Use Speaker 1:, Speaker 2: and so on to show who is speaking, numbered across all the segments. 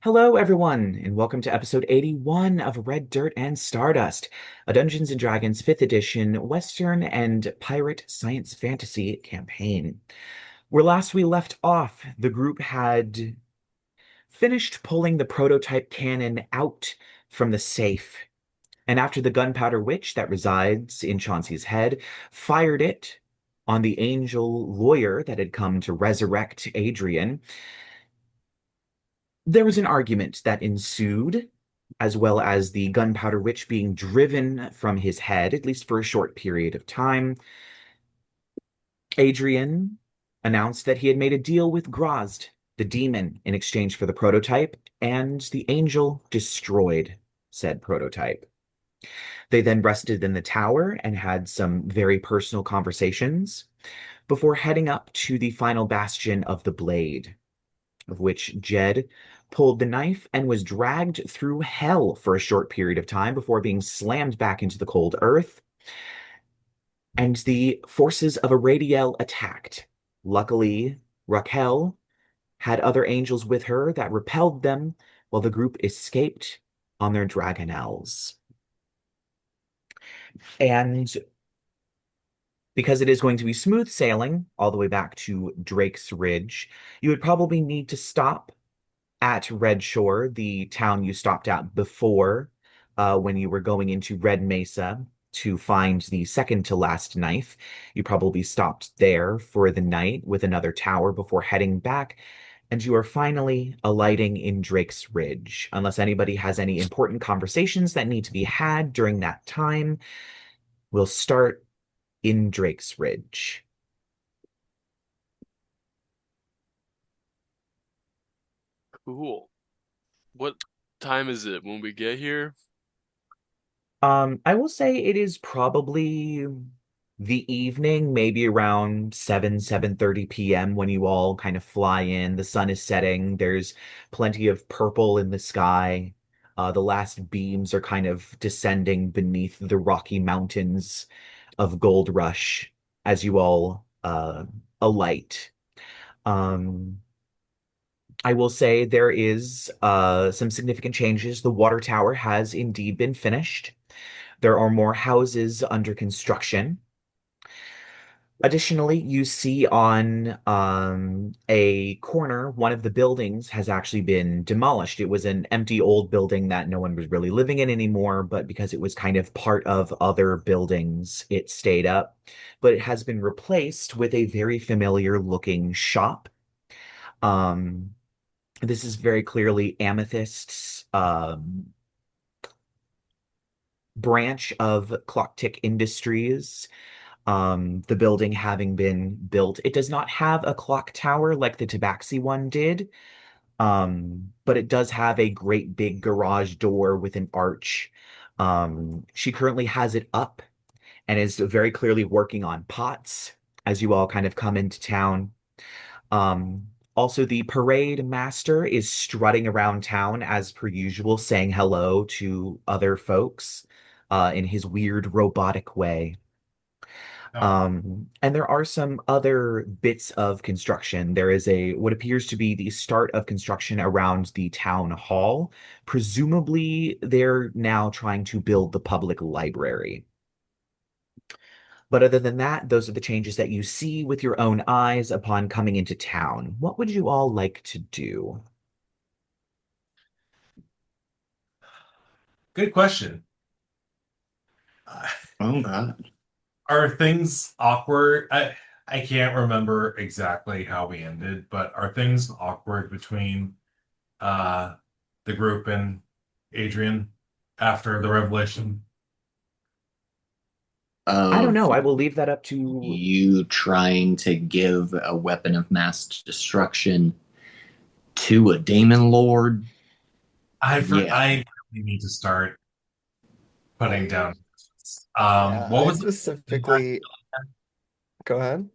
Speaker 1: Hello, everyone, and welcome to episode 81 of Red Dirt and Stardust, a Dungeons and Dragons 5th edition Western and pirate science fantasy campaign. Where last we left off, the group had finished pulling the prototype cannon out from the safe, and after the gunpowder witch that resides in Chauncey's head fired it on the angel lawyer that had come to resurrect Adrien, there was an argument that ensued, as well as the gunpowder witch being driven from his head, at least for a short period of time. Adrien announced that he had made a deal with Grozd, the demon, in exchange for the prototype, and the angel destroyed said prototype. They then rested in the tower and had some very personal conversations before heading up to the final bastion of the blade, of which Jed pulled the knife and was dragged through hell for a short period of time before being slammed back into the cold earth. And the forces of Aradiel attacked. Luckily, Raquel had other angels with her that repelled them while the group escaped on their dragonels. And because it is going to be smooth sailing all the way back to Drake's Ridge, you would probably need to stop at Red Shore, the town you stopped at before, when you were going into Red Mesa to find the second to last knife. You probably stopped there for the night with another tower before heading back, and you are finally alighting in Drake's Ridge. Unless anybody has any important conversations that need to be had during that time, we'll start in Drake's Ridge.
Speaker 2: Cool. What time is it when we get here?
Speaker 1: I will say it is probably the evening, maybe around 7:30 p.m. when you all kind of fly in. The sun is setting. There's plenty of purple in the sky. The last beams are kind of descending beneath the Rocky Mountains of Gold Rush as you all alight. Um, I will say there is some significant changes. The water tower has indeed been finished. There are more houses under construction. Additionally, you see on a corner, one of the buildings has actually been demolished. It was an empty old building that no one was really living in anymore, but because it was kind of part of other buildings, it stayed up. But it has been replaced with a very familiar looking shop. Um, this is very clearly Amethyst's branch of Clocktick Industries. The building having been built, it does not have a clock tower like the Tabaxi one did, but it does have a great big garage door with an arch. She currently has it up and is very clearly working on pots as you all kind of come into town. Also, the parade master is strutting around town as per usual, saying hello to other folks in his weird robotic way.
Speaker 3: Oh,
Speaker 1: And there are some other bits of construction. There is a what appears to be the start of construction around the town hall. Presumably, they're now trying to build the public library. But other than that, those are the changes that you see with your own eyes upon coming into town. What would you all like to do?
Speaker 3: good question. Uh,
Speaker 4: Oh God.
Speaker 3: are things awkward? I can't remember exactly how we ended, but are things awkward between uh the group and Adrian after the revelation?
Speaker 1: I don't
Speaker 4: Of
Speaker 1: know. I will leave that up to.
Speaker 4: you trying to give a weapon of mass destruction to a demon lord? Yeah.
Speaker 3: I really need to start putting
Speaker 5: I
Speaker 3: down.
Speaker 5: yeah,
Speaker 3: What
Speaker 5: I
Speaker 3: was the
Speaker 5: specifically go ahead.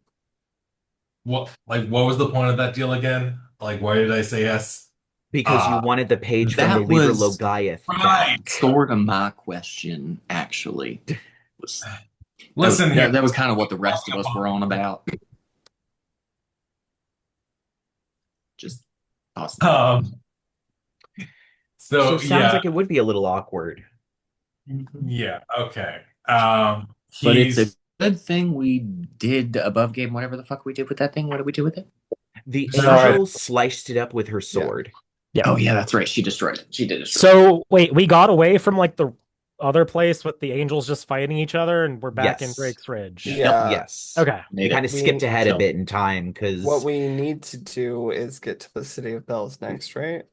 Speaker 3: what was the point of that deal again? Like, why did I say yes?
Speaker 1: Because you
Speaker 3: Uh
Speaker 1: wanted the page from the
Speaker 4: That
Speaker 1: Liber
Speaker 4: was
Speaker 1: Logaeth
Speaker 3: right.
Speaker 1: back.
Speaker 4: sort of my question, actually. Was
Speaker 3: Listen here.
Speaker 4: that was kind of what the rest of us were on about. Just toss that.
Speaker 3: Um,
Speaker 1: So
Speaker 3: So
Speaker 1: sounds
Speaker 3: yeah,
Speaker 1: like it would be a little awkward.
Speaker 3: yeah, okay.
Speaker 4: But it's a
Speaker 3: He's
Speaker 4: good thing we did above game whatever the fuck we did with that thing. What did we do with it?
Speaker 1: The
Speaker 3: Destroyed
Speaker 1: angel sliced it up with her sword.
Speaker 5: Yeah.
Speaker 4: Oh yeah, that's right. She destroyed it. She did destroy it.
Speaker 6: So wait, we got away from like the other place with the angels just fighting each other, and we're back in
Speaker 1: Yes.
Speaker 6: Drake's Ridge.
Speaker 5: Yeah.
Speaker 1: Yes.
Speaker 6: Okay.
Speaker 1: We
Speaker 4: Made
Speaker 1: kind
Speaker 4: it.
Speaker 1: of skipped ahead a
Speaker 4: So-
Speaker 1: bit in time because
Speaker 5: What we need to do is get to the City of Bells next, right?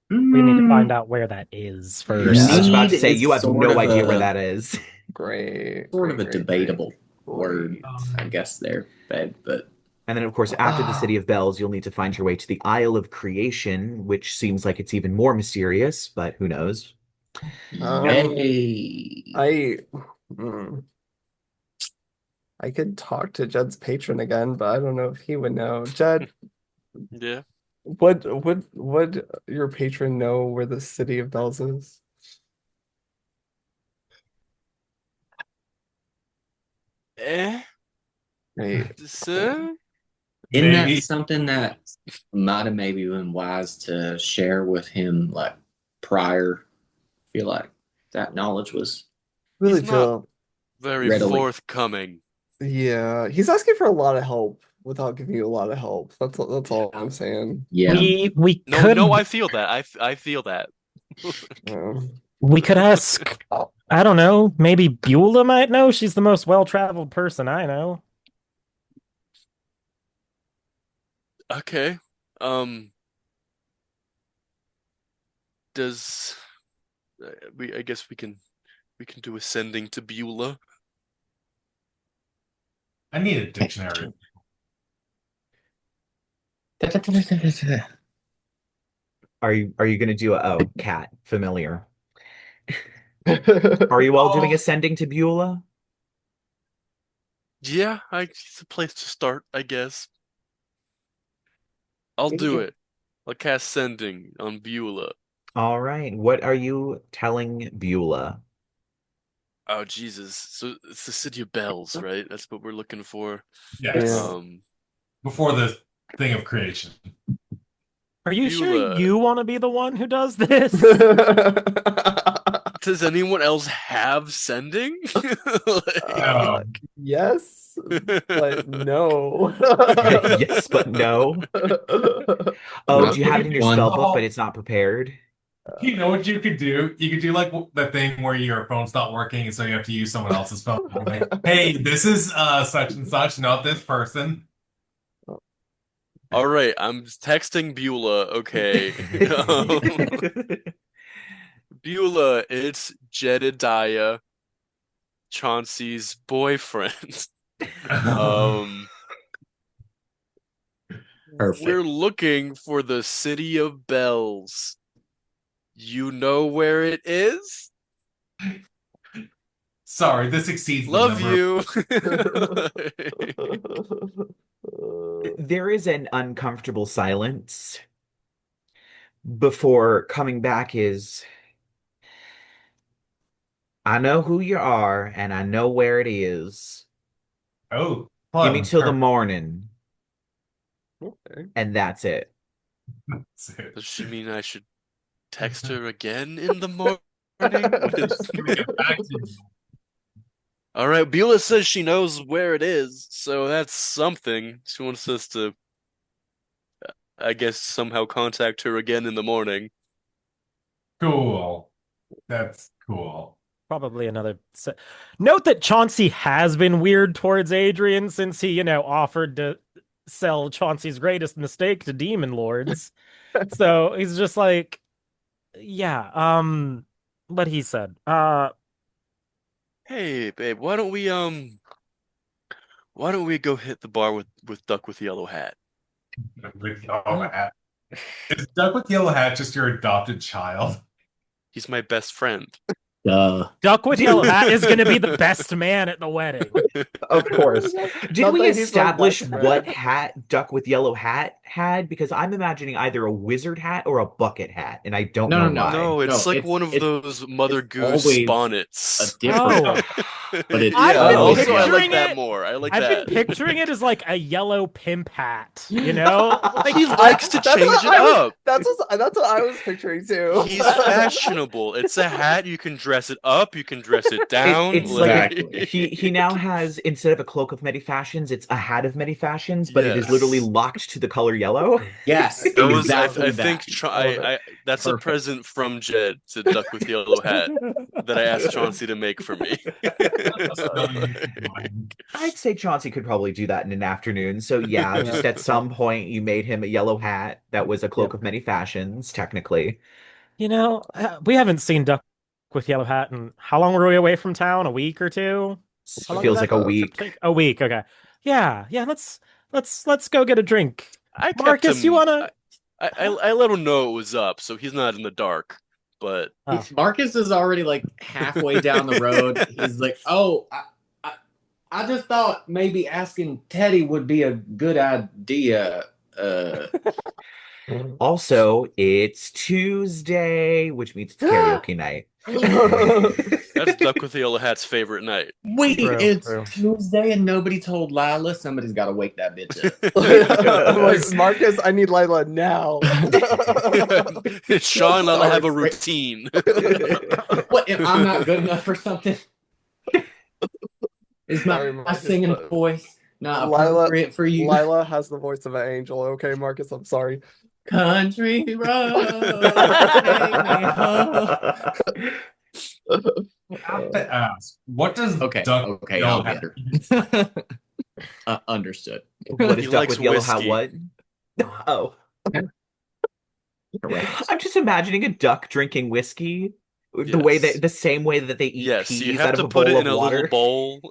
Speaker 6: We need to find out where that is first.
Speaker 1: I was about to
Speaker 4: Need
Speaker 1: say
Speaker 4: is
Speaker 1: you have
Speaker 4: sort
Speaker 1: no
Speaker 4: of
Speaker 1: idea
Speaker 4: a-
Speaker 1: where that is.
Speaker 5: Great.
Speaker 4: Sort of a
Speaker 5: great, great,
Speaker 4: debatable
Speaker 5: great.
Speaker 4: word, I guess there, but
Speaker 1: And then, of course, after the City of Bells, you'll need to find your way to the Isle of Creation, which seems like it's even more mysterious, but who knows?
Speaker 4: hey.
Speaker 5: I could talk to Jed's patron again, but I don't know if he would know. Jed,
Speaker 2: Yeah.
Speaker 5: would your patron know where the City of Bells is? Right.
Speaker 2: So,
Speaker 4: Isn't that
Speaker 3: maybe
Speaker 4: something that might have maybe been wise to share with him like prior? I feel like that knowledge was
Speaker 5: Really
Speaker 2: He's
Speaker 5: feel,
Speaker 2: very
Speaker 4: Readily.
Speaker 2: forthcoming.
Speaker 5: yeah. He's asking for a lot of help without giving you a lot of help. That's all I'm saying.
Speaker 4: yeah.
Speaker 6: We
Speaker 2: No,
Speaker 6: could
Speaker 2: no, I feel that. I feel that.
Speaker 6: we could ask. I don't know. Maybe Beulah might know. She's the most well-traveled person I know.
Speaker 2: Okay. Does I guess we can do ascending to Beulah.
Speaker 3: I need a dictionary.
Speaker 1: Are you going to do cat, familiar? Are you all doing ascending to Beulah?
Speaker 2: Yeah, it's a place to start, I guess. I'll do it. I'll cast sending on Beulah.
Speaker 1: All right. What are you telling Beulah?
Speaker 2: Oh Jesus! So it's the City of Bells, right? That's what we're looking for.
Speaker 3: Yes.
Speaker 5: Yeah.
Speaker 3: Before the thing of creation.
Speaker 6: Are you sure
Speaker 2: Beulah.
Speaker 6: you want to be the one who does this?
Speaker 2: Does anyone else have sending?
Speaker 5: Yes, but no.
Speaker 1: Yes, but no. Oh, do you have it in your
Speaker 4: One.
Speaker 1: spell book, but it's not prepared?
Speaker 3: You know what you could do? You could do like the thing where your phone's not working, and so you have to use someone else's phone. Like, hey, this is such and such, not this person.
Speaker 2: All right, I'm texting Beulah. Okay, Beulah, it's Jedidiah, Chauncey's boyfriend.
Speaker 4: Perfect.
Speaker 2: We're looking for the City of Bells. You know where it is?
Speaker 3: Sorry, this exceeds the
Speaker 2: Love
Speaker 3: number.
Speaker 2: you.
Speaker 1: There is an uncomfortable silence before coming back is, I know who you are and I know where it is.
Speaker 3: Oh,
Speaker 1: Give me till the
Speaker 3: perfect.
Speaker 1: morning,
Speaker 5: Okay.
Speaker 1: and that's it.
Speaker 2: Does she mean I should text her again in the morning? All right, Beulah says she knows where it is, so that's something. She wants us to, I guess, somehow contact her again in the morning.
Speaker 3: Cool. That's cool.
Speaker 6: Probably another. Note that Chauncey has been weird towards Adrien since he, offered to sell Chauncey's greatest mistake to demon lords. So he's just like, yeah. What he said.
Speaker 2: Hey, babe, why don't we go hit the bar with Duck with Yellow Hat?
Speaker 3: With yellow hat. Is Doug with yellow hat just your adopted child?
Speaker 2: He's my best friend.
Speaker 6: Duck with Yellow Hat is going to be the best man at the wedding.
Speaker 1: Of course. Did
Speaker 5: Not
Speaker 1: we
Speaker 5: that he's my
Speaker 1: establish
Speaker 5: best
Speaker 1: what
Speaker 5: friend.
Speaker 1: hat Duck with Yellow Hat had? Because I'm imagining either a wizard hat or a bucket hat, and I don't know
Speaker 4: No,
Speaker 1: why.
Speaker 2: No, it's
Speaker 4: No,
Speaker 2: like one of those Mother
Speaker 4: it's
Speaker 2: Goose
Speaker 4: always
Speaker 2: bonnets.
Speaker 4: a different.
Speaker 6: Oh,
Speaker 4: But it's
Speaker 6: I've
Speaker 2: Yeah,
Speaker 6: been
Speaker 2: also I like
Speaker 6: picturing
Speaker 2: that
Speaker 6: it-
Speaker 2: more. I like
Speaker 6: I've
Speaker 2: that.
Speaker 6: been picturing it as like a yellow pimp hat, you know? Like
Speaker 2: He likes to
Speaker 5: That's
Speaker 2: change
Speaker 5: what
Speaker 2: it
Speaker 5: I was-
Speaker 2: up.
Speaker 5: That's what I was picturing too.
Speaker 2: He's fashionable. It's a hat. You can dress it up. You can dress it down.
Speaker 1: It's like
Speaker 4: Exactly.
Speaker 1: he now has, instead of a cloak of many fashions, it's a hat of many fashions, but it is literally
Speaker 2: Yes.
Speaker 1: locked to the color yellow.
Speaker 4: Yes,
Speaker 2: That was,
Speaker 4: exactly
Speaker 2: I think,
Speaker 4: that.
Speaker 2: I that's a
Speaker 4: Perfect.
Speaker 2: present from Jed to Duck with Yellow Hat that I asked Chauncey to make for me.
Speaker 1: I'd say Chauncey could probably do that in an afternoon. So yeah, just at some point you made him a yellow hat that was a cloak of many fashions, technically.
Speaker 6: You know, we haven't seen Duck with Yellow Hat in how long were we away from town? A week or two? How long
Speaker 1: Feels
Speaker 6: did
Speaker 1: like
Speaker 6: that
Speaker 1: a
Speaker 6: trip
Speaker 1: week.
Speaker 6: take? A week, okay. Yeah, let's go get a drink.
Speaker 2: I kept
Speaker 6: Marcus,
Speaker 2: him.
Speaker 6: you wanna
Speaker 2: I let him know it was up, so he's not in the dark. But
Speaker 6: Oh.
Speaker 4: Marcus is already like halfway down the road. He's like, "Oh, I just thought maybe asking Teddy would be a good idea."
Speaker 1: Also, it's Tuesday, which means it's karaoke night.
Speaker 2: that's Duck with Yellow Hat's favorite night.
Speaker 4: Wait,
Speaker 6: True,
Speaker 4: it's
Speaker 6: true.
Speaker 4: Tuesday and nobody told Lyla. Somebody's got to wake that bitch up.
Speaker 5: I'm like, Marcus, I need Lyla now.
Speaker 2: Sean, I'll have a
Speaker 4: Sorry.
Speaker 2: routine.
Speaker 4: What if I'm not good enough for something? Is
Speaker 5: Sorry,
Speaker 4: my
Speaker 5: Marcus,
Speaker 4: singing
Speaker 5: but
Speaker 4: voice not
Speaker 5: Lyla-
Speaker 4: appropriate for you?
Speaker 5: Lyla has the voice of an angel. Okay, Marcus, I'm sorry.
Speaker 4: Country road, take me home.
Speaker 3: I have to ask, what does
Speaker 4: Okay,
Speaker 3: Duck
Speaker 4: okay,
Speaker 3: Yellow
Speaker 4: I'll
Speaker 3: Hat
Speaker 4: get her. Understood.
Speaker 1: What is
Speaker 2: He
Speaker 1: Duck
Speaker 2: likes
Speaker 1: with Yellow Hat?
Speaker 2: whiskey.
Speaker 1: What? Oh,
Speaker 4: Correct.
Speaker 1: I'm just imagining a duck drinking whiskey.
Speaker 2: Yes.
Speaker 1: The same way that they eat
Speaker 2: Yes,
Speaker 1: peas
Speaker 2: you
Speaker 1: out
Speaker 2: have
Speaker 1: of
Speaker 2: to
Speaker 1: a
Speaker 2: put
Speaker 1: bowl
Speaker 2: it
Speaker 1: of
Speaker 2: in a
Speaker 1: water.
Speaker 2: little bowl.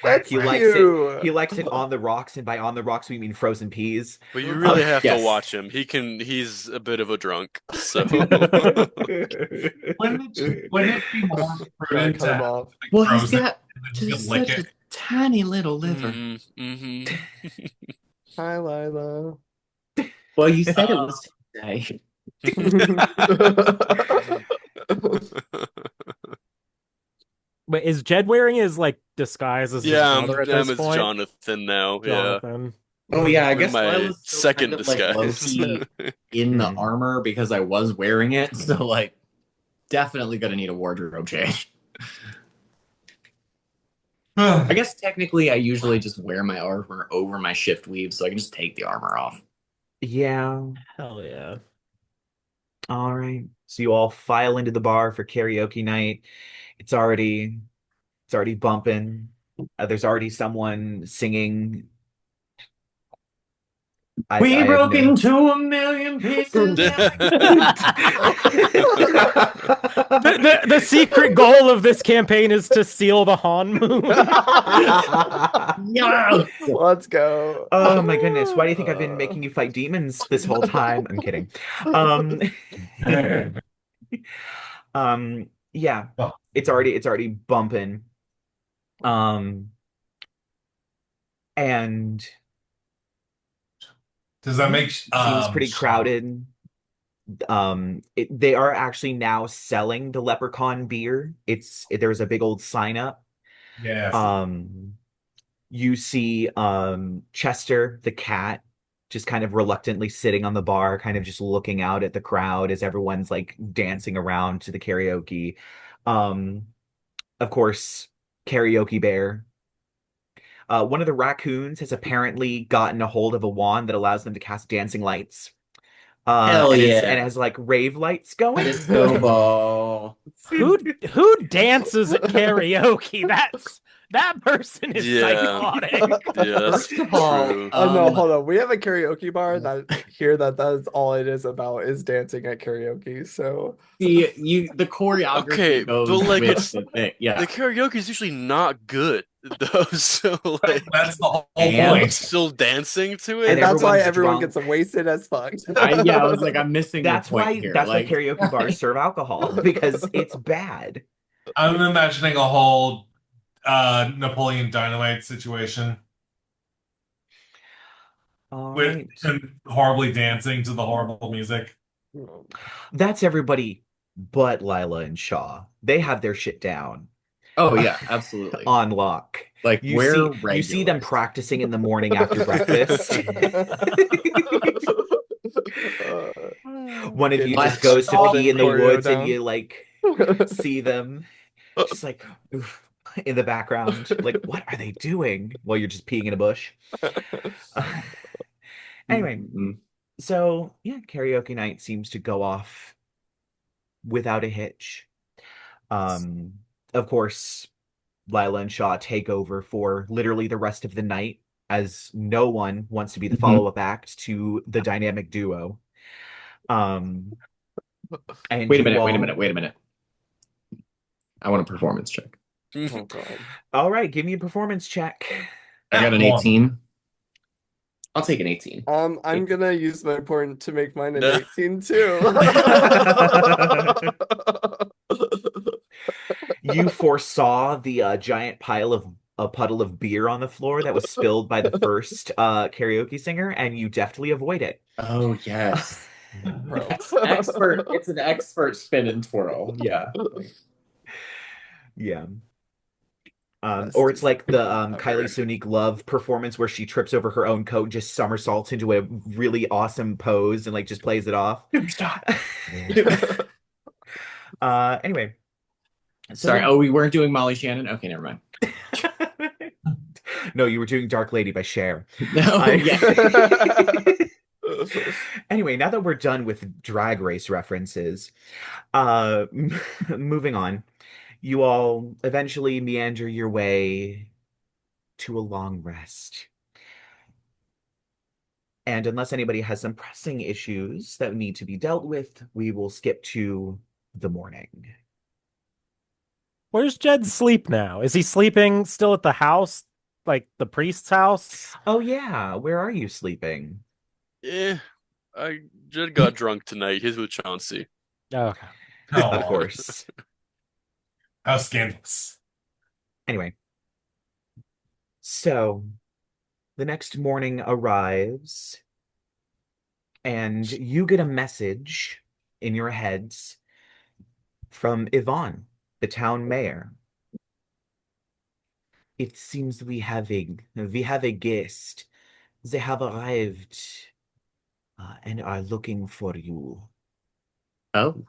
Speaker 5: That's
Speaker 1: He likes
Speaker 5: cute.
Speaker 1: it. He likes it on the rocks, and by on the rocks we mean frozen peas.
Speaker 2: But you really have to
Speaker 4: Yes.
Speaker 2: watch him. He's a bit of a drunk. So
Speaker 3: wouldn't it be more
Speaker 5: Gotta
Speaker 3: prudent
Speaker 5: cut him
Speaker 3: to
Speaker 5: off.
Speaker 4: Well, he's
Speaker 3: frozen
Speaker 4: got
Speaker 3: and then you
Speaker 4: just
Speaker 3: can lick
Speaker 4: such a
Speaker 3: it?
Speaker 4: tiny little liver.
Speaker 2: Mhm.
Speaker 5: Hi, Lyla.
Speaker 4: Well, you said it was Tuesday.
Speaker 6: Wait, is Jed wearing his like disguise as his
Speaker 2: Yeah,
Speaker 6: mother at
Speaker 2: I'm
Speaker 6: this
Speaker 2: as
Speaker 6: point?
Speaker 2: Jonathan now.
Speaker 6: Jonathan.
Speaker 4: Oh yeah, I
Speaker 2: Yeah,
Speaker 4: guess
Speaker 2: my
Speaker 4: Lila's still
Speaker 2: second
Speaker 4: kind of, like,
Speaker 2: disguise.
Speaker 4: low-key in the
Speaker 1: Mhm.
Speaker 4: armor because I was wearing it, so like definitely gonna need a wardrobe change. I guess technically I usually just wear my armor over my shift weave, so I can just take the armor off.
Speaker 1: Yeah.
Speaker 6: Hell yeah.
Speaker 1: All right. So you all file into the bar for karaoke night. It's already bumping. There's already someone singing.
Speaker 4: We
Speaker 1: I have
Speaker 4: broke
Speaker 1: no-
Speaker 4: into 1,000,000 pieces.
Speaker 6: The secret goal of this campaign is to seal the Han moon.
Speaker 4: Yes!
Speaker 5: Let's go.
Speaker 1: Oh my goodness. Why do you think I've been making you fight demons this whole time? I'm kidding. Yeah,
Speaker 3: Oh.
Speaker 1: it's already bumping. And
Speaker 3: Does that make
Speaker 1: seems pretty crowded. They are actually now selling the Leprechaun beer. There's a big old sign up.
Speaker 3: Yes.
Speaker 1: You see Chester the cat just kind of reluctantly sitting on the bar, kind of just looking out at the crowd as everyone's like dancing around to the karaoke. Of course, Karaoke Bear. One of the raccoons has apparently gotten a hold of a wand that allows them to cast dancing lights.
Speaker 4: Hell
Speaker 1: and
Speaker 4: yeah.
Speaker 1: and it has like rave lights going.
Speaker 4: Disco ball.
Speaker 6: Who dances at karaoke? That person is
Speaker 2: Yeah.
Speaker 6: psychotic.
Speaker 2: Yeah, that's
Speaker 4: First of all,
Speaker 2: true.
Speaker 5: Oh no, hold on. We have a karaoke bar that that's all it is about is dancing at karaoke. So
Speaker 4: the choreography
Speaker 2: Okay,
Speaker 4: goes
Speaker 2: but, like,
Speaker 4: with
Speaker 2: it's-
Speaker 4: the thing. Yeah.
Speaker 2: The karaoke is usually not good though, so like
Speaker 3: That's the whole
Speaker 4: And-
Speaker 3: point.
Speaker 2: still dancing to
Speaker 5: and
Speaker 2: it.
Speaker 5: that's why
Speaker 1: everyone's
Speaker 5: everyone
Speaker 1: drunk.
Speaker 5: gets wasted as fuck.
Speaker 4: I was like, I'm missing
Speaker 1: That's
Speaker 4: the point
Speaker 1: why
Speaker 4: here.
Speaker 1: that's
Speaker 4: like,
Speaker 1: why karaoke bars serve alcohol because it's bad.
Speaker 3: I'm imagining a whole Napoleon Dynamite situation
Speaker 1: All
Speaker 3: with
Speaker 1: right.
Speaker 3: him horribly dancing to the horrible music.
Speaker 1: That's everybody But Lyla and Shaw, they have their shit down
Speaker 4: Oh yeah, absolutely.
Speaker 1: on lock.
Speaker 4: Like
Speaker 1: You
Speaker 4: we're
Speaker 1: see them
Speaker 4: regulars.
Speaker 1: practicing in the morning after breakfast. One of you
Speaker 5: Getting
Speaker 1: just goes to
Speaker 5: all
Speaker 1: pee
Speaker 5: the
Speaker 1: in the
Speaker 5: choreo
Speaker 1: woods and
Speaker 5: down.
Speaker 1: you like see them just like oof, in the background. Like, what are they doing while you're just peeing in a bush? Anyway,
Speaker 4: Mm-mm.
Speaker 1: so yeah, karaoke night seems to go off without a hitch. Um, of course, Lyla and Shaw take over for literally the rest of the night, as no one wants to be the
Speaker 4: Mhm.
Speaker 1: follow-up act to the dynamic duo. Um, and
Speaker 4: Wait a
Speaker 1: you
Speaker 4: minute, wait a
Speaker 1: all,
Speaker 4: minute, wait a minute. I want a performance check.
Speaker 5: Oh god.
Speaker 1: all right, give me a performance check.
Speaker 4: I got an
Speaker 3: One.
Speaker 4: 18. I'll take an 18.
Speaker 5: I'm gonna use my point to make mine an
Speaker 2: No.
Speaker 5: 18 too.
Speaker 1: You foresaw the giant pile of a puddle of beer on the floor that was spilled by the first karaoke singer, and you deftly avoid it.
Speaker 4: Oh yes.
Speaker 5: Gross.
Speaker 4: Expert. It's an expert spin and twirl. Yeah.
Speaker 1: Yeah.
Speaker 5: Best
Speaker 1: Or it's like the
Speaker 5: decision
Speaker 1: Kylie
Speaker 5: ever.
Speaker 1: Sonique Love performance where she trips over her own coat, just somersaults into a really awesome pose and like just plays it off.
Speaker 4: Never stop.
Speaker 1: Anyway, so
Speaker 4: Sorry. Oh, we weren't doing Molly Shannon. Okay, never mind.
Speaker 1: no, you were doing Dark Lady by Cher.
Speaker 4: No. Yeah.
Speaker 1: Anyway, now that we're done with drag race references, moving on, you all eventually meander your way to a long rest. And unless anybody has some pressing issues that need to be dealt with, we will skip to the morning.
Speaker 6: Where's Jed sleep now? Is he sleeping still at the house, like the priest's house?
Speaker 1: Oh yeah, where are you sleeping?
Speaker 2: Yeah, I just got drunk tonight. He's with Chauncey.
Speaker 6: Okay.
Speaker 1: Of course.
Speaker 3: How scandalous.
Speaker 1: Anyway, so the next morning arrives, and you get a message in your heads from Yvonne, the town mayor. It seems we have a guest. They have arrived and are looking for you.
Speaker 4: Oh.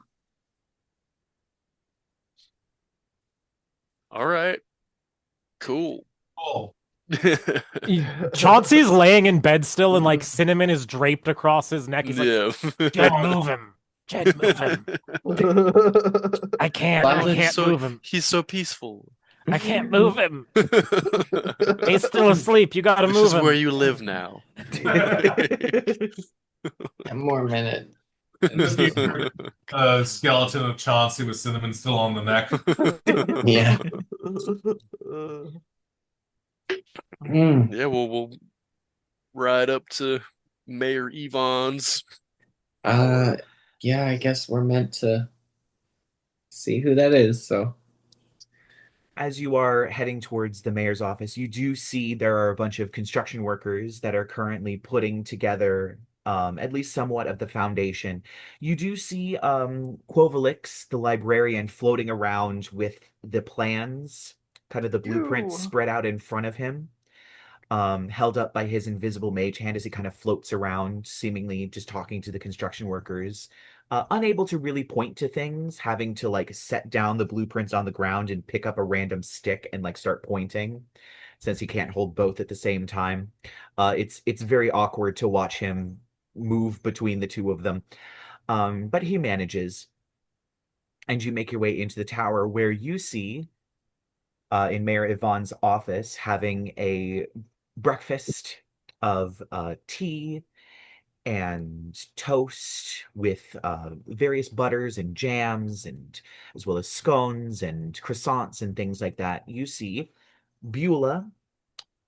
Speaker 2: All right, cool.
Speaker 3: Oh,
Speaker 6: Chauncey's laying in bed still, and like cinnamon is draped across his neck. He's like,
Speaker 2: Yeah.
Speaker 6: Jed, move him. Jed, move him. I can't
Speaker 2: He's
Speaker 6: move him.
Speaker 2: he's so peaceful.
Speaker 6: I can't move him.
Speaker 2: This
Speaker 6: He's still asleep. You gotta move
Speaker 2: is
Speaker 6: him.
Speaker 2: where you live now.
Speaker 4: 10 more minutes.
Speaker 3: skeleton of Chauncey with cinnamon still on the neck.
Speaker 4: Yeah. Mm.
Speaker 2: Yeah, we'll ride up to Mayor Yvonne's.
Speaker 4: Yeah, I guess we're meant to see who that is, so.
Speaker 1: As you are heading towards the mayor's office, you do see there are a bunch of construction workers that are currently putting together at least somewhat of the foundation. You do see Quovalix, the librarian, floating around with the plans, kind of the blueprints
Speaker 5: Ew.
Speaker 1: spread out in front of him, held up by his invisible mage hand as he kind of floats around, seemingly just talking to the construction workers. Unable to really point to things, having to like set down the blueprints on the ground and pick up a random stick and like start pointing, since he can't hold both at the same time. It's very awkward to watch him move between the two of them, but he manages. And you make your way into the tower, where you see in Mayor Yvonne's office having a breakfast of tea and toast with various butters and jams, and as well as scones and croissants and things like that. You see Beulah,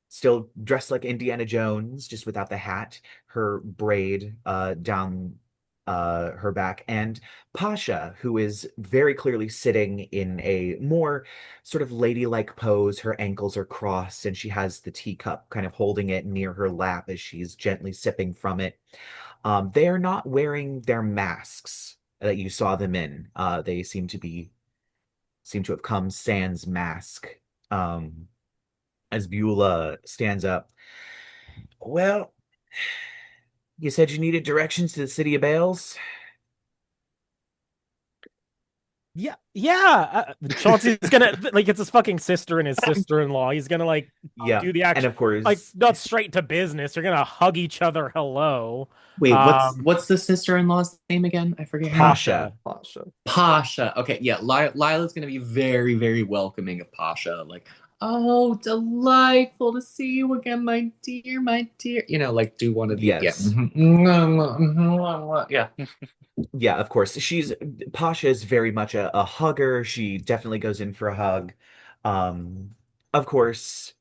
Speaker 1: still dressed like Indiana Jones, just without the hat, her braid down her back, and Pasha, who is very clearly sitting in a more sort of ladylike pose. Her ankles are crossed, and she has the teacup kind of holding it near her lap as she's gently sipping from it. They are not wearing their masks that you saw them in. They seem to have come sans mask. As Beulah stands up. Well, you said you needed directions to the City of Bales?
Speaker 6: Yeah. Chauncey's gonna like it's his fucking sister and his sister-in-law. He's gonna like
Speaker 1: Yeah.
Speaker 6: do the
Speaker 1: And
Speaker 6: action,
Speaker 1: of course,
Speaker 6: like not straight to business. You're gonna hug each other. Hello,
Speaker 4: Wait, what's the sister-in-law's name again? I forget her name.
Speaker 1: Pasha.
Speaker 5: Pasha.
Speaker 4: Pasha. Okay, yeah. Lila's gonna be very, very welcoming of Pasha. Like, oh, delightful to see you again, my dear, my dear. You know, like do one of the
Speaker 1: Yes.
Speaker 4: yeah.
Speaker 1: Yeah, of course. Pasha is very much a hugger. She definitely goes in for a hug. Of course,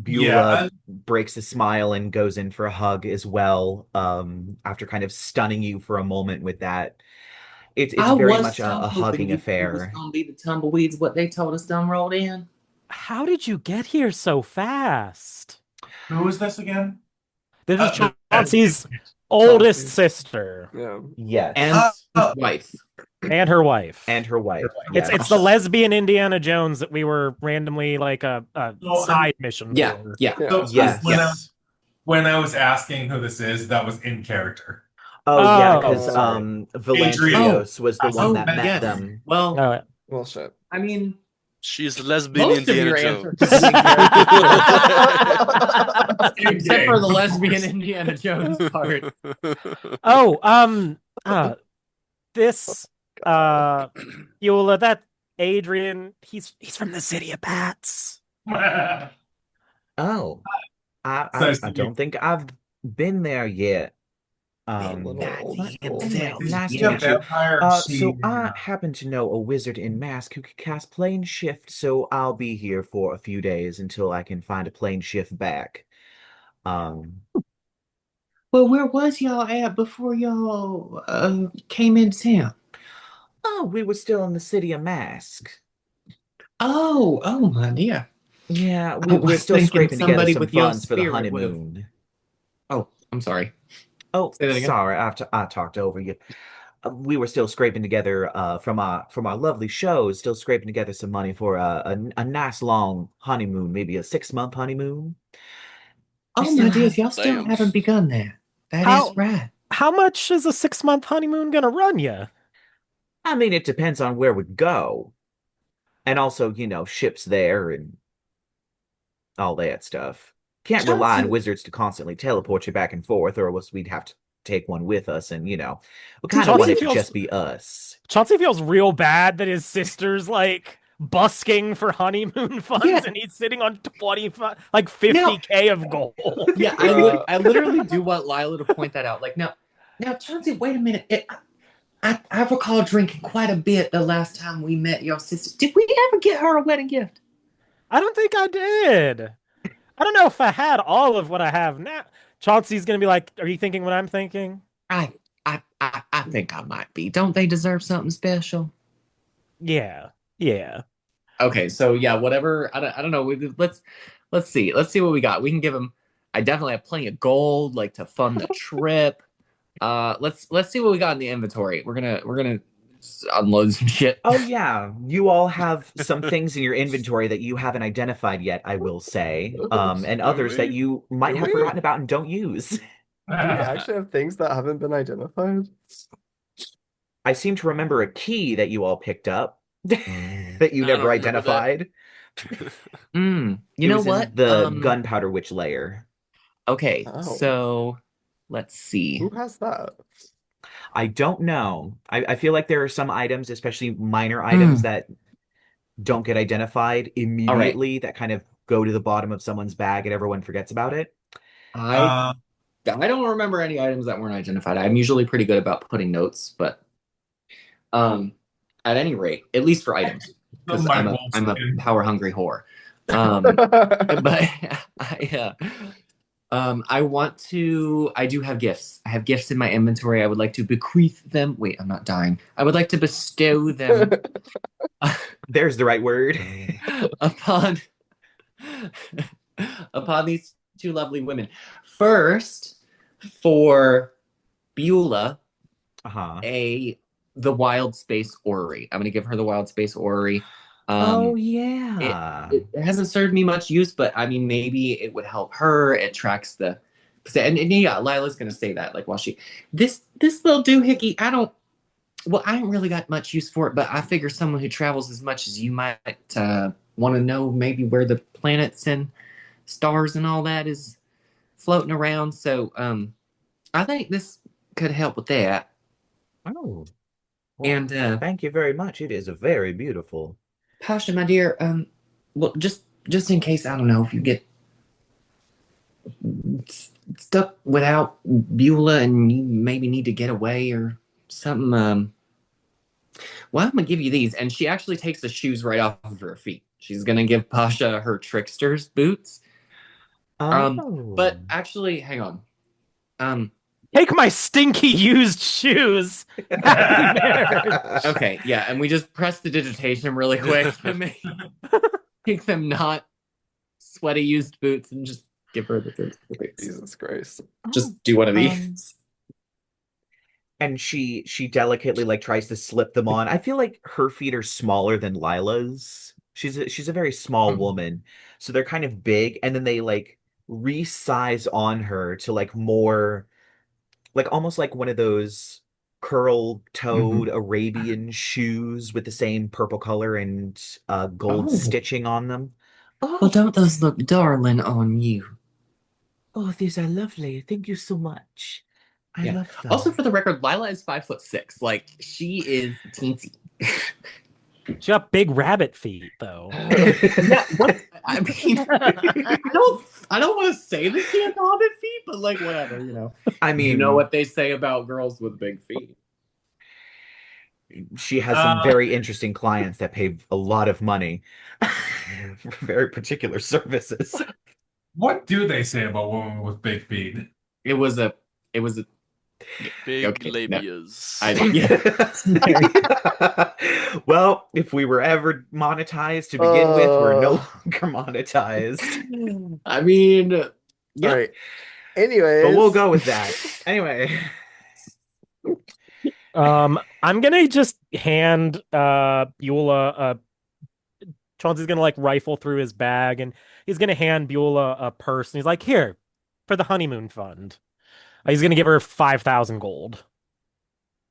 Speaker 1: Beulah breaks a smile and goes in for a hug as well. After kind of stunning you for a moment with that. It's
Speaker 4: I
Speaker 1: very
Speaker 4: was
Speaker 1: much
Speaker 4: so
Speaker 1: a hugging
Speaker 4: hoping it was
Speaker 1: affair.
Speaker 4: gonna be the tumbleweeds what they told us done rolled in.
Speaker 6: how did you get here so fast?
Speaker 3: Who is this again?
Speaker 6: This is
Speaker 3: The-
Speaker 6: Chauncey's oldest
Speaker 5: Chauncey's-
Speaker 6: sister
Speaker 5: Yeah.
Speaker 1: Yes.
Speaker 4: And
Speaker 3: Oh.
Speaker 4: his wife.
Speaker 6: and her wife.
Speaker 1: And her wife.
Speaker 6: It's
Speaker 1: Yes.
Speaker 6: it's the lesbian Indiana Jones that we were randomly like a
Speaker 3: Well,
Speaker 6: side mission
Speaker 4: Yeah,
Speaker 6: for.
Speaker 4: yeah.
Speaker 5: Yeah.
Speaker 3: So
Speaker 1: Yes.
Speaker 3: when I was asking who this is, that was in character.
Speaker 1: Oh, yeah,
Speaker 6: Oh,
Speaker 1: because
Speaker 6: sorry.
Speaker 1: Valantrios was the one
Speaker 3: Oh,
Speaker 1: that met
Speaker 4: yes.
Speaker 1: them.
Speaker 4: Well,
Speaker 6: Oh,
Speaker 5: Well, shit.
Speaker 4: I mean,
Speaker 2: She's the lesbian
Speaker 4: most of
Speaker 2: Indiana
Speaker 4: your
Speaker 2: Jones.
Speaker 4: answers could be in character.
Speaker 3: In
Speaker 4: Except
Speaker 3: game.
Speaker 4: for the lesbian Indiana Jones part.
Speaker 6: oh, this Eula, that Adrien, he's from the City of Bats.
Speaker 1: Oh,
Speaker 3: Nice
Speaker 1: I
Speaker 3: to
Speaker 1: don't think I've been there yet.
Speaker 5: A little old school.
Speaker 1: Anyway, nice to
Speaker 3: Yeah,
Speaker 1: meet you.
Speaker 3: vampire
Speaker 1: So I
Speaker 3: cheating.
Speaker 1: happen to know a wizard in mask who could cast plane shift, so I'll be here for a few days until I can find a plane shift back. Um,
Speaker 4: Well, where was y'all at before y'all came into town?
Speaker 1: oh, we were still in the City of Mask.
Speaker 4: Oh my dear.
Speaker 1: Yeah,
Speaker 4: I
Speaker 1: we're
Speaker 4: was
Speaker 1: still
Speaker 4: thinking
Speaker 1: scraping together
Speaker 4: somebody
Speaker 1: some
Speaker 4: with your
Speaker 1: funds for the
Speaker 4: spirit would've-
Speaker 1: honeymoon.
Speaker 4: Oh, I'm sorry.
Speaker 1: Oh,
Speaker 4: Say that again?
Speaker 1: sorry, I talked over you. We were still scraping together from our lovely shows, still scraping together some money for a nice long honeymoon, maybe a 6-month honeymoon.
Speaker 4: Oh
Speaker 1: still
Speaker 4: my dears,
Speaker 1: have-
Speaker 4: y'all still
Speaker 2: Damn.
Speaker 4: haven't begun that. That
Speaker 6: How-
Speaker 4: is right.
Speaker 6: How much is a 6-month honeymoon gonna run you?
Speaker 1: I mean, it depends on where we go, and also, ships there and all that stuff. Can't rely on
Speaker 4: Chauncey-
Speaker 1: wizards to constantly teleport you back and forth, or else we'd have to take one with us, and we kind of
Speaker 6: Chauncey
Speaker 1: want it to
Speaker 6: feels-
Speaker 1: just be us.
Speaker 6: Chauncey feels real bad that his sister's like busking for honeymoon funds
Speaker 4: Yeah.
Speaker 6: and he's sitting on 25 like 50K of gold.
Speaker 4: Yeah, I literally do want Lyla to point that out. Like now, Chauncey, wait a minute. I recall drinking quite a bit the last time we met your sister. Did we ever get her a wedding gift?
Speaker 6: I don't think I did. I don't know if I had all of what I have now. Chauncey's gonna be like, "Are you thinking what I'm thinking?"
Speaker 4: I think I might be. Don't they deserve something special?
Speaker 6: Yeah.
Speaker 4: Okay, so yeah, whatever. I don't know. Let's see. Let's see what we got. We can give him. I definitely have plenty of gold, like to fund the trip. Let's see what we got in the inventory. We're gonna unload some shit.
Speaker 1: Oh yeah, you all have some things in your inventory that you haven't identified yet, I will say, and others that you might have forgotten about and don't use.
Speaker 5: Do we actually have things that haven't been identified?
Speaker 1: I seem to remember a key that you all picked up that you
Speaker 2: I
Speaker 1: never
Speaker 2: don't remember that.
Speaker 1: identified.
Speaker 4: You
Speaker 1: It
Speaker 4: know
Speaker 1: was in
Speaker 4: what?
Speaker 1: the gunpowder witch layer.
Speaker 4: Okay,
Speaker 5: Oh.
Speaker 4: so let's see.
Speaker 5: Who has that?
Speaker 1: I don't know. I feel like there are some items, especially minor items, that don't get identified immediately, that kind of go to the bottom of someone's bag and everyone forgets about it.
Speaker 4: I don't remember any items that weren't identified. I'm usually pretty good about putting notes, but at any rate, at least for items, because I'm a power hungry whore. But I do have gifts. I have gifts in my inventory. I would like to bequeath them. Wait, I'm not dying. I would like to bestow them
Speaker 1: There's the right word.
Speaker 4: upon these two lovely women. First, for Beulah,
Speaker 1: Uh-huh.
Speaker 4: the Wild Space Orrery. I'm gonna give her the Wild Space Orrery.
Speaker 1: Oh
Speaker 4: It,
Speaker 1: yeah.
Speaker 4: it hasn't served me much use, but I mean, maybe it would help her. It tracks the, and yeah, Lila's gonna say that like while this little doohickey. I haven't really got much use for it, but I figure someone who travels as much as you might want to know maybe where the planets and stars and all that is floating around. So I think this could help with that.
Speaker 1: Oh. Well,
Speaker 4: And
Speaker 1: thank you very much. It is very beautiful.
Speaker 4: Pasha, my dear, well, just in case, I don't know if you get stuck without Beulah and you maybe need to get away or something. Well, I'm gonna give you these, and she actually takes the shoes right off of her feet. She's gonna give Pasha her trickster's boots. But
Speaker 1: Oh.
Speaker 4: actually, hang on.
Speaker 6: Take my stinky used shoes. Happy marriage.
Speaker 4: Okay, yeah, and we just press the digitation really quick to make them not sweaty used boots and just give her the boots.
Speaker 5: Jesus Christ.
Speaker 4: Just do one of
Speaker 1: Um,
Speaker 4: these.
Speaker 1: And she delicately like tries to slip them on. I feel like her feet are smaller than Lila's. She's a very small woman, so they're kind of big, and then they like resize on her to like more like almost like one of those curl-toed Arabian shoes with the same purple color and gold
Speaker 4: Oh.
Speaker 1: stitching on them.
Speaker 4: Well,
Speaker 1: Oh,
Speaker 4: don't those look darling on you?
Speaker 1: oh, these are lovely. Thank you so much. I
Speaker 4: Yeah.
Speaker 1: love them.
Speaker 4: Also, for the record, Lyla is 5'6". Like she is teensy.
Speaker 6: She got big rabbit feet, though.
Speaker 4: Yeah, I mean, I don't want to say that she has hobbit feet, but like whatever, you know.
Speaker 1: I mean,
Speaker 4: You know what they say about girls with big feet.
Speaker 1: she has some very interesting clients that pay a lot of money for very particular services.
Speaker 3: What do they say about women with big feet?
Speaker 4: It was a
Speaker 2: Big
Speaker 4: Okay, no.
Speaker 2: labias.
Speaker 1: Well, if we were ever monetized to begin with, we're no longer monetized.
Speaker 4: I mean, yeah.
Speaker 5: All right. Anyways.
Speaker 1: But we'll go with that. Anyway.
Speaker 6: I'm gonna just hand Beulah Chauncey's gonna like rifle through his bag and he's gonna hand Beulah a purse and he's like, here, for the honeymoon fund. He's gonna give her 5,000 gold.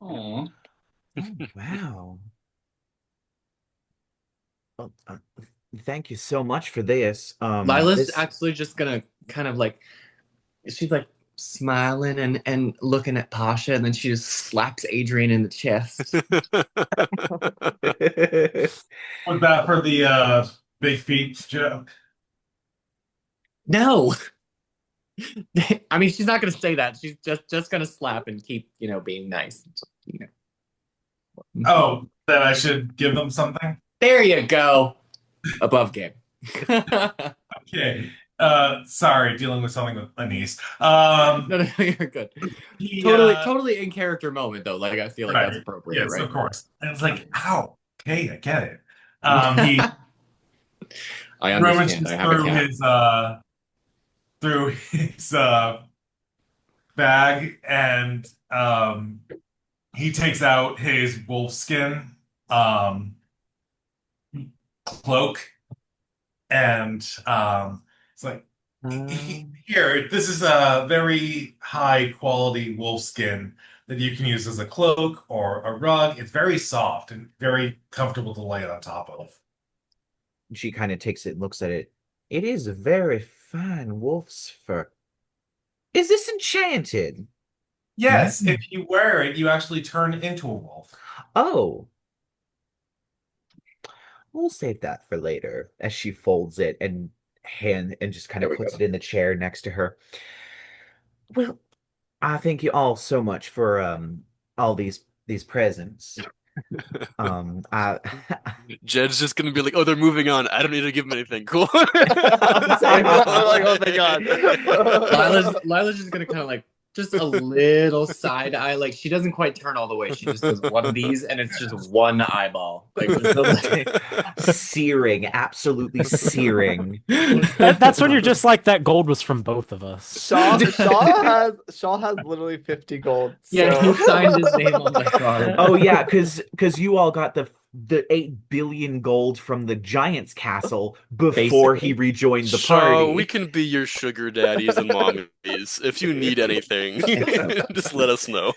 Speaker 4: Aw.
Speaker 1: Oh, wow. Well, thank you so much for this.
Speaker 4: Lila's actually just gonna kind of like, she's like smiling and looking at Pasha, and then she just slaps Adrien in the chest.
Speaker 3: Was that for the big feet joke?
Speaker 4: No. I mean, she's not gonna say that. She's just gonna slap and keep, being nice.
Speaker 3: Oh, then I should give them something?
Speaker 4: There you go. Above game.
Speaker 3: Okay. Sorry, dealing with something with a niece.
Speaker 4: No, you're good.
Speaker 3: He,
Speaker 4: Totally in character moment though. Like I feel like that's appropriate,
Speaker 3: yes,
Speaker 4: right?
Speaker 3: of course. And it's like, ow, okay, I get it. He
Speaker 4: I understand.
Speaker 3: rummages
Speaker 4: I have a cat.
Speaker 3: through his bag, and he takes out his wolfskin cloak, and it's like, here, this is a very high quality wolfskin that you can use as a cloak or a rug. It's very soft and very comfortable to lay on top of.
Speaker 1: She kind of takes it and looks at it. It is a very fine wolf's fur. Is this enchanted?
Speaker 3: Yes, if you wear it, you actually turn into a wolf.
Speaker 1: Oh. We'll save that for later, as she folds it and just kind of puts it in the chair next to her. Well, I thank you all so much for all these presents. I
Speaker 2: Jed's just gonna be like, oh, they're moving on. I don't need to give them anything. Cool.
Speaker 5: I'm saying, like, oh my god.
Speaker 4: Lila's just gonna kind of like just a little side eye. Like she doesn't quite turn all the way. She just does one of these, and it's just one eyeball. Like just
Speaker 1: Searing, absolutely searing.
Speaker 6: That's when you're just like, that gold was from both of us.
Speaker 5: Shaw has literally 50 gold.
Speaker 4: Yeah,
Speaker 5: So.
Speaker 4: he signed his name on the card.
Speaker 1: Oh yeah, because you all got the 8 billion gold from the Giant's Castle before
Speaker 4: Basically.
Speaker 1: he rejoined the
Speaker 2: Shaw,
Speaker 1: party.
Speaker 2: we can be your sugar daddies and mommies. If you need anything, just let us know.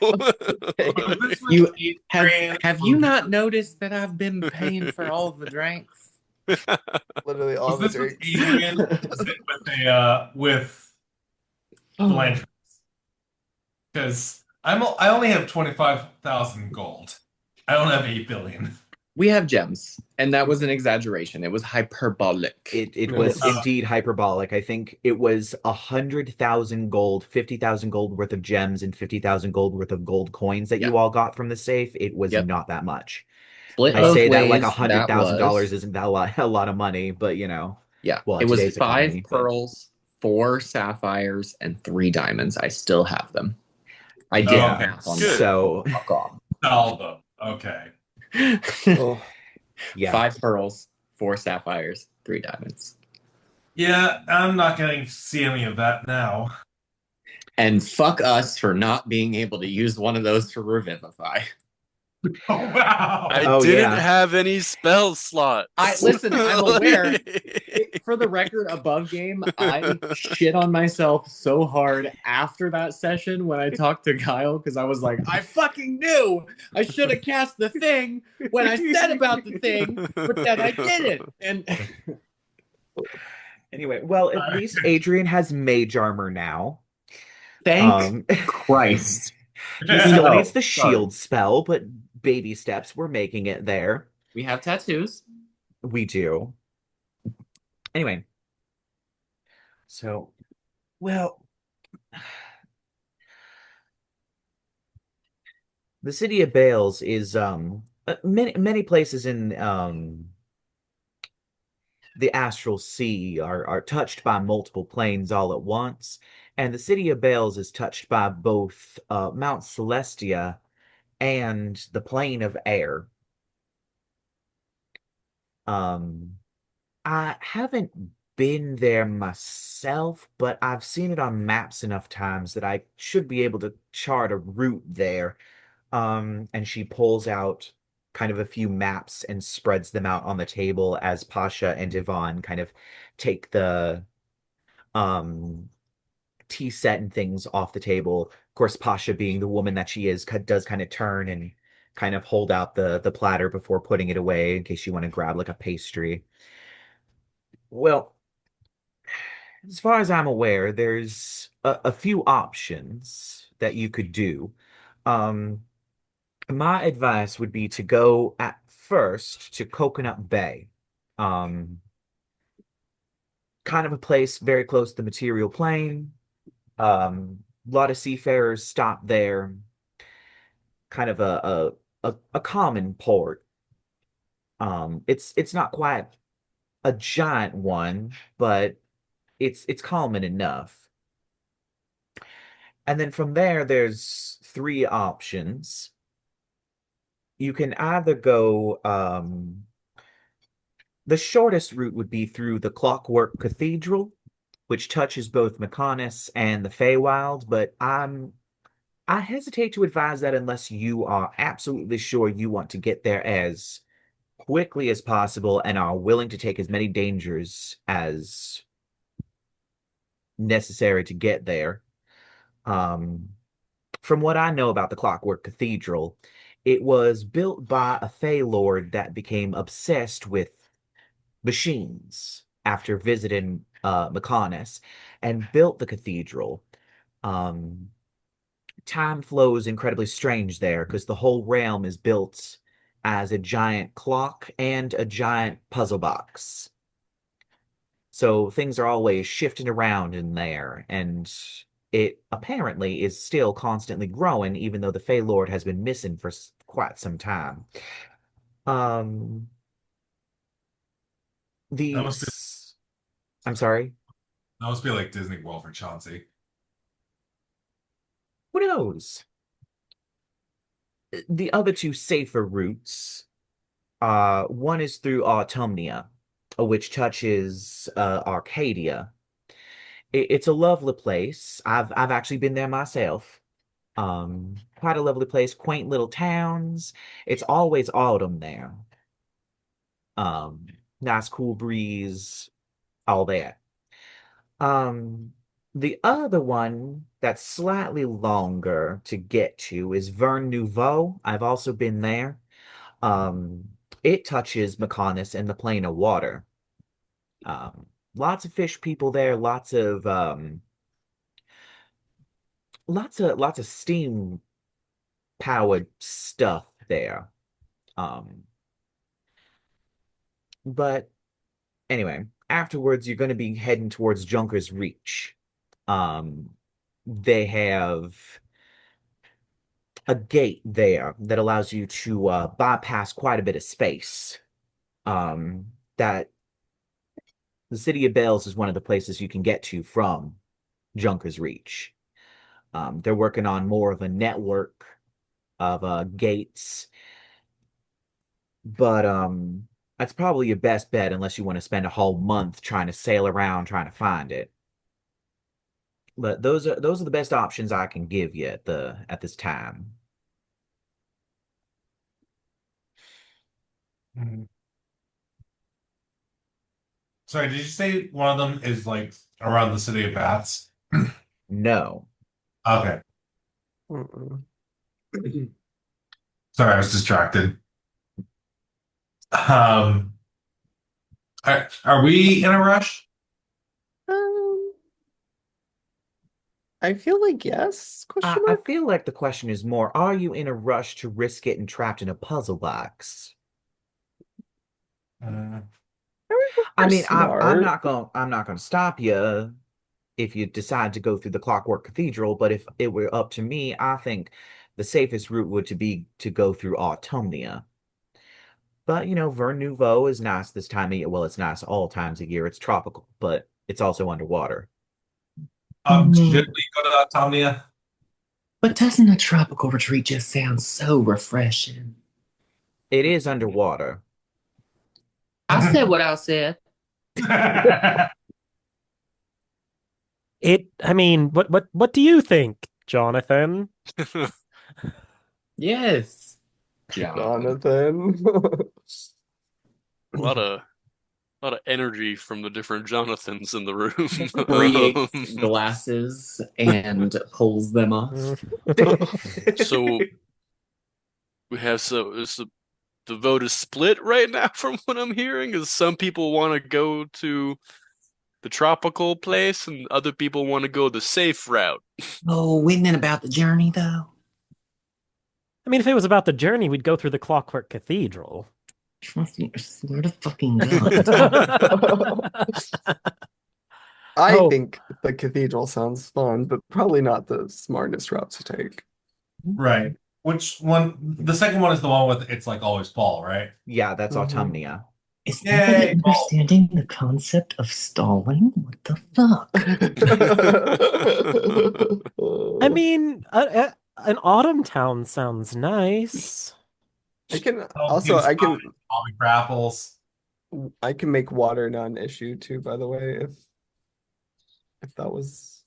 Speaker 4: You have you not noticed that I've been paying for all the drinks?
Speaker 5: Literally all
Speaker 3: Was
Speaker 5: the
Speaker 3: this with
Speaker 5: drinks.
Speaker 3: Adrien? Was it with philanthropist? Because I only have 25,000 gold. I don't have 8 billion.
Speaker 4: We have gems, and that was an exaggeration. It was hyperbolic.
Speaker 1: It was indeed hyperbolic. I think it was 100,000 gold, 50,000 gold worth of gems, and 50,000 gold worth of gold coins that you all got from the safe. It was not that much.
Speaker 4: Split
Speaker 1: I
Speaker 4: both
Speaker 1: say that
Speaker 4: ways,
Speaker 1: like
Speaker 4: that
Speaker 1: $100,000
Speaker 4: was-
Speaker 1: isn't that a lot of money, but you know,
Speaker 4: Yeah,
Speaker 1: well,
Speaker 4: it was
Speaker 1: today's
Speaker 4: 5
Speaker 1: economy, but-
Speaker 4: pearls, 4 sapphires, and 3 diamonds. I still have them. I did
Speaker 1: Yeah,
Speaker 4: math on
Speaker 2: Good.
Speaker 1: so
Speaker 4: that. Fuck off.
Speaker 3: All of them. Okay.
Speaker 5: Oh,
Speaker 1: yeah.
Speaker 4: 5 pearls, 4 sapphires, 3 diamonds.
Speaker 3: Yeah, I'm not going to see any of that now.
Speaker 4: And fuck us for not being able to use one of those to revivify.
Speaker 3: Oh, wow.
Speaker 2: I
Speaker 1: Oh,
Speaker 2: didn't
Speaker 1: yeah.
Speaker 2: have any spell slots.
Speaker 4: Listen, I'm aware. For the record, above game, I shit on myself so hard after that session when I talked to Kyle because I was like, I fucking knew I should have cast the thing when I said about the thing, but then I didn't. And
Speaker 1: Anyway, well, at least Adrien has mage armor now.
Speaker 4: thank Christ.
Speaker 1: He still
Speaker 4: No,
Speaker 1: needs the
Speaker 4: sorry.
Speaker 1: shield spell, but baby steps, we're making it there.
Speaker 4: We have tattoos.
Speaker 1: We do. Anyway. So, well, the city of Bales is many places in the astral sea are touched by multiple planes all at once, and the city of Bales is touched by both Mount Celestia and the plane of air. I haven't been there myself, but I've seen it on maps enough times that I should be able to chart a route there. And she pulls out kind of a few maps and spreads them out on the table as Pasha and Yvonne kind of take the um tea set and things off the table. Of course, Pasha, being the woman that she is, does kind of turn and kind of hold out the platter before putting it away in case you want to grab like a pastry. Well, as far as I'm aware, there's a few options that you could do. Um, my advice would be to go at first to Coconut Bay. Um, kind of a place very close to the material plane. A lot of seafarers stop there. Kind of a common port. It's not quite a giant one, but it's common enough. And then from there, there's 3 options. You can either go, the shortest route would be through the Clockwork Cathedral, which touches both Mechonis and the Feywild, but I hesitate to advise that unless you are absolutely sure you want to get there as quickly as possible and are willing to take as many dangers as necessary to get there. From what I know about the Clockwork Cathedral, it was built by a Fey Lord that became obsessed with machines after visiting Mechonis and built the cathedral. Time flows incredibly strange there because the whole realm is built as a giant clock and a giant puzzle box. So things are always shifting around in there, and it apparently is still constantly growing, even though the Fey Lord has been missing for quite some time. Um, the
Speaker 3: That must be,
Speaker 1: I'm sorry.
Speaker 3: that must be like Disney World for Chauncey.
Speaker 1: Who knows? The other two safer routes, one is through Autumnia, which touches Arcadia. It's a lovely place. I've actually been there myself. Quite a lovely place, quaint little towns. It's always autumn there. Nice cool breeze, all that. Um, the other one that's slightly longer to get to is Vern Nouveau. I've also been there. It touches McConus and the Plane of Water. Lots of fish people there, lots of steam powered stuff there. But anyway, afterwards you're going to be heading towards Junker's Reach. They have a gate there that allows you to bypass quite a bit of space. That the City of Bells is one of the places you can get to from Junker's Reach. They're working on more of a network of gates, but that's probably your best bet unless you want to spend a whole month trying to sail around trying to find it. But those are the best options I can give you at this time.
Speaker 3: Sorry, did you say one of them is like around the city of Bats?
Speaker 1: No.
Speaker 3: Okay.
Speaker 5: Mm-mm.
Speaker 3: Sorry, I was distracted. Are we in a rush?
Speaker 5: I feel like yes? Question
Speaker 1: I
Speaker 5: mark?
Speaker 1: feel like the question is more, are you in a rush to risk getting trapped in a puzzle box? I mean, I'm not gonna stop you if you decide to go through the Clockwork Cathedral, but if it were up to me, I think the safest route would be to go through Autumnia. But Vern Nouveau is nice this time of year. Well, it's nice all times of year. It's tropical, but it's also underwater.
Speaker 3: Should we go to Tomnia?
Speaker 4: But doesn't a tropical retreat just sound so refreshing?
Speaker 1: It is underwater.
Speaker 4: I said what I said.
Speaker 6: I mean, what do you think, Jonathan?
Speaker 4: Yes, Jonathan.
Speaker 5: Jonathan.
Speaker 2: A lot of energy from the different Jonathans in the room.
Speaker 4: Creates glasses and pulls them off.
Speaker 2: So we have the vote is split right now from what I'm hearing. Is some people want to go to the tropical place and other people want to go the safe route.
Speaker 4: Oh, isn't it about the journey though?
Speaker 6: I mean, if it was about the journey, we'd go through the Clockwork Cathedral.
Speaker 4: Trust me, I swear to fucking God.
Speaker 5: I
Speaker 6: Oh.
Speaker 5: think the cathedral sounds fun, but probably not the smartest route to take.
Speaker 3: Right. Which one? The second one is the one with it's like always fall, right?
Speaker 1: Yeah, that's
Speaker 5: Mhm.
Speaker 1: Autumnia.
Speaker 4: Is nobody
Speaker 3: Yay,
Speaker 4: understanding the concept of stalling? What the fuck?
Speaker 6: I mean, an autumn town sounds nice.
Speaker 5: I can
Speaker 3: Oh,
Speaker 5: also
Speaker 3: gives
Speaker 5: I can
Speaker 3: Tommy for apples.
Speaker 5: I can make water not an issue too, by the way, if that was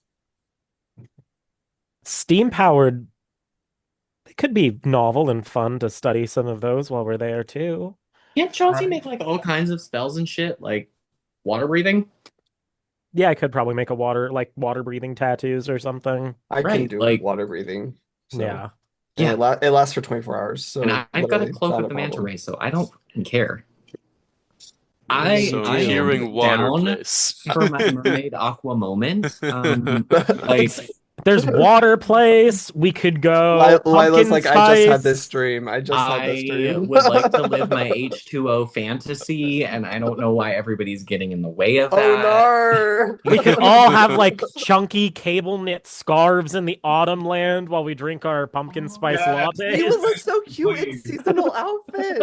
Speaker 6: Steam powered. It could be novel and fun to study some of those while we're there too.
Speaker 4: Can't Chauncey
Speaker 3: Right.
Speaker 4: make like all kinds of spells and shit, like water breathing?
Speaker 6: Yeah, I could probably make a water breathing tattoos or something.
Speaker 5: I can
Speaker 4: Right,
Speaker 5: do
Speaker 4: like-
Speaker 5: water breathing. So
Speaker 6: Yeah.
Speaker 5: and
Speaker 4: Yeah.
Speaker 5: it lasts for 24 hours. So
Speaker 4: And I've got a
Speaker 5: literally
Speaker 4: cloak
Speaker 5: not
Speaker 4: of the manta
Speaker 5: problem.
Speaker 4: ray, so I don't fucking care.
Speaker 2: So
Speaker 4: I am
Speaker 2: hearing water
Speaker 4: down
Speaker 2: place.
Speaker 4: for my mermaid aqua moment. Like
Speaker 6: There's water place. We could go
Speaker 5: Lila's
Speaker 6: pumpkin
Speaker 5: like,
Speaker 6: spice.
Speaker 5: I just had this dream. I just had this
Speaker 4: I
Speaker 5: dream.
Speaker 4: would like to live my H2O fantasy, and I don't know why everybody's getting in the way of that.
Speaker 5: Oh no!
Speaker 6: We could all have like chunky cable knit scarves in the autumn land while we drink our pumpkin spice
Speaker 3: Yes.
Speaker 5: He would
Speaker 6: lattes.
Speaker 5: look so cute in
Speaker 3: Please.
Speaker 5: seasonal outfits.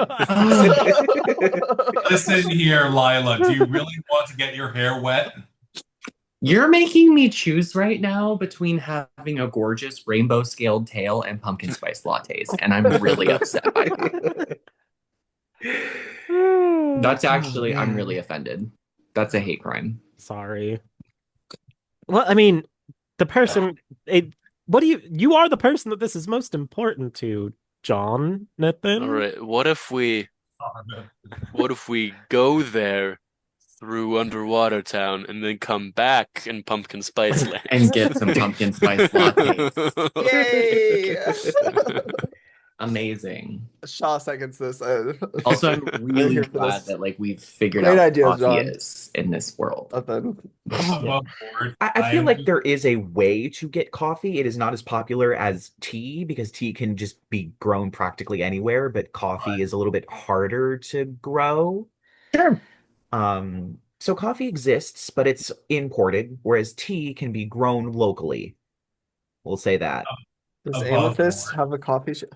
Speaker 3: Listen here, Lyla. Do you really want to get your hair wet?
Speaker 4: You're making me choose right now between having a gorgeous rainbow scaled tail and pumpkin spice lattes, and I'm really upset by that. That's actually, I'm really offended. That's a hate crime.
Speaker 6: Sorry. Well, I mean, the person. What do you are the person that this is most important to, Jonathan?
Speaker 2: All right. What if we go there through Underwater Town and then come back in Pumpkin Spice Land
Speaker 4: And get some pumpkin spice lattes.
Speaker 5: Yay!
Speaker 4: Amazing.
Speaker 5: Shaw seconds this.
Speaker 4: Also, I'm really
Speaker 5: here for
Speaker 4: glad
Speaker 5: this.
Speaker 4: that we've figured
Speaker 5: Great
Speaker 4: out
Speaker 5: idea,
Speaker 4: what coffee
Speaker 5: John.
Speaker 4: is in this world.
Speaker 5: Nothing.
Speaker 3: I'm above board.
Speaker 1: I feel
Speaker 3: am
Speaker 1: like there is a way to get coffee. It is not as popular as tea because tea can just be grown practically anywhere, but coffee is a little bit harder to grow.
Speaker 4: Sure.
Speaker 1: So coffee exists, but it's imported, whereas tea can be grown locally. We'll say that.
Speaker 5: Does
Speaker 3: Above
Speaker 5: Amethyst
Speaker 3: board.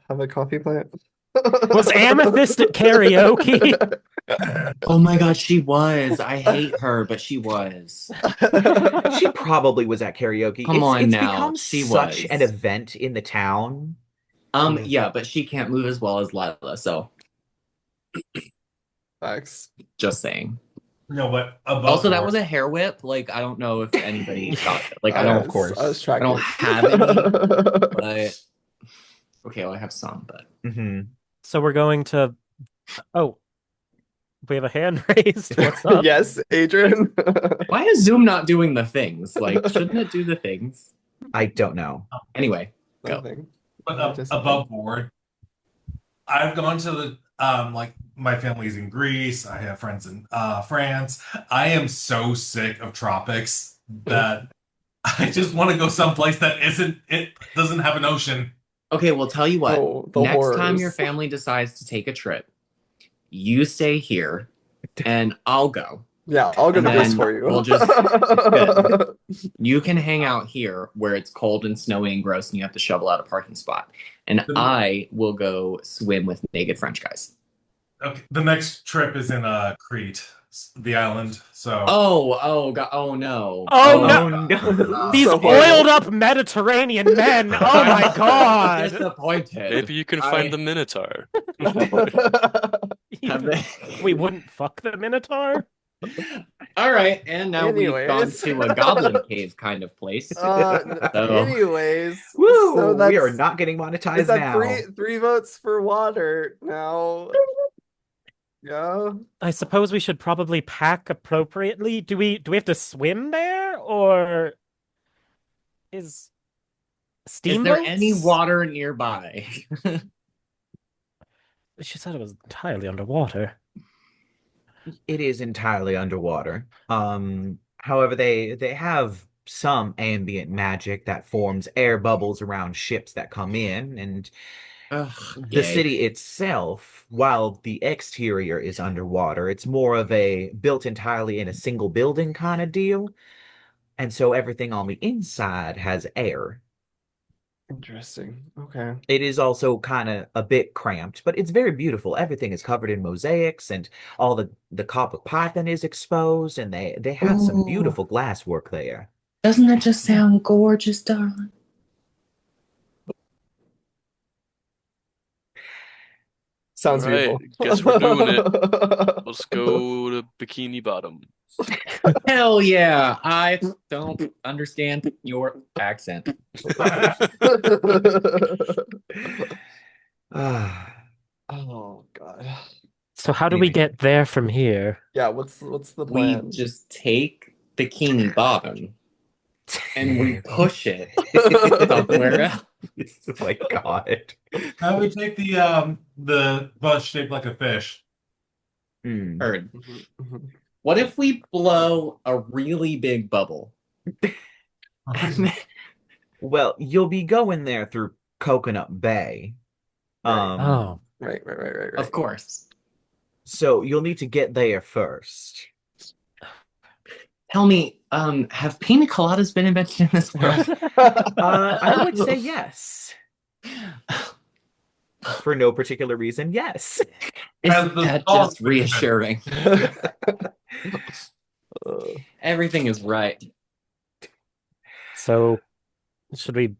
Speaker 5: have a coffee plant?
Speaker 6: Was Amethyst at karaoke?
Speaker 4: Oh my god, she was. I hate her, but she was.
Speaker 1: She probably was at karaoke.
Speaker 4: Come on
Speaker 1: It's
Speaker 4: now,
Speaker 1: become
Speaker 4: she
Speaker 1: such
Speaker 4: was.
Speaker 1: an event in the town.
Speaker 4: Yeah, but she can't move as well as Lyla, so
Speaker 5: Facts.
Speaker 4: just saying.
Speaker 3: No, but above
Speaker 4: Also, that
Speaker 3: board.
Speaker 4: was a hair whip. Like, I don't know if anybody got it. Like, I
Speaker 5: I
Speaker 4: don't,
Speaker 5: was- I was
Speaker 4: I
Speaker 5: tracking.
Speaker 4: don't have any, but okay, well, I have some, but
Speaker 1: Mhm.
Speaker 6: So we're going to. Oh, we have a hand raised. What's up?
Speaker 5: Yes, Adrien.
Speaker 4: why is Zoom not doing the things? Like, shouldn't it do the things?
Speaker 1: I don't know.
Speaker 4: Anyway, go.
Speaker 5: Nothing.
Speaker 3: But
Speaker 5: Just-
Speaker 3: above board, I've gone to the like my family's in Greece. I have friends in France. I am so sick of tropics that I just want to go someplace that doesn't have an ocean.
Speaker 4: Okay, well, tell you what.
Speaker 5: Oh, the
Speaker 4: Next
Speaker 5: horrors.
Speaker 4: time your family decides to take a trip, you stay here, and I'll go.
Speaker 5: Yeah, I'll go
Speaker 4: And
Speaker 5: to this
Speaker 4: then
Speaker 5: for you.
Speaker 4: we'll just- You can hang out here where it's cold and snowy and gross, and you have to shovel out a parking spot. And I will go swim with naked French guys.
Speaker 3: Okay, the next trip is in Crete, the island. So
Speaker 4: Oh no.
Speaker 6: Oh,
Speaker 1: no.
Speaker 3: no.
Speaker 6: These
Speaker 5: So horrible.
Speaker 6: oiled up Mediterranean men. Oh my
Speaker 4: I'm
Speaker 6: god.
Speaker 4: disappointed.
Speaker 2: Maybe you can find the Minotaur.
Speaker 4: Have they-
Speaker 6: We wouldn't fuck the Minotaur?
Speaker 4: All right, and now we've gone
Speaker 5: Anyways.
Speaker 4: to a goblin cave kind of place. So-
Speaker 5: Anyways,
Speaker 1: Woo!
Speaker 5: so
Speaker 1: We are
Speaker 5: that's-
Speaker 1: not getting monetized
Speaker 5: is that
Speaker 1: now.
Speaker 5: three votes for water now? Yeah.
Speaker 6: I suppose we should probably pack appropriately. Do we have to swim there, or is
Speaker 4: Is there
Speaker 6: steamboats?
Speaker 4: any water nearby?
Speaker 6: She said it was entirely underwater.
Speaker 1: It is entirely underwater. However, they have some ambient magic that forms air bubbles around ships that come in, and
Speaker 4: Ugh,
Speaker 1: the
Speaker 4: yay.
Speaker 1: city itself, while the exterior is underwater, it's more of a built entirely in a single building kind of deal. And so everything on the inside has air.
Speaker 5: Interesting. Okay.
Speaker 1: It is also kind of a bit cramped, but it's very beautiful. Everything is covered in mosaics, and all the copper python is exposed, and they have some
Speaker 4: Ooh.
Speaker 1: beautiful glass work there.
Speaker 4: Doesn't that just sound gorgeous, darling?
Speaker 5: Sounds
Speaker 2: All right,
Speaker 5: beautiful.
Speaker 2: guess we're doing it. Let's go to Bikini Bottom.
Speaker 4: Hell yeah! I don't understand your accent.
Speaker 1: Ah,
Speaker 5: Oh God.
Speaker 6: So how do we get there from here?
Speaker 5: Yeah. What's the
Speaker 4: We
Speaker 5: plan?
Speaker 4: just take Bikini Bottom and we push it somewhere else.
Speaker 1: oh my God.
Speaker 3: How we take the bus shaped like a fish?
Speaker 1: Hmm.
Speaker 4: Heard.
Speaker 5: Mhm, mhm.
Speaker 4: What if we blow a really big bubble?
Speaker 1: Well, you'll be going there through Coconut Bay.
Speaker 5: Right.
Speaker 6: Oh,
Speaker 5: Right.
Speaker 4: Of course.
Speaker 1: So you'll need to get there first.
Speaker 4: Tell me, have pina coladas been invented in this world?
Speaker 1: I would say yes. For no particular reason, yes.
Speaker 4: Isn't
Speaker 3: the
Speaker 4: that
Speaker 3: song
Speaker 4: just reassuring?
Speaker 5: Uh,
Speaker 4: Everything is right.
Speaker 6: So should we?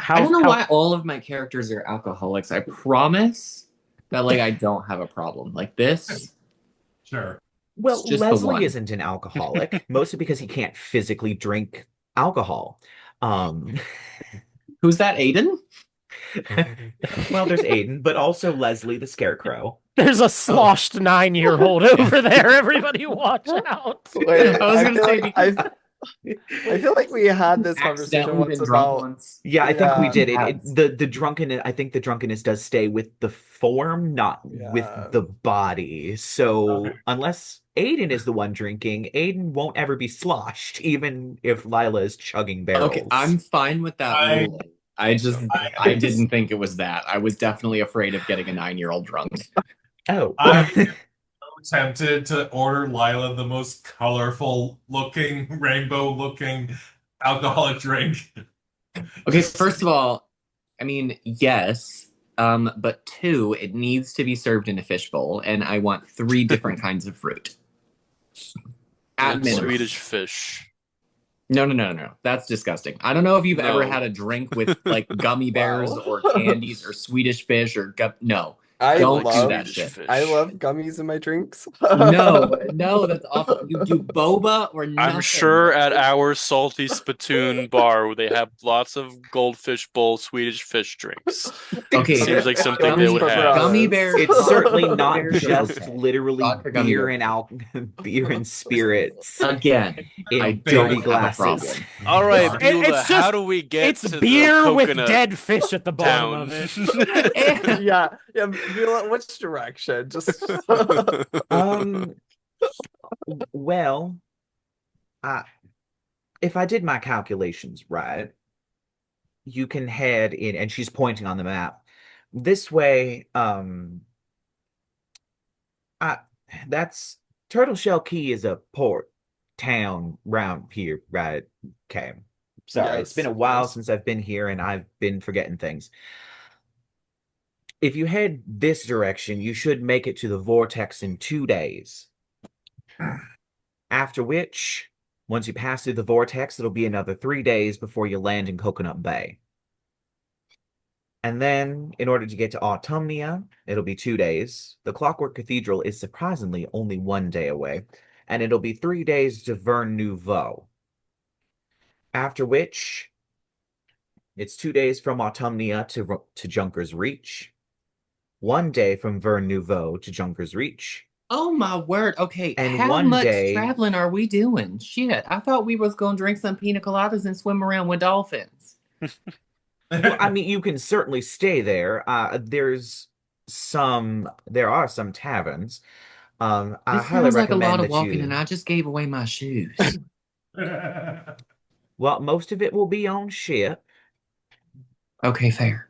Speaker 4: I don't know why all of my characters are alcoholics. I promise that I don't have a problem. Like this,
Speaker 3: Sure.
Speaker 1: Well,
Speaker 4: it's just the
Speaker 1: Leslie
Speaker 4: one.
Speaker 1: isn't an alcoholic, mostly because he can't physically drink alcohol.
Speaker 4: Who's that, Aiden?
Speaker 1: Well, there's Aiden, but also Leslie the Scarecrow.
Speaker 6: There's a sloshed 9-year-old over there. Everybody watch out.
Speaker 5: Wait,
Speaker 4: I was
Speaker 5: I
Speaker 4: gonna
Speaker 5: feel
Speaker 4: say
Speaker 5: like I feel like we had this
Speaker 4: Accidentally
Speaker 5: conversation once
Speaker 4: been drunk
Speaker 5: about
Speaker 4: once.
Speaker 1: Yeah, I think we
Speaker 5: Yeah.
Speaker 1: did.
Speaker 4: Yes.
Speaker 1: The drunkenness. I think the drunkenness does stay with the form, not with
Speaker 5: Yeah.
Speaker 1: the body. So
Speaker 3: Okay.
Speaker 1: unless Aiden is the one drinking, Aiden won't ever be sloshed, even if Lyla is chugging barrels.
Speaker 4: Okay, I'm fine with that
Speaker 3: I-
Speaker 4: ruling. I didn't think it was that. I was definitely afraid of getting a 9-year-old drunk.
Speaker 1: Oh,
Speaker 3: I'm so tempted to order Lyla the most colorful looking, rainbow looking alcoholic drink.
Speaker 4: Okay, first of all, I mean, yes, but 2, it needs to be served in a fishbowl, and I want 3 different kinds of fruit. At
Speaker 2: And
Speaker 4: minimum.
Speaker 2: Swedish fish.
Speaker 4: No. That's disgusting. I don't know if you've ever
Speaker 2: No.
Speaker 4: had a drink with gummy bears
Speaker 5: Wow.
Speaker 4: or candies or Swedish fish or no.
Speaker 5: I
Speaker 4: Don't do
Speaker 5: love
Speaker 4: that
Speaker 2: Swedish
Speaker 4: shit.
Speaker 2: fish.
Speaker 5: I love gummies in my drinks.
Speaker 4: No, that's awful. You do boba or nothing.
Speaker 2: I'm sure at our salty spittoon bar where they have lots of goldfish bowl Swedish fish drinks.
Speaker 4: Okay,
Speaker 2: Seems like something
Speaker 5: Gummies
Speaker 2: they would
Speaker 5: for
Speaker 2: have.
Speaker 5: brothers.
Speaker 4: Gummy bears.
Speaker 1: it's certainly
Speaker 4: Gummy
Speaker 1: not
Speaker 4: bears are
Speaker 1: just
Speaker 4: okay.
Speaker 1: literally
Speaker 4: Vodka gummy
Speaker 1: beer
Speaker 4: bears.
Speaker 1: and beer and spirits
Speaker 4: Again,
Speaker 1: in
Speaker 4: I
Speaker 1: dirty
Speaker 4: don't have a
Speaker 1: glasses.
Speaker 4: problem.
Speaker 2: All right,
Speaker 3: Sorry.
Speaker 2: Beulah,
Speaker 6: It's
Speaker 2: how
Speaker 6: just-
Speaker 2: do we get
Speaker 6: It's
Speaker 2: to
Speaker 6: beer
Speaker 2: the
Speaker 6: with
Speaker 2: coconut
Speaker 6: dead fish at the bottom
Speaker 2: town?
Speaker 6: of it.
Speaker 5: yeah. Beulah, which direction? Just
Speaker 1: Um, well, if I did my calculations right, you can head in, and she's pointing on the map. This way, that's Turtle Shell Key is a port town round here, right? Okay. Sorry, it's been a while
Speaker 5: yes.
Speaker 1: since I've been here and I've been forgetting things. If you head this direction, you should make it to the vortex in 2 days. After which, once you pass through the vortex, it'll be another 3 days before you land in Coconut Bay. And then, in order to get to Autumnia, it'll be 2 days. The Clockwork Cathedral is surprisingly only 1 day away, and it'll be 3 days to Vern Nouveau. After which, it's 2 days from Autumnia to Junker's Reach, 1 day from Vern Nouveau to Junker's Reach.
Speaker 4: Oh my word. Okay,
Speaker 1: And
Speaker 4: how
Speaker 1: 1
Speaker 4: much
Speaker 1: day-
Speaker 4: traveling are we doing? Shit, I thought we was gonna drink some pina coladas and swim around with dolphins.
Speaker 1: Well, I mean, you can certainly stay there. There are some taverns. I
Speaker 4: This
Speaker 1: highly
Speaker 4: sounds like a
Speaker 1: recommend
Speaker 4: lot of
Speaker 1: that
Speaker 4: walking,
Speaker 1: you.
Speaker 4: and I just gave away my shoes.
Speaker 1: Well, most of it will be on ship.
Speaker 4: Okay, fair.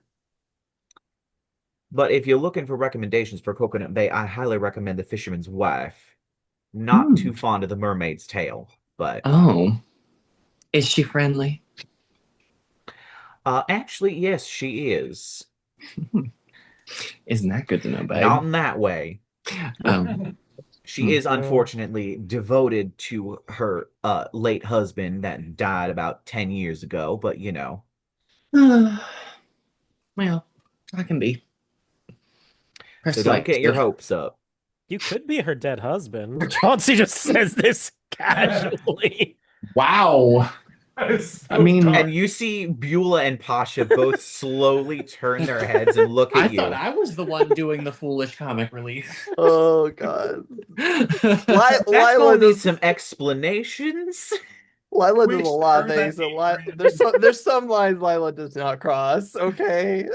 Speaker 1: But if you're looking for recommendations for Coconut Bay, I highly recommend The Fisherman's Wife. Not too fond of The Mermaid's Tale, but
Speaker 4: Oh, is she friendly?
Speaker 1: actually, yes, she is.
Speaker 4: Isn't that good to know, babe?
Speaker 1: Not in that way. She is
Speaker 5: Hmm.
Speaker 1: unfortunately devoted to her late husband that died about 10 years ago, but you know.
Speaker 4: Well, I can be.
Speaker 1: So don't get your hopes up.
Speaker 6: You could be her dead husband. Chauncey just says this casually.
Speaker 4: Wow.
Speaker 3: So
Speaker 4: I mean,
Speaker 3: dark.
Speaker 1: And you see Beulah and Pasha both slowly turn their heads and look
Speaker 4: I
Speaker 1: at you.
Speaker 4: thought I was the one doing the foolish comic relief.
Speaker 5: Oh god.
Speaker 1: That's
Speaker 5: Lyla
Speaker 1: gonna need
Speaker 5: does
Speaker 1: some explanations.
Speaker 5: Lyla
Speaker 3: We
Speaker 5: does a lot of
Speaker 3: sure that
Speaker 5: things. There's some lines Lyla does not cross. Okay.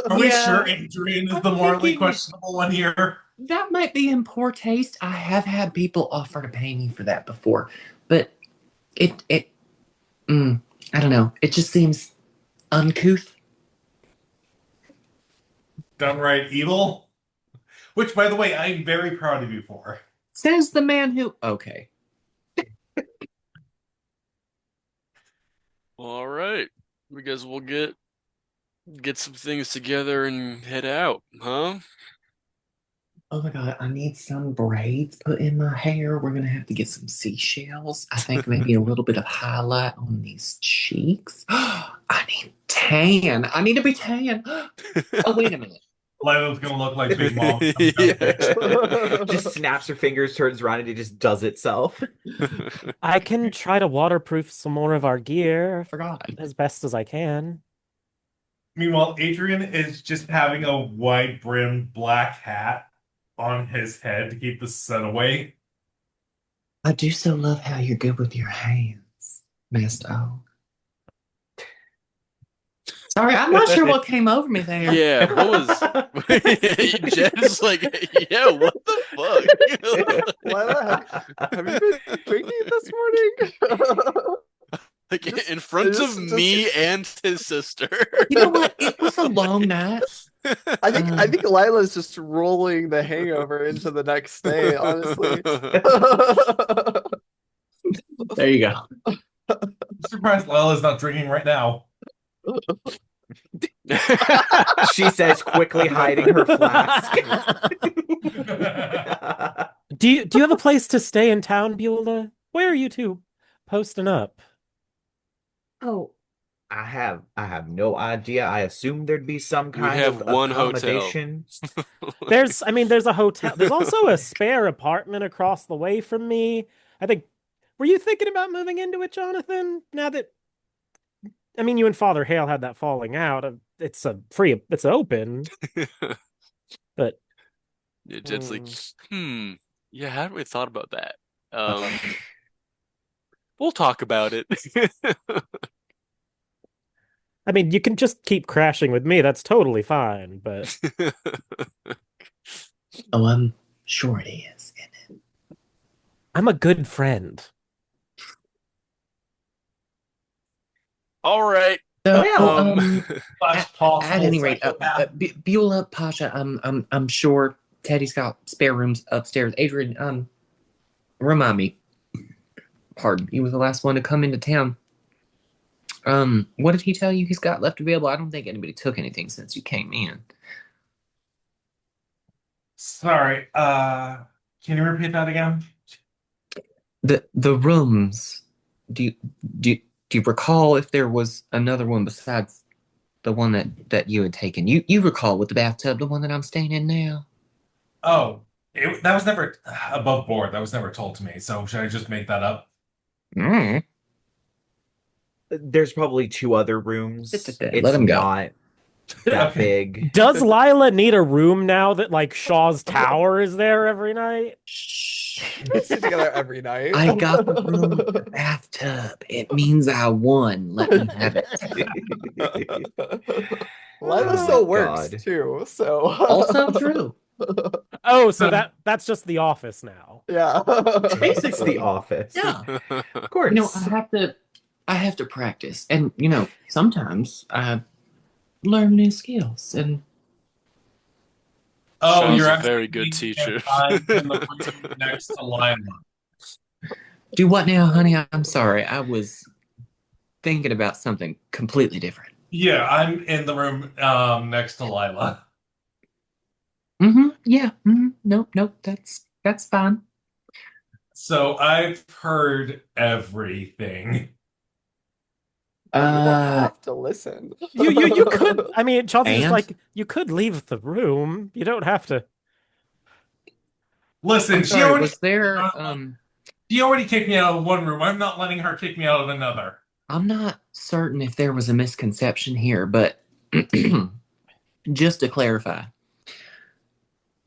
Speaker 3: Are we
Speaker 4: Yeah.
Speaker 3: sure Adrien is the
Speaker 4: I'm
Speaker 3: morally
Speaker 4: thinking-
Speaker 3: questionable one here?
Speaker 4: That might be in poor taste. I have had people offer to pay me for that before, but I don't know. It just seems uncouth.
Speaker 3: Downright evil? Which, by the way, I'm very proud of you for.
Speaker 4: Says the man who. Okay.
Speaker 2: All right. I guess we'll get some things together and head out, huh?
Speaker 4: Oh my god, I need some braids put in my hair. We're gonna have to get some seashells. I think maybe a little bit of highlight on these cheeks. I need tan. I need to be tan. Oh, wait a minute.
Speaker 3: Lyla's gonna look like Big Mom.
Speaker 1: Just snaps her fingers, turns around, and it just does itself.
Speaker 6: I can try to waterproof some more of our gear
Speaker 4: I forgot.
Speaker 6: as best as I can.
Speaker 3: Meanwhile, Adrien is just having a wide brimmed black hat on his head to keep the sun away.
Speaker 4: I do so love how you're good with your hands, Master O. Sorry, I'm not sure what came over me there.
Speaker 2: Yeah, what was Jed's like, yeah, what the fuck?
Speaker 5: Lyla, have you been drinking this morning?
Speaker 2: Like
Speaker 5: Just-
Speaker 2: in front
Speaker 5: just-
Speaker 2: of me and his sister.
Speaker 4: You know what? It was a long night.
Speaker 5: I think Lila's just rolling the hangover into the next day, honestly.
Speaker 4: There you go.
Speaker 3: I'm surprised Lyla's not drinking right now.
Speaker 1: She says, quickly hiding her flask.
Speaker 6: Do you have a place to stay in town, Beulah? Where are you two posting up?
Speaker 1: Oh, I have no idea. I assumed there'd be some kind
Speaker 2: have
Speaker 1: of
Speaker 2: one hotel.
Speaker 1: accommodation.
Speaker 6: There's a hotel. There's also a spare apartment across the way from me. I think, were you thinking about moving into it, Jonathan? Now that, I mean, you and Father Hale had that falling out. It's open. But
Speaker 2: Yeah, Jed's like, yeah, hadn't we thought about that? We'll talk about it.
Speaker 6: I mean, you can just keep crashing with me. That's totally fine. But
Speaker 4: Oh, I'm sure it is, isn't it?
Speaker 6: I'm a good friend.
Speaker 2: All right.
Speaker 4: So,
Speaker 3: Slash possible
Speaker 4: at any rate,
Speaker 3: psychopath.
Speaker 4: Beulah, Pasha, I'm sure Teddy's got spare rooms upstairs. Adrien, remind me. Pardon, he was the last one to come into town. What did he tell you he's got left available? I don't think anybody took anything since you came in.
Speaker 3: Sorry, can you repeat that again?
Speaker 4: The rooms. Do you recall if there was another one besides the one that you had taken? You recall with the bathtub, the one that I'm staying in now?
Speaker 3: Oh, that was never above board. That was never told to me. So should I just make that up?
Speaker 4: Mm.
Speaker 1: There's probably 2 other rooms.
Speaker 4: Let
Speaker 1: It's
Speaker 4: him go.
Speaker 1: not that
Speaker 3: Okay.
Speaker 1: big.
Speaker 6: Does Lyla need a room now that like Shaw's tower is there every night?
Speaker 4: Shh.
Speaker 5: We sit together every night.
Speaker 4: I got the room with the bathtub. It means I won. Let me have it.
Speaker 5: Lila
Speaker 1: Oh
Speaker 5: still
Speaker 1: my
Speaker 5: works
Speaker 1: God.
Speaker 5: too, so
Speaker 4: Also true.
Speaker 6: Oh, so that's just the office now.
Speaker 5: yeah.
Speaker 1: It's
Speaker 4: Basically.
Speaker 1: the office.
Speaker 4: Yeah.
Speaker 1: Of course.
Speaker 4: I have to practice. And sometimes I learn new skills and
Speaker 3: Oh,
Speaker 2: Shaw's
Speaker 3: you're
Speaker 2: a
Speaker 3: actually
Speaker 2: very good
Speaker 3: spending
Speaker 2: teacher.
Speaker 3: time in the room next to Lyla.
Speaker 4: do what now, honey? I'm sorry. I was thinking about something completely different.
Speaker 3: Yeah, I'm in the room next to Lyla.
Speaker 4: Yeah. Nope. That's fine.
Speaker 3: So I've heard everything.
Speaker 5: You don't have to listen.
Speaker 6: You could. I mean, Chauncey's just
Speaker 4: And?
Speaker 6: like, you could leave the room. You don't have to.
Speaker 3: Listen,
Speaker 4: I'm
Speaker 3: she
Speaker 4: sorry,
Speaker 3: already
Speaker 4: was there
Speaker 3: kicked me out of one room. I'm not letting her kick me out of another.
Speaker 4: I'm not certain if there was a misconception here, but just to clarify,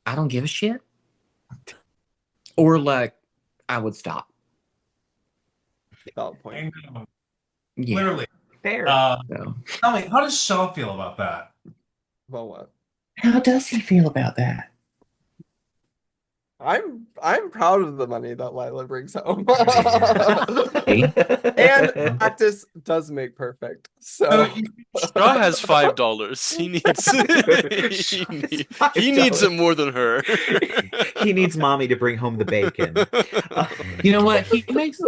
Speaker 4: I don't give a shit. Or like I would stop.
Speaker 5: Valid point.
Speaker 3: I know,
Speaker 4: Yeah.
Speaker 3: Clearly.
Speaker 1: Fair.
Speaker 4: So.
Speaker 3: Tell me, how does Shaw feel about that?
Speaker 5: Well, what?
Speaker 4: How does he feel about that?
Speaker 5: I'm proud of the money that Lila brings home.
Speaker 4: Yeah.
Speaker 5: And practice does make perfect. So
Speaker 2: Shaw has $5. He needs it more than her.
Speaker 1: He needs mommy to bring home the bacon.
Speaker 4: You know what? He makes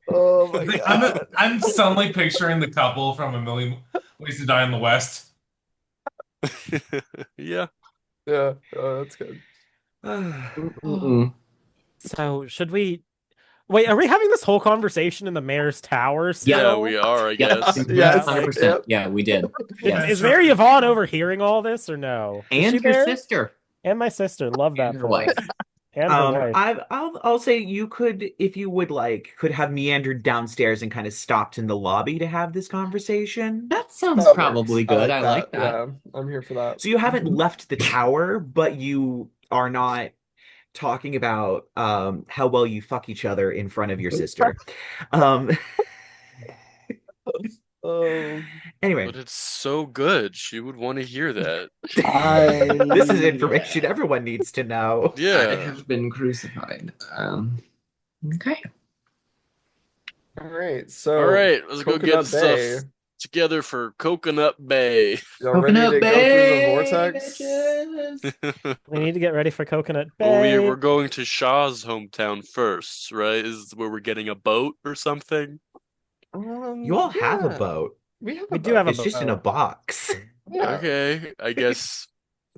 Speaker 5: oh my god.
Speaker 3: I'm suddenly picturing the couple from A Million Ways to Die in the West.
Speaker 2: Yeah.
Speaker 5: Yeah, that's good.
Speaker 4: Mm-mm.
Speaker 6: So should we wait? Are we having this whole conversation in the mayor's tower
Speaker 2: Yeah,
Speaker 6: still?
Speaker 2: we are, I
Speaker 4: Yep.
Speaker 2: guess.
Speaker 5: Yes.
Speaker 4: 100%.
Speaker 5: Yep.
Speaker 4: Yeah, we did.
Speaker 3: Yeah,
Speaker 6: Is
Speaker 3: sure.
Speaker 6: Mary Yvonne overhearing all this or no? Is she
Speaker 4: And your
Speaker 6: there?
Speaker 4: sister.
Speaker 6: And my sister. Love that
Speaker 4: And her
Speaker 6: for
Speaker 4: wife.
Speaker 6: us. And her wife.
Speaker 1: I'll say you could, if you would like, could have meandered downstairs and kind of stopped in the lobby to have this conversation.
Speaker 4: That sounds
Speaker 5: That
Speaker 4: probably
Speaker 5: works.
Speaker 4: good. I like that.
Speaker 5: Yeah, I'm here for that.
Speaker 1: So you haven't left the tower, but you are not talking about how well you fuck each other in front of your sister. Um,
Speaker 5: Oh,
Speaker 1: anyway,
Speaker 2: But it's so good. She would want to hear that.
Speaker 1: this is information everyone needs to know.
Speaker 4: I
Speaker 2: Yeah.
Speaker 4: have been crucified. Okay.
Speaker 5: all right. So,
Speaker 2: All right, let's go get
Speaker 5: Coconut Bay.
Speaker 2: stuff together for Coconut Bay.
Speaker 5: Y'all ready to
Speaker 4: Coconut
Speaker 5: go
Speaker 4: Bay,
Speaker 5: through the vortex?
Speaker 4: bitches.
Speaker 6: We need to get ready for Coconut
Speaker 2: Well,
Speaker 6: Bay.
Speaker 2: we're going to Shaw's hometown first, right? Is where we're getting a boat or something?
Speaker 1: You all have a
Speaker 5: yeah,
Speaker 1: boat.
Speaker 5: We have
Speaker 6: We
Speaker 5: a
Speaker 6: do
Speaker 5: boat.
Speaker 6: have a
Speaker 1: It's just in a
Speaker 6: boat.
Speaker 1: box.
Speaker 5: Yeah.
Speaker 2: Okay, I guess.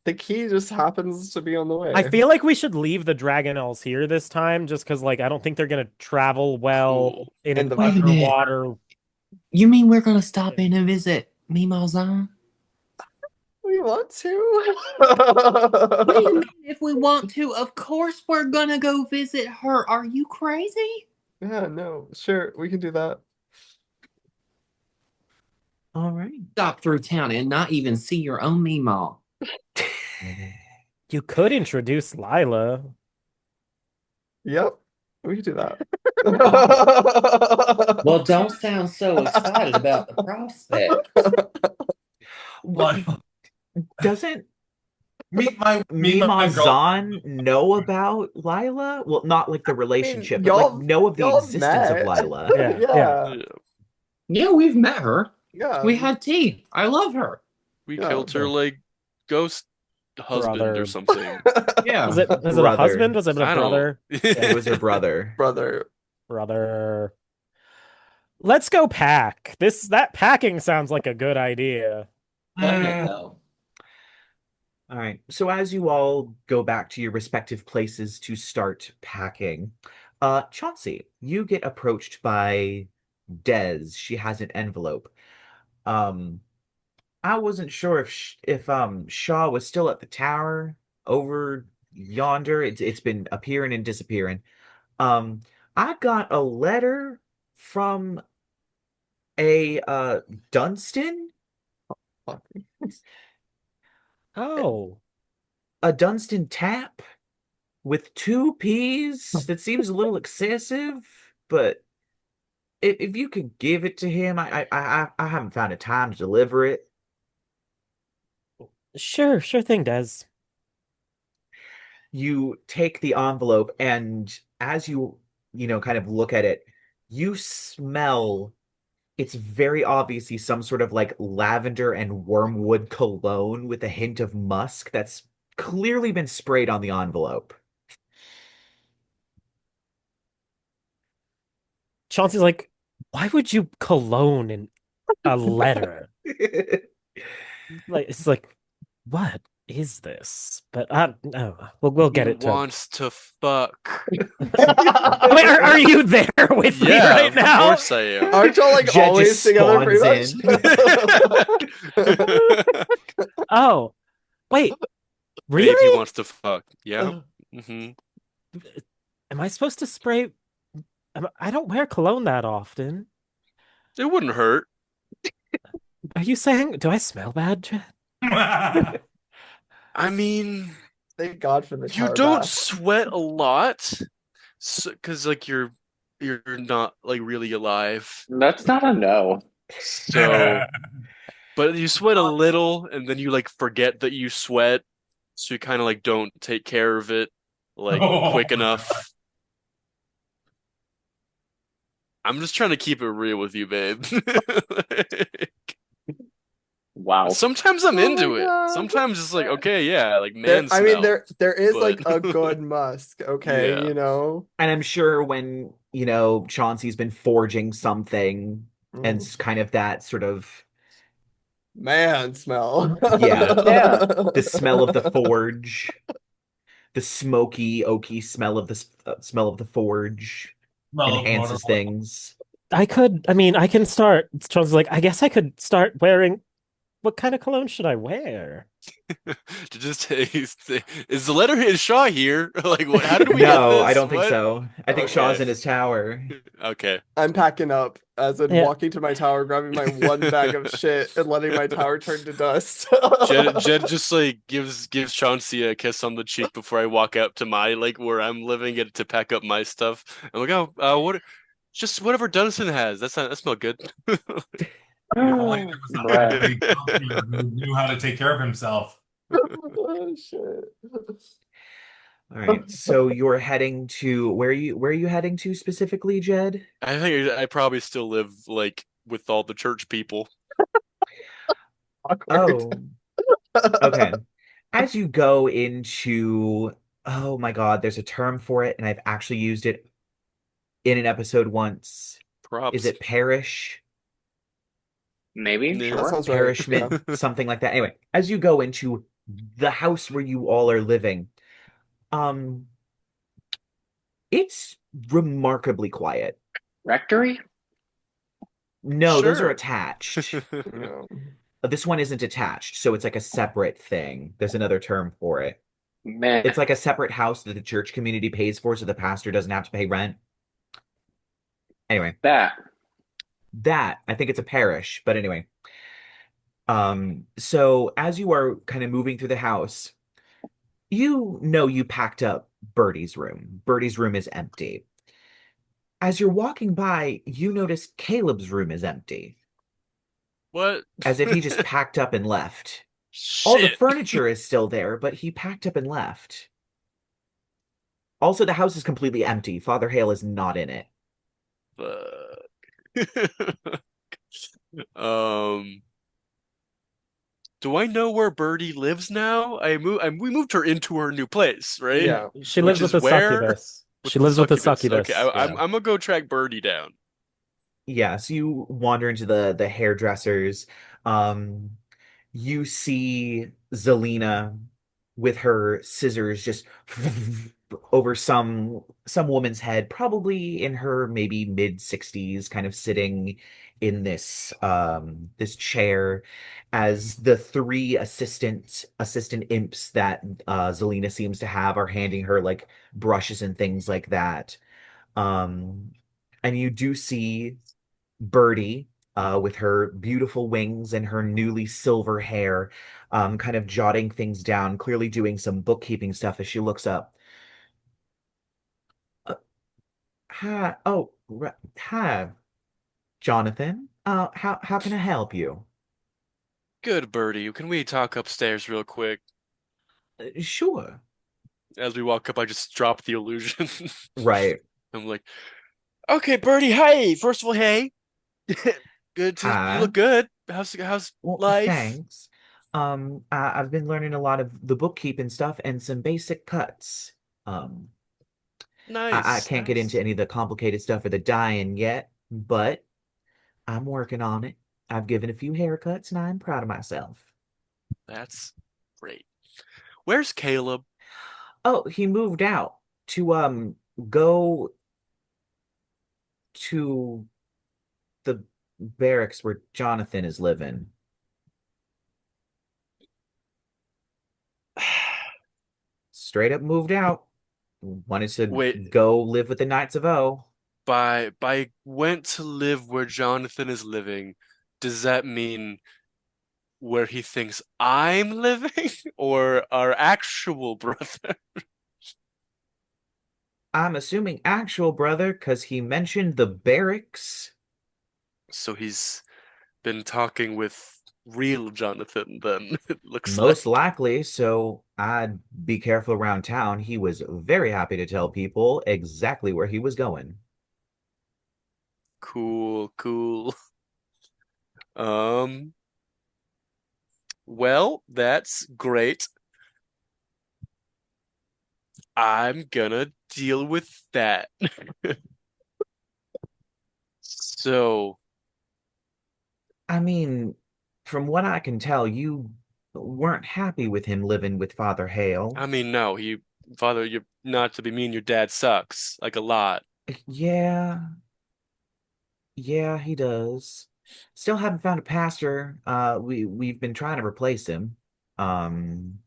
Speaker 5: The key just happens to be on the way.
Speaker 6: I feel like we should leave the Dragonels here this time, just because, like, I don't think they're gonna travel well
Speaker 2: Cool.
Speaker 6: in
Speaker 5: And
Speaker 6: an
Speaker 5: the-
Speaker 4: Wait a minute.
Speaker 6: underwater.
Speaker 4: You mean we're gonna stop in and visit Mima Zann?
Speaker 5: we want
Speaker 4: What do you
Speaker 5: to.
Speaker 4: mean if we want to? Of course we're gonna go visit her. Are you crazy?
Speaker 5: Yeah, no, sure, we can do that.
Speaker 1: All right.
Speaker 4: Stop through town and not even see your own Mima.
Speaker 6: You could introduce Lyla.
Speaker 5: Yep, we can do that.
Speaker 4: Well, don't sound so excited about the prospect.
Speaker 3: Like,
Speaker 1: Doesn't
Speaker 3: meet my
Speaker 1: Mima
Speaker 3: girl.
Speaker 1: Zann know about Lyla? Well, not like the relationship, but
Speaker 5: y'all-
Speaker 1: like know of the
Speaker 5: y'all
Speaker 1: existence of
Speaker 5: met.
Speaker 1: Lyla.
Speaker 6: Yeah,
Speaker 5: Yeah,
Speaker 4: Yeah, we've met her.
Speaker 5: yeah.
Speaker 4: We had tea. I love her.
Speaker 2: We
Speaker 5: Yeah,
Speaker 2: killed her like ghost husband
Speaker 6: Brother.
Speaker 2: or something.
Speaker 4: Yeah.
Speaker 6: Was it a
Speaker 1: Brother.
Speaker 6: husband? Was it a
Speaker 2: I
Speaker 6: brother?
Speaker 2: don't.
Speaker 1: It was her brother.
Speaker 5: brother.
Speaker 6: Brother. Let's go pack. That packing sounds like a good idea.
Speaker 4: Doesn't it, though?
Speaker 1: All right. So as you all go back to your respective places to start packing, Chauncey, you get approached by Des. She has an envelope. I wasn't sure if Shaw was still at the tower over yonder. It's been appearing and disappearing. I got a letter from a Dunstan,
Speaker 5: Fuck.
Speaker 6: Oh.
Speaker 1: a Dunstan tap with 2 P's. That seems a little excessive, but if you could give it to him, I haven't found a time to deliver it.
Speaker 6: Sure thing, Des.
Speaker 1: You take the envelope, and as you kind of look at it, you smell, it's very obviously some sort of like lavender and wormwood cologne with a hint of musk that's clearly been sprayed on the envelope.
Speaker 6: Chauncey's like, why would you cologne in a letter? Like, it's like, what is this? But no, we'll get
Speaker 2: He
Speaker 6: it to.
Speaker 2: wants to fuck.
Speaker 6: Wait, are you there with me
Speaker 2: Yeah,
Speaker 6: right
Speaker 2: of
Speaker 6: now?
Speaker 2: course I am.
Speaker 5: Aren't y'all like
Speaker 1: Jed
Speaker 5: always
Speaker 1: just
Speaker 5: together
Speaker 1: spawns
Speaker 5: pretty much?
Speaker 6: Oh, wait,
Speaker 2: Babe, he
Speaker 6: really?
Speaker 2: wants to fuck. Yeah. hmm
Speaker 6: Am I supposed to spray? I don't wear cologne that often.
Speaker 2: It wouldn't hurt.
Speaker 6: Are you saying? Do I smell bad, Jed?
Speaker 2: I mean,
Speaker 5: Thank God for the
Speaker 2: you
Speaker 5: shower
Speaker 2: don't
Speaker 5: bath.
Speaker 2: sweat a lot, because like you're not like really alive.
Speaker 4: That's not a no.
Speaker 2: So, but you sweat a little, and then you like forget that you sweat, so you kind of like don't take care of it like quick enough. I'm just trying to keep it real with you, babe.
Speaker 4: Wow.
Speaker 2: Sometimes I'm
Speaker 5: Oh
Speaker 2: into
Speaker 5: my
Speaker 2: it.
Speaker 5: God.
Speaker 2: Sometimes it's like, okay, yeah, like man
Speaker 5: I mean,
Speaker 2: smell.
Speaker 5: there is
Speaker 2: but-
Speaker 5: like a good musk, okay,
Speaker 2: Yeah.
Speaker 5: you know.
Speaker 1: And I'm sure when, Chauncey's been forging something and it's kind of that sort of
Speaker 5: Man smell.
Speaker 1: Yeah.
Speaker 6: Yeah.
Speaker 1: the smell of the forge. the smoky, oaky smell of smell of the forge
Speaker 3: Smell of motor
Speaker 1: enhances
Speaker 3: oil.
Speaker 1: things.
Speaker 6: I can start. Charles like, I guess I could start wearing. What kind of cologne should I wear?
Speaker 2: To just is the letterhead Shaw here? Like, what? How did we get
Speaker 1: No, I
Speaker 2: this?
Speaker 1: don't think
Speaker 2: What?
Speaker 1: so. I think
Speaker 2: Okay,
Speaker 1: Shaw's in his tower.
Speaker 2: okay.
Speaker 5: I'm packing up, as in
Speaker 6: Yeah.
Speaker 5: walking to my tower, grabbing my one bag of shit, and letting my tower turn to dust.
Speaker 2: Jed just like gives Chauncey a kiss on the cheek before I walk out to my like where I'm living and to pack up my stuff. I'm like, oh, what? Just whatever Dunstan has. That smells good.
Speaker 3: If only there was a
Speaker 7: Bruh.
Speaker 3: big here who knew how to take care of himself.
Speaker 5: Oh, shit.
Speaker 1: All right, so you're heading to where are you heading to specifically, Jed?
Speaker 2: I think I probably still live like with all the church people.
Speaker 5: Awkward.
Speaker 1: Oh, okay. As you go into, oh my God, there's a term for it, and I've actually used it in an episode once. Is
Speaker 2: Props.
Speaker 1: it parish?
Speaker 7: Maybe,
Speaker 2: Yeah.
Speaker 5: That
Speaker 7: sure.
Speaker 5: sounds right.
Speaker 1: Parishment,
Speaker 5: Yeah.
Speaker 1: something like that. Anyway, as you go into the house where you all are living, um, it's remarkably quiet.
Speaker 7: Rectory?
Speaker 1: No, those are
Speaker 2: Sure.
Speaker 1: attached.
Speaker 5: Yeah.
Speaker 1: This one isn't attached, so it's like a separate thing. There's another term for it.
Speaker 7: Man,
Speaker 1: It's like a separate house that the church community pays for, so the pastor doesn't have to pay rent. Anyway,
Speaker 7: that.
Speaker 1: that I think it's a parish, but anyway. So as you are kind of moving through the house, you know you packed up Birdie's room. Birdie's room is empty. As you're walking by, you notice Caleb's room is empty,
Speaker 2: What?
Speaker 1: as if he just packed up and left. All the
Speaker 2: Shit.
Speaker 1: furniture is still there, but he packed up and left. Also, the house is completely empty. Father Hale is not in it.
Speaker 2: Fuck. Um, do I know where Birdie lives now? We moved her into her new place, right?
Speaker 5: Yeah.
Speaker 6: She
Speaker 2: Which
Speaker 6: lives with
Speaker 2: is
Speaker 6: the
Speaker 2: where?
Speaker 6: succubus.
Speaker 2: With
Speaker 6: She
Speaker 2: the
Speaker 6: lives with the
Speaker 2: succubus.
Speaker 6: succubus.
Speaker 2: Okay, I'm gonna go track Birdie down.
Speaker 1: Yeah, so you wander into the hairdressers. Um, you see Zelina with her scissors just over some woman's head, probably in her maybe mid 60s, kind of sitting in this chair as the three assistant imps that Zelina seems to have are handing her like brushes and things like that. Um, and you do see Birdie, with her beautiful wings and her newly silver hair, kind of jotting things down, clearly doing some bookkeeping stuff as she looks up. Uh, hi, hi, Jonathan. How can I help you?
Speaker 2: Good, Birdie. Can we talk upstairs real quick?
Speaker 1: Sure.
Speaker 2: As we walk up, I just drop the illusion.
Speaker 1: Right.
Speaker 2: I'm like, okay, Birdie. Hey, first of all, hey. Good to you.
Speaker 1: Hi.
Speaker 2: Look good. How's
Speaker 1: Well,
Speaker 2: life?
Speaker 1: thanks. I've been learning a lot of the bookkeeping stuff and some basic cuts. Um, I
Speaker 2: Nice.
Speaker 1: can't get into any of the complicated stuff or the dyeing yet, but I'm working on it. I've given a few haircuts and I'm proud of myself.
Speaker 2: That's great. Where's Caleb?
Speaker 1: Oh, he moved out to go to the barracks where Jonathan is living. Straight up moved out. Wanted to
Speaker 2: Wait,
Speaker 1: go live with the Knights of O.
Speaker 2: by went to live where Jonathan is living, does that mean where he thinks I'm living or our actual brother?
Speaker 1: I'm assuming actual brother, because he mentioned the barracks.
Speaker 2: So he's been talking with real Jonathan then, it looks
Speaker 1: Most
Speaker 2: like.
Speaker 1: likely, so I'd be careful around town. He was very happy to tell people exactly where he was going.
Speaker 2: Cool, cool. Um, well, that's great. I'm gonna deal with that. So,
Speaker 1: I mean, from what I can tell, you weren't happy with him living with Father Hale.
Speaker 2: I mean, no, he Father, you're not to be mean, your dad sucks. Like a lot.
Speaker 1: Yeah, yeah, he does. Still haven't found a pastor. We've been trying to replace him. Um,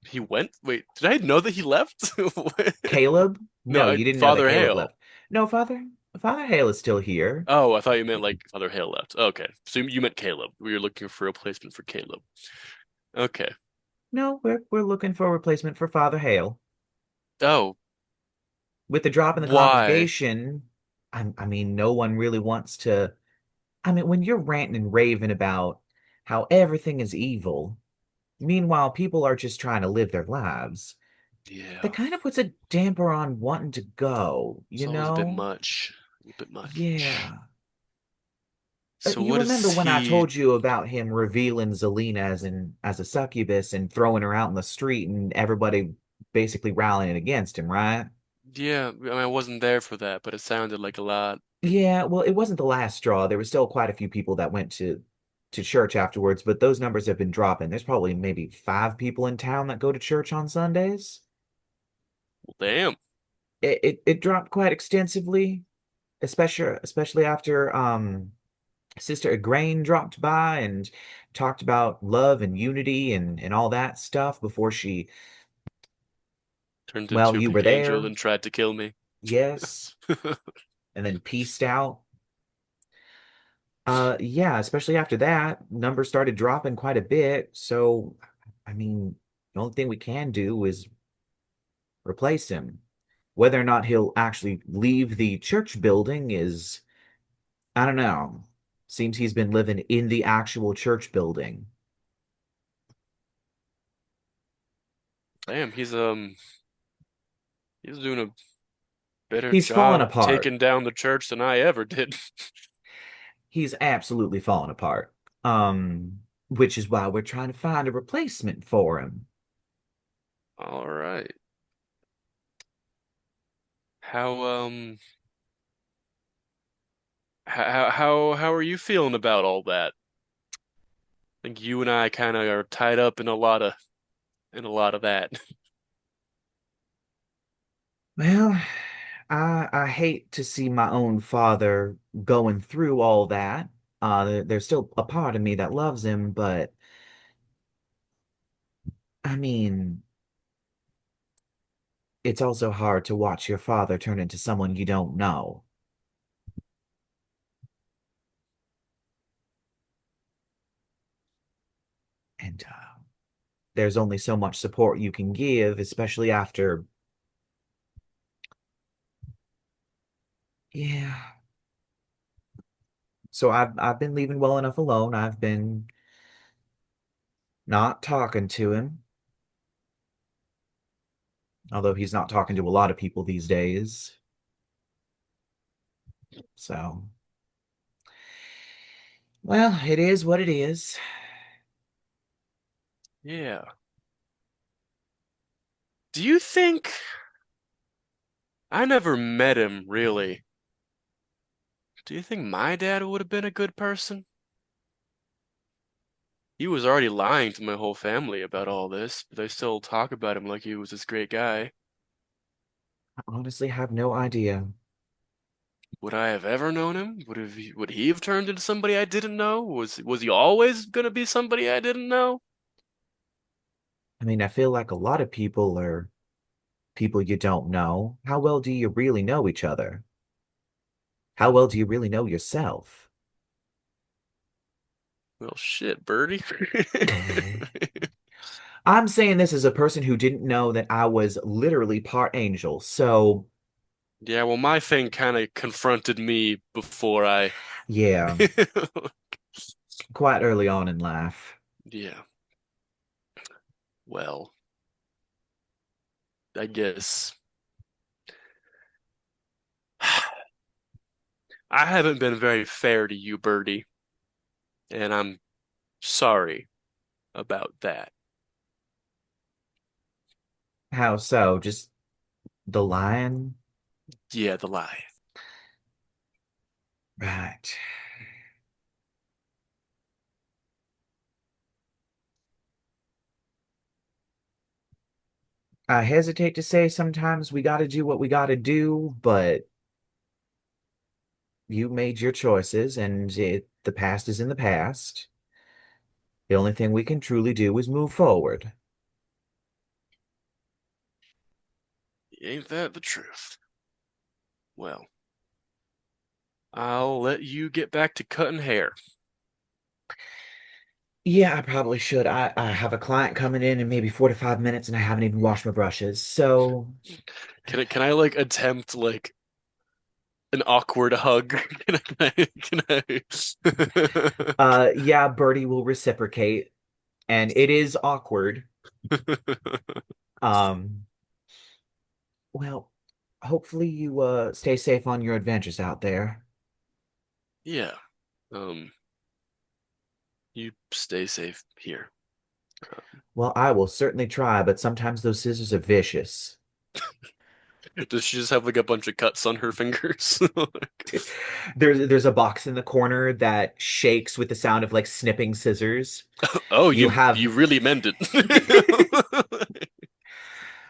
Speaker 2: He went? Wait, did I know that he left?
Speaker 1: Caleb?
Speaker 2: No,
Speaker 1: No, you didn't know that
Speaker 2: Father
Speaker 1: Caleb
Speaker 2: Hale.
Speaker 1: left. No, Father Hale is still here.
Speaker 2: Oh, I thought you meant like Father Hale left. Okay. So you meant Caleb. We were looking for a replacement for Caleb. Okay.
Speaker 1: No, we're looking for a replacement for Father Hale.
Speaker 2: Oh,
Speaker 1: With the drop in the
Speaker 2: why?
Speaker 1: congregation, I mean, no one really wants to. I mean, when you're ranting and raving about how everything is evil, meanwhile, people are just trying to live their lives, that
Speaker 2: Yeah.
Speaker 1: kind of puts a damper on wanting to go,
Speaker 2: It's
Speaker 1: you
Speaker 2: always a bit
Speaker 1: know?
Speaker 2: much. A little bit much.
Speaker 1: Yeah.
Speaker 2: So
Speaker 1: You
Speaker 2: what
Speaker 1: remember
Speaker 2: is
Speaker 1: when I
Speaker 2: he?
Speaker 1: told you about him revealing Zelina as a succubus and throwing her out in the street and everybody basically rallying against him, right?
Speaker 2: Yeah, I mean, I wasn't there for that, but it sounded like a lot.
Speaker 1: Yeah, well, it wasn't the last straw. There were still quite a few people that went to church afterwards, but those numbers have been dropping. There's probably maybe 5 people in town that go to church on Sundays.
Speaker 2: Well, damn.
Speaker 1: It dropped quite extensively, especially after Sister Igraine dropped by and talked about love and unity and all that stuff before she,
Speaker 2: Turned
Speaker 1: well,
Speaker 2: into a
Speaker 1: you were
Speaker 2: big angel
Speaker 1: there,
Speaker 2: and tried to kill me.
Speaker 1: yes, and then peaced out. Yeah, especially after that, numbers started dropping quite a bit. So, I mean, the only thing we can do is replace him. Whether or not he'll actually leave the church building is, I don't know. Seems he's been living in the actual church building.
Speaker 2: Damn, he's doing a better
Speaker 1: He's fallen
Speaker 2: job
Speaker 1: apart.
Speaker 2: taking down the church than I ever did.
Speaker 1: He's absolutely fallen apart. Which is why we're trying to find a replacement for him.
Speaker 2: All right. How how are you feeling about all that? I think you and I kind of are tied up in a lot of that.
Speaker 1: Well, I hate to see my own father going through all that. There's still a part of me that loves him, but I mean, it's also hard to watch your father turn into someone you don't know. And there's only so much support you can give, especially after, yeah. So I've been leaving well enough alone. I've been not talking to him, although he's not talking to a lot of people these days. So, well, it is what it is.
Speaker 2: Yeah. Do you think I never met him really? Do you think my dad would have been a good person? He was already lying to my whole family about all this, but they still talk about him like he was this great guy.
Speaker 1: I honestly have no idea.
Speaker 2: Would I have ever known him? Would he have turned into somebody I didn't know? Was he always gonna be somebody I didn't know?
Speaker 1: I mean, I feel like a lot of people are people you don't know. How well do you really know each other? How well do you really know yourself?
Speaker 2: Well, shit, Birdie.
Speaker 1: I'm saying this as a person who didn't know that I was literally part angel. So,
Speaker 2: Yeah, well, my thing kind of confronted me before I.
Speaker 1: yeah, quite early on in life.
Speaker 2: Yeah, well, I guess I haven't been very fair to you, Birdie, and I'm sorry about that.
Speaker 1: How so? Just the lion?
Speaker 2: Yeah, the lie.
Speaker 1: Right. I hesitate to say sometimes we got to do what we got to do, but you made your choices, and the past is in the past. The only thing we can truly do is move forward.
Speaker 2: Ain't that the truth? Well, I'll let you get back to cutting hair.
Speaker 1: Yeah, I probably should. I have a client coming in maybe 4 to 5 minutes, and I haven't even washed my brushes. So,
Speaker 2: Can I like attempt like an awkward hug? Can I?
Speaker 1: yeah, Birdie will reciprocate, and it is awkward. Um, well, hopefully you stay safe on your adventures out there.
Speaker 2: Yeah. Um, you stay safe here.
Speaker 1: Well, I will certainly try, but sometimes those scissors are vicious.
Speaker 2: Does she just have like a bunch of cuts on her fingers?
Speaker 1: There's a box in the corner that shakes with the sound of like snipping scissors.
Speaker 2: Oh,
Speaker 1: You
Speaker 2: you
Speaker 1: have
Speaker 2: you really meant it.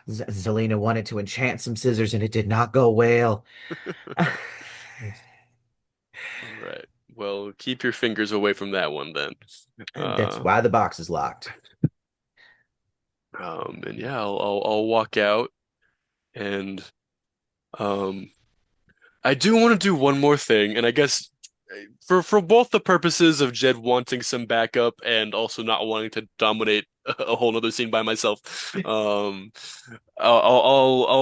Speaker 1: Zelina wanted to enchant some scissors and it did not go well.
Speaker 2: All right. Well, keep your fingers away from that one then.
Speaker 1: That's why the box is locked.
Speaker 2: And yeah, I'll walk out, and I do want to do one more thing, and I guess for both the purposes of Jed wanting some backup and also not wanting to dominate a whole nother scene by myself, I'll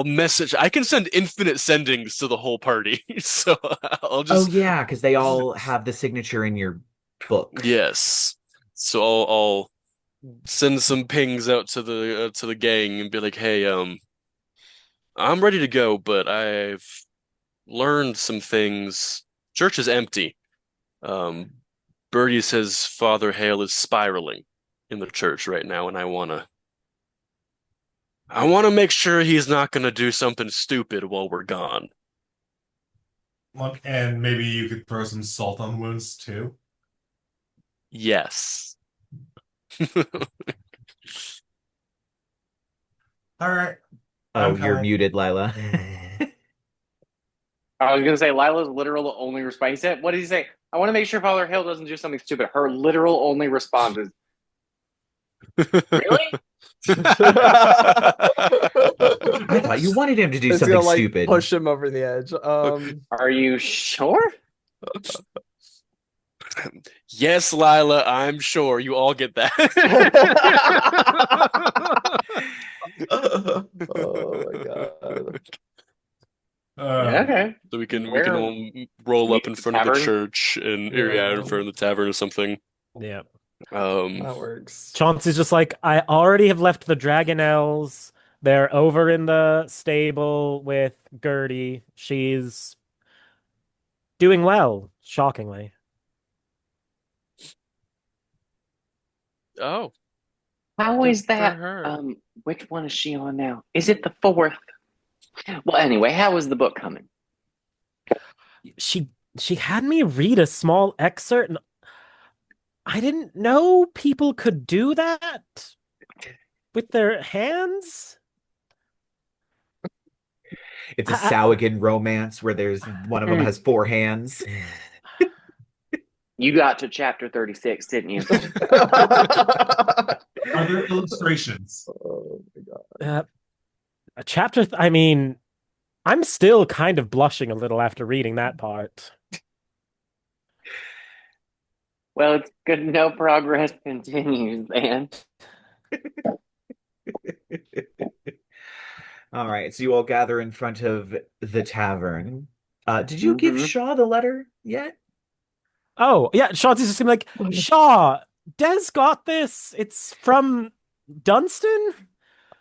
Speaker 2: message. I can send infinite sendings to the whole party, so I'll
Speaker 1: Oh
Speaker 2: just
Speaker 1: yeah, because they all have the signature in your book.
Speaker 2: yes. So I'll send some pings out to the gang and be like, hey, I'm ready to go, but I've learned some things. Church is empty. Um, Birdie says Father Hale is spiraling in the church right now, and I wanna make sure he's not gonna do something stupid while we're gone.
Speaker 3: Look, and maybe you could throw some salt on wounds too.
Speaker 2: Yes.
Speaker 3: All right.
Speaker 1: Oh,
Speaker 3: I'm
Speaker 1: you're
Speaker 3: coming.
Speaker 1: muted, Lyla.
Speaker 7: I was gonna say Lila's literal only response. He said, "What did he say? I want to make sure Father Hill doesn't do something stupid." Her literal only response is, "Really?"
Speaker 1: I thought you wanted him to do
Speaker 5: It's
Speaker 1: something
Speaker 5: gonna like
Speaker 1: stupid.
Speaker 5: push him over the edge.
Speaker 7: Are you sure?
Speaker 2: Yes, Lila, I'm sure you all get that.
Speaker 5: Oh my god.
Speaker 7: Okay.
Speaker 2: So we can
Speaker 7: Where-
Speaker 2: all roll up
Speaker 7: meet
Speaker 2: in
Speaker 7: at the
Speaker 2: front of the
Speaker 7: tavern?
Speaker 2: church and in front of the tavern or something.
Speaker 6: Yeah.
Speaker 5: That works.
Speaker 6: Chauncey's just like, I already have left the Dragonelles. They're over in the stable with Gertie. She's doing well, shockingly.
Speaker 2: Oh,
Speaker 7: How
Speaker 2: good
Speaker 7: is
Speaker 2: for
Speaker 7: that?
Speaker 2: her.
Speaker 7: Which one is she on now? Is it the fourth? Well, anyway, how is the book coming?
Speaker 6: She had me read a small excerpt, and I didn't know people could do that with their hands.
Speaker 1: It's a Sahuagin romance where there's one of them has 4 hands.
Speaker 7: You got to chapter 36, didn't you?
Speaker 3: Are there illustrations?
Speaker 5: Oh my god.
Speaker 6: A chapter. I mean, I'm still kind of blushing a little after reading that part.
Speaker 7: Well, it's good to know progress continues, then.
Speaker 1: All right, so you all gather in front of the tavern. Did you give
Speaker 7: Mhm.
Speaker 1: Shaw the letter yet?
Speaker 6: Oh, yeah, Chauncey's just gonna be like, Shaw, Des got this. It's from Dunstan?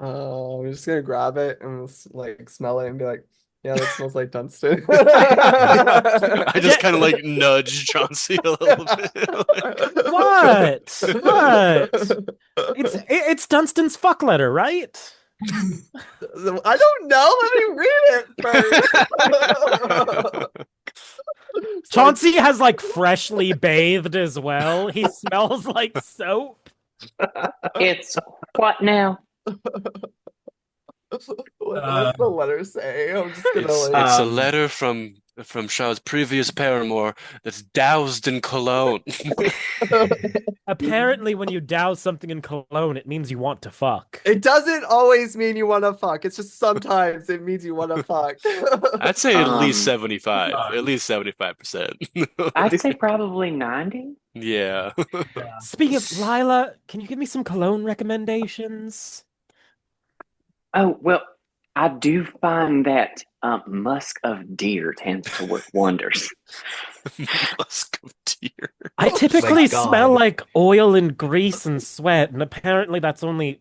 Speaker 5: I'm just gonna grab it and like smell it and be like, yeah, that smells like Dunstan.
Speaker 2: I just kind of like nudge Chauncey a little bit.
Speaker 6: What? It's Dunstan's fuck letter, right?
Speaker 5: I don't know. Let me read it first.
Speaker 6: Chauncey has like freshly bathed as well. He smells like soap.
Speaker 7: It's what now?
Speaker 5: What's the letter say? I'm just gonna
Speaker 2: It's
Speaker 5: like.
Speaker 2: it's a letter from Shaw's previous paramour that's doused in cologne.
Speaker 6: Apparently, when you douse something in cologne, it means you want to fuck.
Speaker 5: It doesn't always mean you want to fuck. It's just sometimes it means you want to fuck.
Speaker 2: I'd say at least 75,
Speaker 3: Um,
Speaker 2: at least 75%.
Speaker 7: I'd say probably 90.
Speaker 2: Yeah.
Speaker 6: Speaking of Lyla, can you give me some cologne recommendations?
Speaker 7: Oh, well, I do find that musk of deer tends to work wonders.
Speaker 2: Musk of deer.
Speaker 6: I typically
Speaker 1: God.
Speaker 6: smell like oil and grease and sweat, and apparently that's only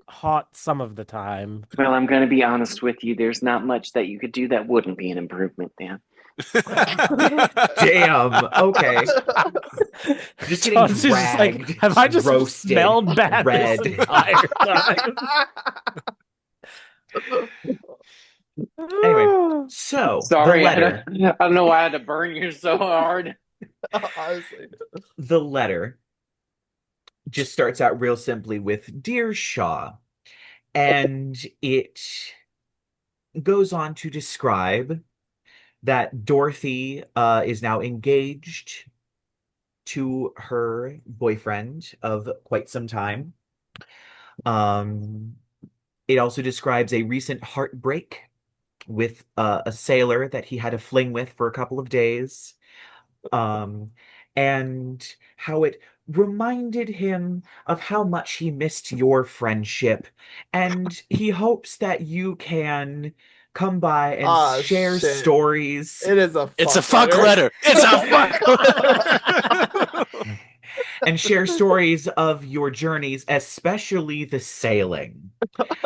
Speaker 6: hot some of the time.
Speaker 7: Well, I'm going to be honest with you. There's not much that you could do that wouldn't be an improvement then.
Speaker 1: Damn. Okay. Just getting
Speaker 6: Chauncey's just like,
Speaker 1: dragged,
Speaker 6: have I just
Speaker 1: roasted,
Speaker 6: smelled bad
Speaker 1: red.
Speaker 6: this entire time?
Speaker 1: Anyway, so
Speaker 7: Sorry,
Speaker 1: the letter.
Speaker 7: I don't know why I had to burn you so hard.
Speaker 5: Honestly.
Speaker 1: The letter just starts out real simply with Dear Shaw, and it goes on to describe that Dorothy is now engaged to her boyfriend of quite some time. It also describes a recent heartbreak with a sailor that he had a fling with for a couple of days, and how it reminded him of how much he missed your friendship, and he hopes that you can come by and share
Speaker 5: shit.
Speaker 1: stories.
Speaker 5: It is a fuck
Speaker 2: It's a fuck letter. It's a fuck letter.
Speaker 1: And share stories of your journeys, especially the sailing.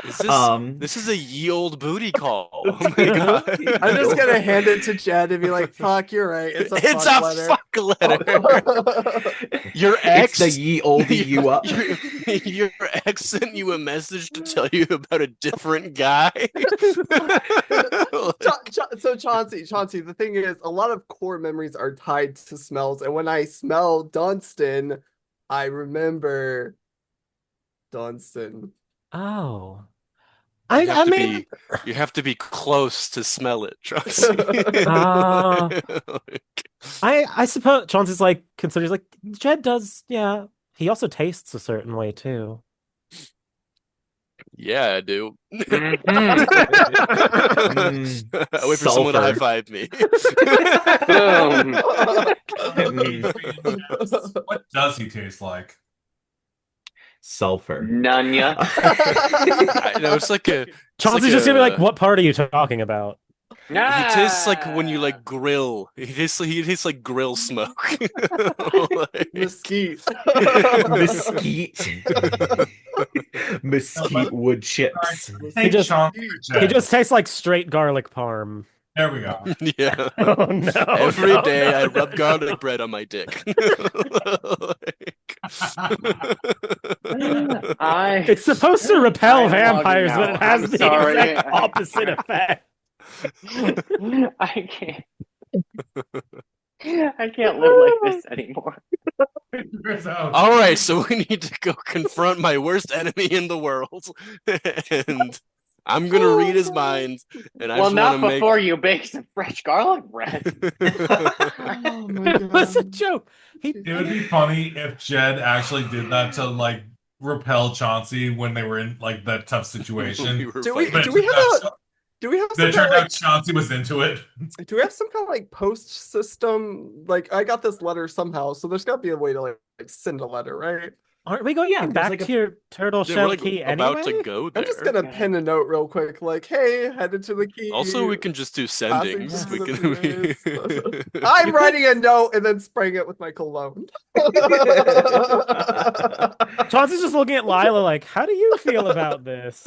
Speaker 2: This is a ye old booty call. Oh my God.
Speaker 5: I'm just gonna hand it to Jed and be like, "Fuck, you're right. It's a
Speaker 2: It's
Speaker 5: fuck
Speaker 2: a
Speaker 5: letter."
Speaker 2: fuck letter. Your ex,
Speaker 1: It's the ye olde you up.
Speaker 2: your ex sent you a message to tell you about a different guy.
Speaker 5: So Chauncey, the thing is, a lot of core memories are tied to smells, and when I smell Dunstan, I remember Dunstan.
Speaker 6: Oh.
Speaker 2: You have to be close to smell it, Chauncey.
Speaker 6: I suppose Chauncey's like considers like Jed does, yeah. He also tastes a certain way too.
Speaker 2: Yeah, I do.
Speaker 7: Mhm.
Speaker 2: I wait for someone to
Speaker 1: Sulfur.
Speaker 2: high five me.
Speaker 3: What does he taste like?
Speaker 1: Sulfur.
Speaker 7: Nunya.
Speaker 2: I know it's like a.
Speaker 6: Chauncey's just gonna be like, "What part are you talking about?"
Speaker 2: He tastes like when you like grill. He tastes like grill smoke. Like-
Speaker 5: Mesquite.
Speaker 1: Mesquite wood chips.
Speaker 3: Hey,
Speaker 6: just-
Speaker 3: Chauncey,
Speaker 6: He
Speaker 3: Jed.
Speaker 6: just tastes like straight garlic parm.
Speaker 3: There we go.
Speaker 2: Yeah.
Speaker 6: Oh no!
Speaker 2: Every
Speaker 6: no,
Speaker 2: day
Speaker 6: no.
Speaker 2: I rub garlic bread on my dick.
Speaker 6: It's supposed to repel
Speaker 7: I'm
Speaker 6: vampires,
Speaker 7: logging
Speaker 6: but it
Speaker 7: out.
Speaker 6: has
Speaker 7: I'm
Speaker 6: the
Speaker 7: sorry.
Speaker 6: exact opposite effect.
Speaker 7: I can't. I can't live like this anymore.
Speaker 2: All right, so we need to go confront my worst enemy in the world, and I'm gonna read his mind. And I
Speaker 7: Well,
Speaker 2: just
Speaker 7: not
Speaker 2: want to
Speaker 7: before you bake some fresh garlic bread.
Speaker 5: Oh my
Speaker 6: It was a
Speaker 5: god.
Speaker 6: joke.
Speaker 3: It would be funny if Jed actually did that to like repel Chauncey when they were in like that tough situation.
Speaker 5: Do we
Speaker 3: But
Speaker 5: have a do we have
Speaker 3: it
Speaker 5: some
Speaker 3: turned
Speaker 5: kind of
Speaker 3: out Chauncey was into it.
Speaker 5: like do we have some kind of like post system? Like I got this letter somehow, so there's gotta be a way to like send a letter, right?
Speaker 6: Aren't we going
Speaker 1: Yeah, there's
Speaker 6: back
Speaker 1: like
Speaker 6: to your turtle
Speaker 2: Yeah,
Speaker 6: shell
Speaker 2: we're like
Speaker 6: key
Speaker 2: about
Speaker 6: anyway?
Speaker 2: to go there.
Speaker 5: I'm just gonna pen a note real quick, like, hey, headed to the key.
Speaker 2: Also, we can just do
Speaker 5: Passing
Speaker 2: sendings.
Speaker 5: through
Speaker 2: We
Speaker 5: the
Speaker 2: can.
Speaker 5: I'm writing a note and then spraying it with my cologne.
Speaker 6: Chauncey's just looking at Lyla like, how do you feel about this?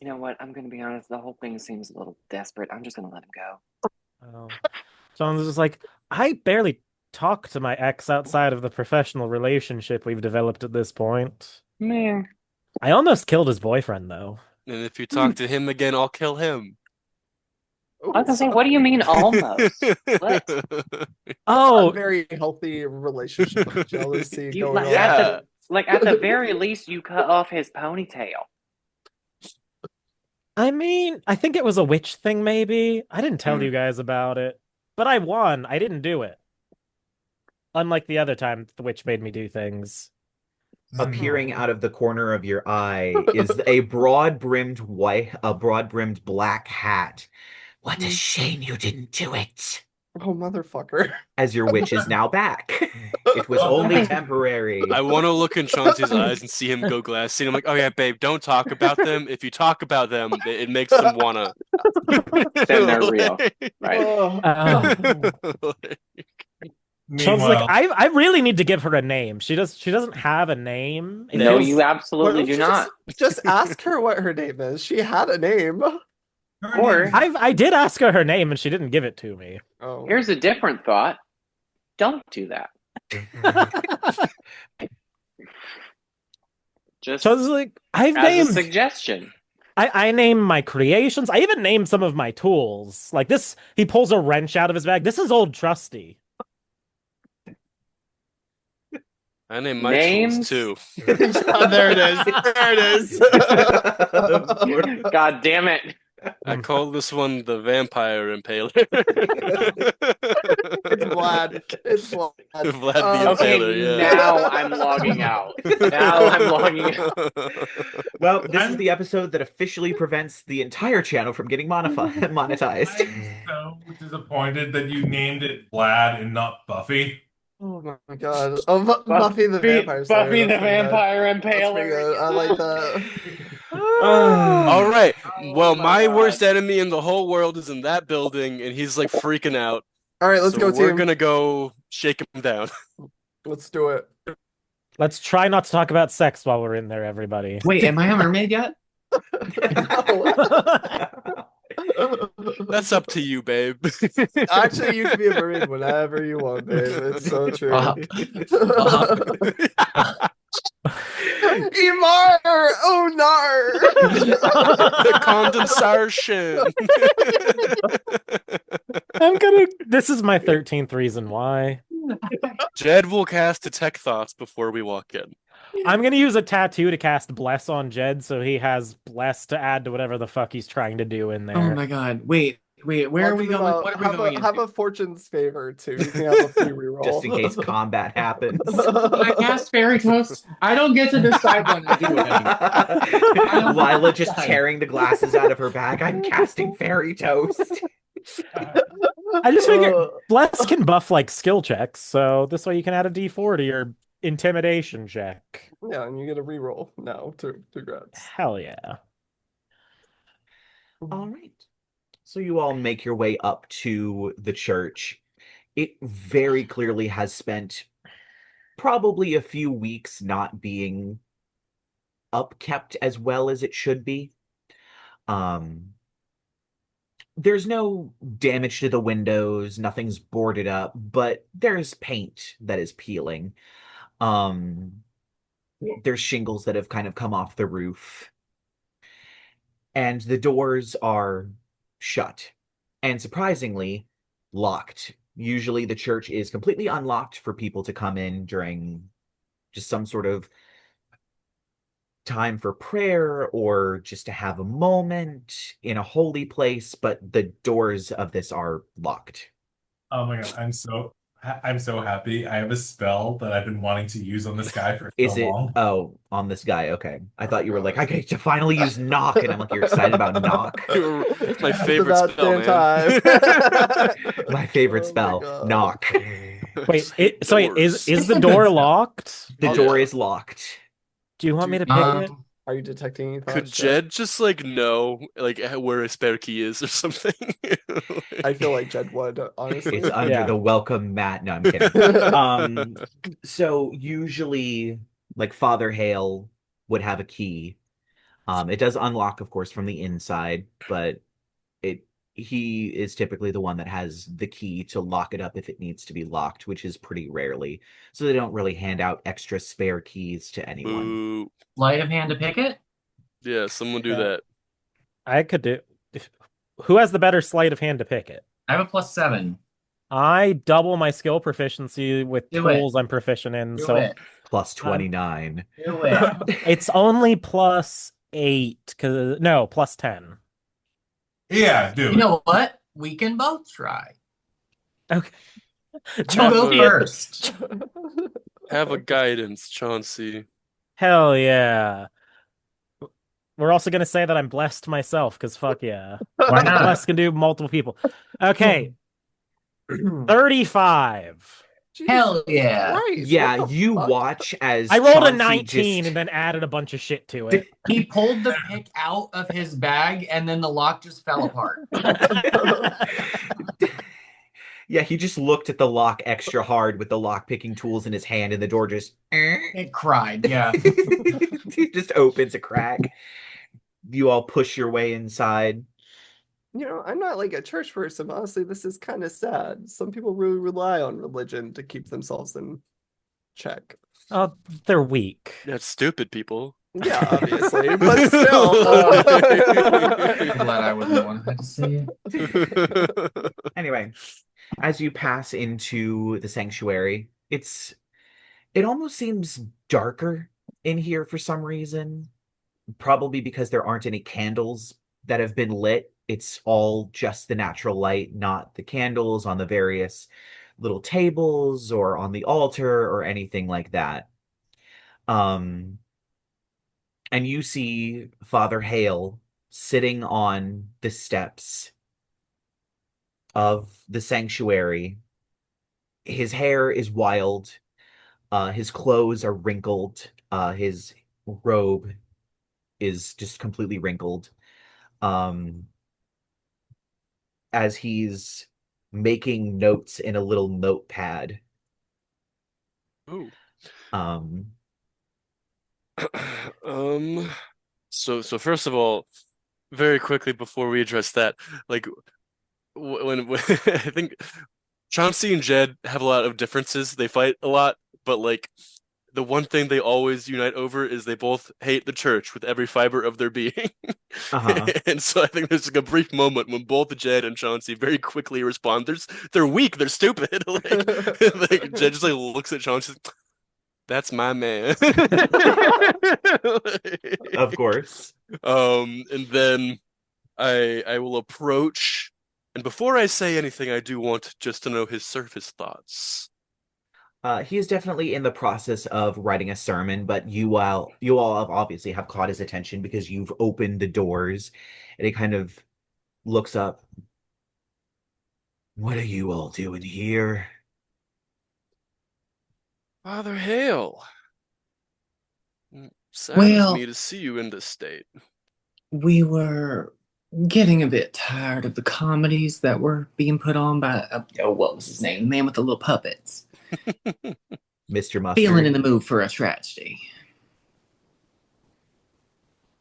Speaker 7: You know what? I'm gonna be honest. The whole thing seems a little desperate. I'm just gonna let him go.
Speaker 6: Oh. Chauncey's just like, I barely talk to my ex outside of the professional relationship we've developed at this point.
Speaker 7: Man.
Speaker 6: I almost killed his boyfriend, though.
Speaker 2: And if you talk to him again, I'll kill him.
Speaker 7: I was gonna say, what do you mean almost? What?
Speaker 6: Oh,
Speaker 5: A very healthy relationship of jealousy
Speaker 7: You
Speaker 5: going
Speaker 7: like,
Speaker 5: on.
Speaker 2: Yeah.
Speaker 7: at the very least, you cut off his ponytail.
Speaker 6: I mean, I think it was a witch thing, maybe. I didn't tell you guys about it. But I won. I didn't do it. Unlike the other time the witch made me do things.
Speaker 1: Appearing out of the corner of your eye is a broad-brimmed black hat. What a shame you didn't do it.
Speaker 5: Oh, motherfucker.
Speaker 1: As your witch is now back. It was only temporary.
Speaker 2: I want to look in Chauncey's eyes and see him go glassy. I'm like, oh yeah, babe, don't talk about them. If you talk about them, it makes them wanna.
Speaker 7: Then they're real, right?
Speaker 6: Sounds like
Speaker 3: Meanwhile,
Speaker 6: I really need to give her a name. She doesn't have a name. It
Speaker 7: No,
Speaker 6: feels-
Speaker 7: you absolutely do not.
Speaker 5: Just ask her what her name is. She had a name.
Speaker 3: her
Speaker 7: Or
Speaker 3: name-
Speaker 6: I did ask her name and she didn't give it to me.
Speaker 5: Oh.
Speaker 7: here's a different thought. Don't do that. Just
Speaker 6: So I was like, I've
Speaker 7: as a
Speaker 6: named
Speaker 7: suggestion.
Speaker 6: I name my creations. I even named some of my tools. Like this, he pulls a wrench out of his bag. This is old trusty.
Speaker 2: I named my
Speaker 7: Names?
Speaker 2: tools too.
Speaker 5: There it is. There it is.
Speaker 7: God damn it.
Speaker 2: I call this one the Vampire Impaler.
Speaker 5: It's Vlad. It's Vlad.
Speaker 2: Vlad the
Speaker 7: Okay,
Speaker 2: Impaler, yeah.
Speaker 7: now I'm logging out. Now I'm logging out.
Speaker 1: Well, this is the episode that officially prevents the entire channel from getting monetized.
Speaker 3: I'm so disappointed that you named it Vlad and not Buffy.
Speaker 5: Oh my god. Oh, Buffy the Vampire Slayer.
Speaker 7: Buffy the
Speaker 5: That's pretty good.
Speaker 7: Vampire
Speaker 5: That's pretty
Speaker 7: Impaler.
Speaker 5: good. I like that.
Speaker 2: All right. Well,
Speaker 7: my
Speaker 2: my
Speaker 7: God.
Speaker 2: worst enemy in the whole world is in that building, and he's like freaking out.
Speaker 5: All right, let's
Speaker 2: So
Speaker 5: go,
Speaker 2: we're
Speaker 5: team.
Speaker 2: gonna go shake him down.
Speaker 5: Let's do it.
Speaker 6: Let's try not to talk about sex while we're in there, everybody.
Speaker 4: Wait, am I a mermaid yet?
Speaker 2: That's up to you, babe.
Speaker 5: Actually, you can be a mermaid whenever you want, babe. It's so true. Imar! Oh, nar!
Speaker 2: The condensation.
Speaker 6: This is my 13th reason why.
Speaker 2: Jed will cast Detect Thoughts before we walk in.
Speaker 6: I'm gonna use a tattoo to cast Bless on Jed, so he has Bless to add to whatever the fuck he's trying to do in there.
Speaker 4: Oh my god. Wait, where are we going? What are we going
Speaker 5: Have
Speaker 4: into?
Speaker 5: a fortune's favor, too. You can have a free reroll.
Speaker 1: Just in case combat happens.
Speaker 4: I cast Fairy Toast. I don't get to decide when I do it anymore.
Speaker 1: Lyla just tearing the glasses out of her bag. I'm casting Fairy Toast.
Speaker 6: I just figured Bless can buff like skill checks, so this way you can add a D4 to your intimidation check.
Speaker 5: Yeah, and you get a reroll now. Congrats.
Speaker 6: Hell yeah.
Speaker 1: All right. So you all make your way up to the church. It very clearly has spent probably a few weeks not being upkept as well as it should be. There's no damage to the windows, nothing's boarded up, but there's paint that is peeling. There's shingles that have kind of come off the roof. And the doors are shut. And surprisingly, locked. Usually the church is completely unlocked for people to come in during just some sort of time for prayer or just to have a moment in a holy place, but the doors of this are locked.
Speaker 3: Oh my god, I'm so happy. I have a spell that I've been wanting to use on this guy for
Speaker 1: Is
Speaker 3: so
Speaker 1: it?
Speaker 3: long.
Speaker 1: Oh, on this guy. Okay. I thought you were like, I get to finally use knock, and I'm like, you're excited about knock.
Speaker 2: It's my
Speaker 5: It's
Speaker 2: favorite
Speaker 5: about
Speaker 2: spell,
Speaker 5: damn
Speaker 2: man.
Speaker 5: time.
Speaker 1: My favorite
Speaker 5: Oh my
Speaker 1: spell,
Speaker 5: God.
Speaker 1: knock.
Speaker 6: Wait, is
Speaker 2: Doors.
Speaker 6: the door locked?
Speaker 1: The
Speaker 2: Yeah.
Speaker 1: door is locked.
Speaker 6: Do you want me to pick it?
Speaker 5: Are you detecting any
Speaker 2: Could
Speaker 5: thoughts,
Speaker 2: Jed just like know like where a spare key is or something?
Speaker 5: I feel like Jed would, honestly.
Speaker 1: It's under
Speaker 6: Yeah.
Speaker 1: the welcome mat. No, I'm kidding. So usually, like Father Hale would have a key. It does unlock, of course, from the inside, but he is typically the one that has the key to lock it up if it needs to be locked, which is pretty rarely. So they don't really hand out extra spare keys to anyone.
Speaker 2: Ooh.
Speaker 4: Sleight of hand to pick it?
Speaker 2: Yeah, someone do
Speaker 6: Yeah.
Speaker 2: that.
Speaker 6: I could do. Who has the better sleight of hand to pick it?
Speaker 4: I have a +7.
Speaker 6: I double my skill proficiency with
Speaker 4: Do it.
Speaker 6: tools I'm proficient in,
Speaker 4: Do
Speaker 6: so
Speaker 4: it.
Speaker 1: Plus 29.
Speaker 4: Do it.
Speaker 6: it's only +8. No, +10.
Speaker 3: Yeah, do
Speaker 4: You
Speaker 3: it.
Speaker 4: know what? We can both try.
Speaker 6: Okay.
Speaker 4: You
Speaker 6: Chauncey,
Speaker 4: go first.
Speaker 2: Have a guidance, Chauncey.
Speaker 6: hell yeah. We're also gonna say that I'm blessed myself, because fuck yeah.
Speaker 4: Why not?
Speaker 6: Blessed can do multiple people. Okay, 35.
Speaker 5: Jesus
Speaker 4: Hell yeah.
Speaker 5: Christ,
Speaker 1: Yeah,
Speaker 5: what the
Speaker 1: you
Speaker 5: fuck?
Speaker 1: watch as
Speaker 6: I rolled a
Speaker 1: Chauncey
Speaker 6: 19
Speaker 1: just
Speaker 6: and then added a bunch of shit to it.
Speaker 4: He pulled the pick out of his bag and then the lock just fell apart.
Speaker 1: yeah, he just looked at the lock extra hard with the lock picking tools in his hand, and the door just
Speaker 4: It cried, yeah.
Speaker 1: it just opens a crack. You all push your way inside.
Speaker 5: You know, I'm not like a church person. Honestly, this is kind of sad. Some people really rely on religion to keep themselves in check.
Speaker 6: Oh, they're weak.
Speaker 2: That's stupid, people.
Speaker 5: Yeah, obviously, but still.
Speaker 4: I'm glad I wasn't the one who had to say it.
Speaker 1: Anyway, as you pass into the sanctuary, it almost seems darker in here for some reason. Probably because there aren't any candles that have been lit. It's all just the natural light, not the candles on the various little tables or on the altar or anything like that. And you see Father Hale sitting on the steps of the sanctuary. His hair is wild. His clothes are wrinkled. His robe is just completely wrinkled. As he's making notes in a little notepad.
Speaker 2: Ooh.
Speaker 1: Um,
Speaker 2: So first of all, very quickly before we address that, like when I think Chauncey and Jed have a lot of differences. They fight a lot, but like the one thing they always unite over is they both hate the church with every fiber of their being.
Speaker 1: uh-huh.
Speaker 2: And so I think there's like a brief moment when both Jed and Chauncey very quickly respond. They're weak, they're stupid. Like Jed just like looks at Chauncey. That's my man.
Speaker 1: Of course.
Speaker 2: And then I will approach, and before I say anything, I do want just to know his surface thoughts.
Speaker 1: He is definitely in the process of writing a sermon, but you all have obviously have caught his attention because you've opened the doors, and he kind of looks up. What are you all doing here?
Speaker 2: Father Hale. Saddens
Speaker 4: Well-
Speaker 2: me to see you in this state.
Speaker 4: We were getting a bit tired of the comedies that were being put on by, what was his name? The man with the little puppets.
Speaker 1: Mr. Mustard.
Speaker 4: Feeling in the mood for a tragedy.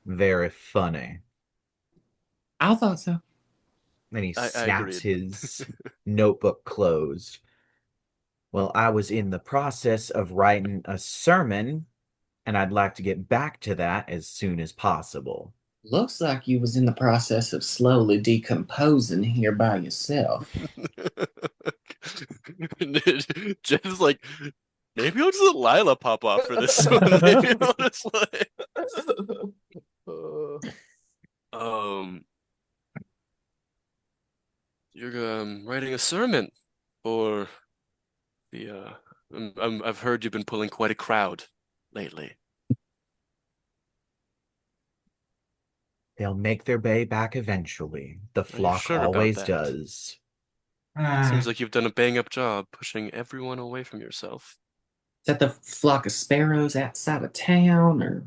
Speaker 1: Very funny.
Speaker 4: I thought so.
Speaker 1: Then he
Speaker 2: I
Speaker 1: snaps
Speaker 2: agreed.
Speaker 1: his notebook closed. Well, I was in the process of writing a sermon, and I'd like to get back to that as soon as possible.
Speaker 4: Looks like you was in the process of slowly decomposing here by yourself.
Speaker 2: Jeff's like, maybe I'll just let Lyla pop off for this one. Maybe I'll just let... You're writing a sermon for the I've heard you've been pulling quite a crowd lately.
Speaker 1: They'll make their way back eventually. The flock
Speaker 2: sure about
Speaker 1: always
Speaker 2: that?
Speaker 1: does.
Speaker 2: Seems like you've done a bang-up job pushing everyone away from yourself.
Speaker 4: Is that the flock of sparrows outside of town, or?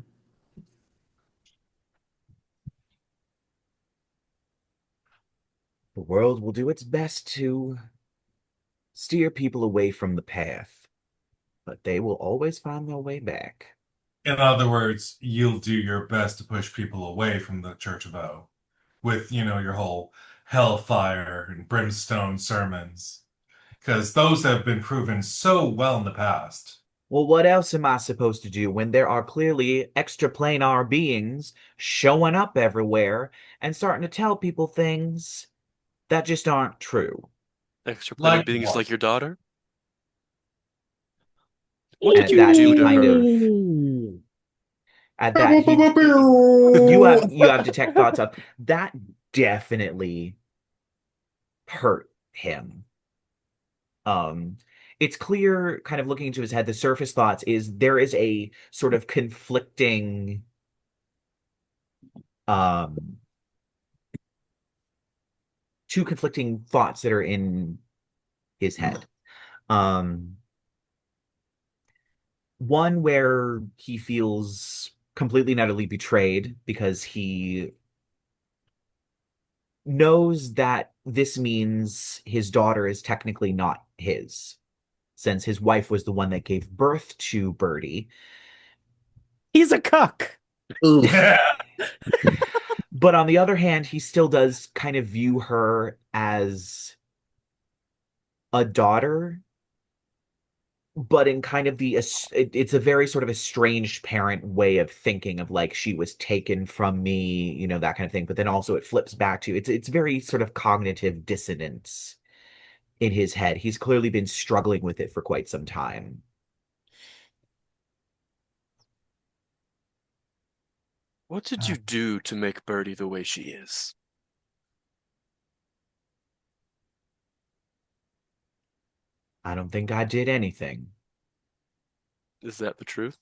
Speaker 1: The world will do its best to steer people away from the path, but they will always find their way back.
Speaker 3: In other words, you'll do your best to push people away from the Church of O with, your whole hellfire and brimstone sermons. Because those have been proven so well in the past.
Speaker 1: Well, what else am I supposed to do when there are clearly extraplanar beings showing up everywhere and starting to tell people things that just aren't true?
Speaker 2: Extra
Speaker 3: Like
Speaker 2: beings
Speaker 3: what?
Speaker 2: like your daughter?
Speaker 1: What did you do to her? At that, you have detect thoughts of that. definitely hurt him. It's clear, kind of looking into his head, the surface thoughts is there is a sort of um, two conflicting thoughts that are in his head. Um, One where he feels completely and utterly betrayed because he knows that this means his daughter is technically not his, since his wife was the one that gave birth to Birdie.
Speaker 6: He's a cuck.
Speaker 4: Ooh.
Speaker 1: But on the other hand, he still does kind of view her as a daughter, but in kind of it's a very sort of estranged parent way of thinking of like she was taken from me, that kind of thing. But then also it flips back to it's very sort of cognitive dissonance in his head. He's clearly been struggling with it for quite some time.
Speaker 2: What did you do to make Birdie the way she is?
Speaker 1: I don't think I did anything.
Speaker 2: Is that the truth?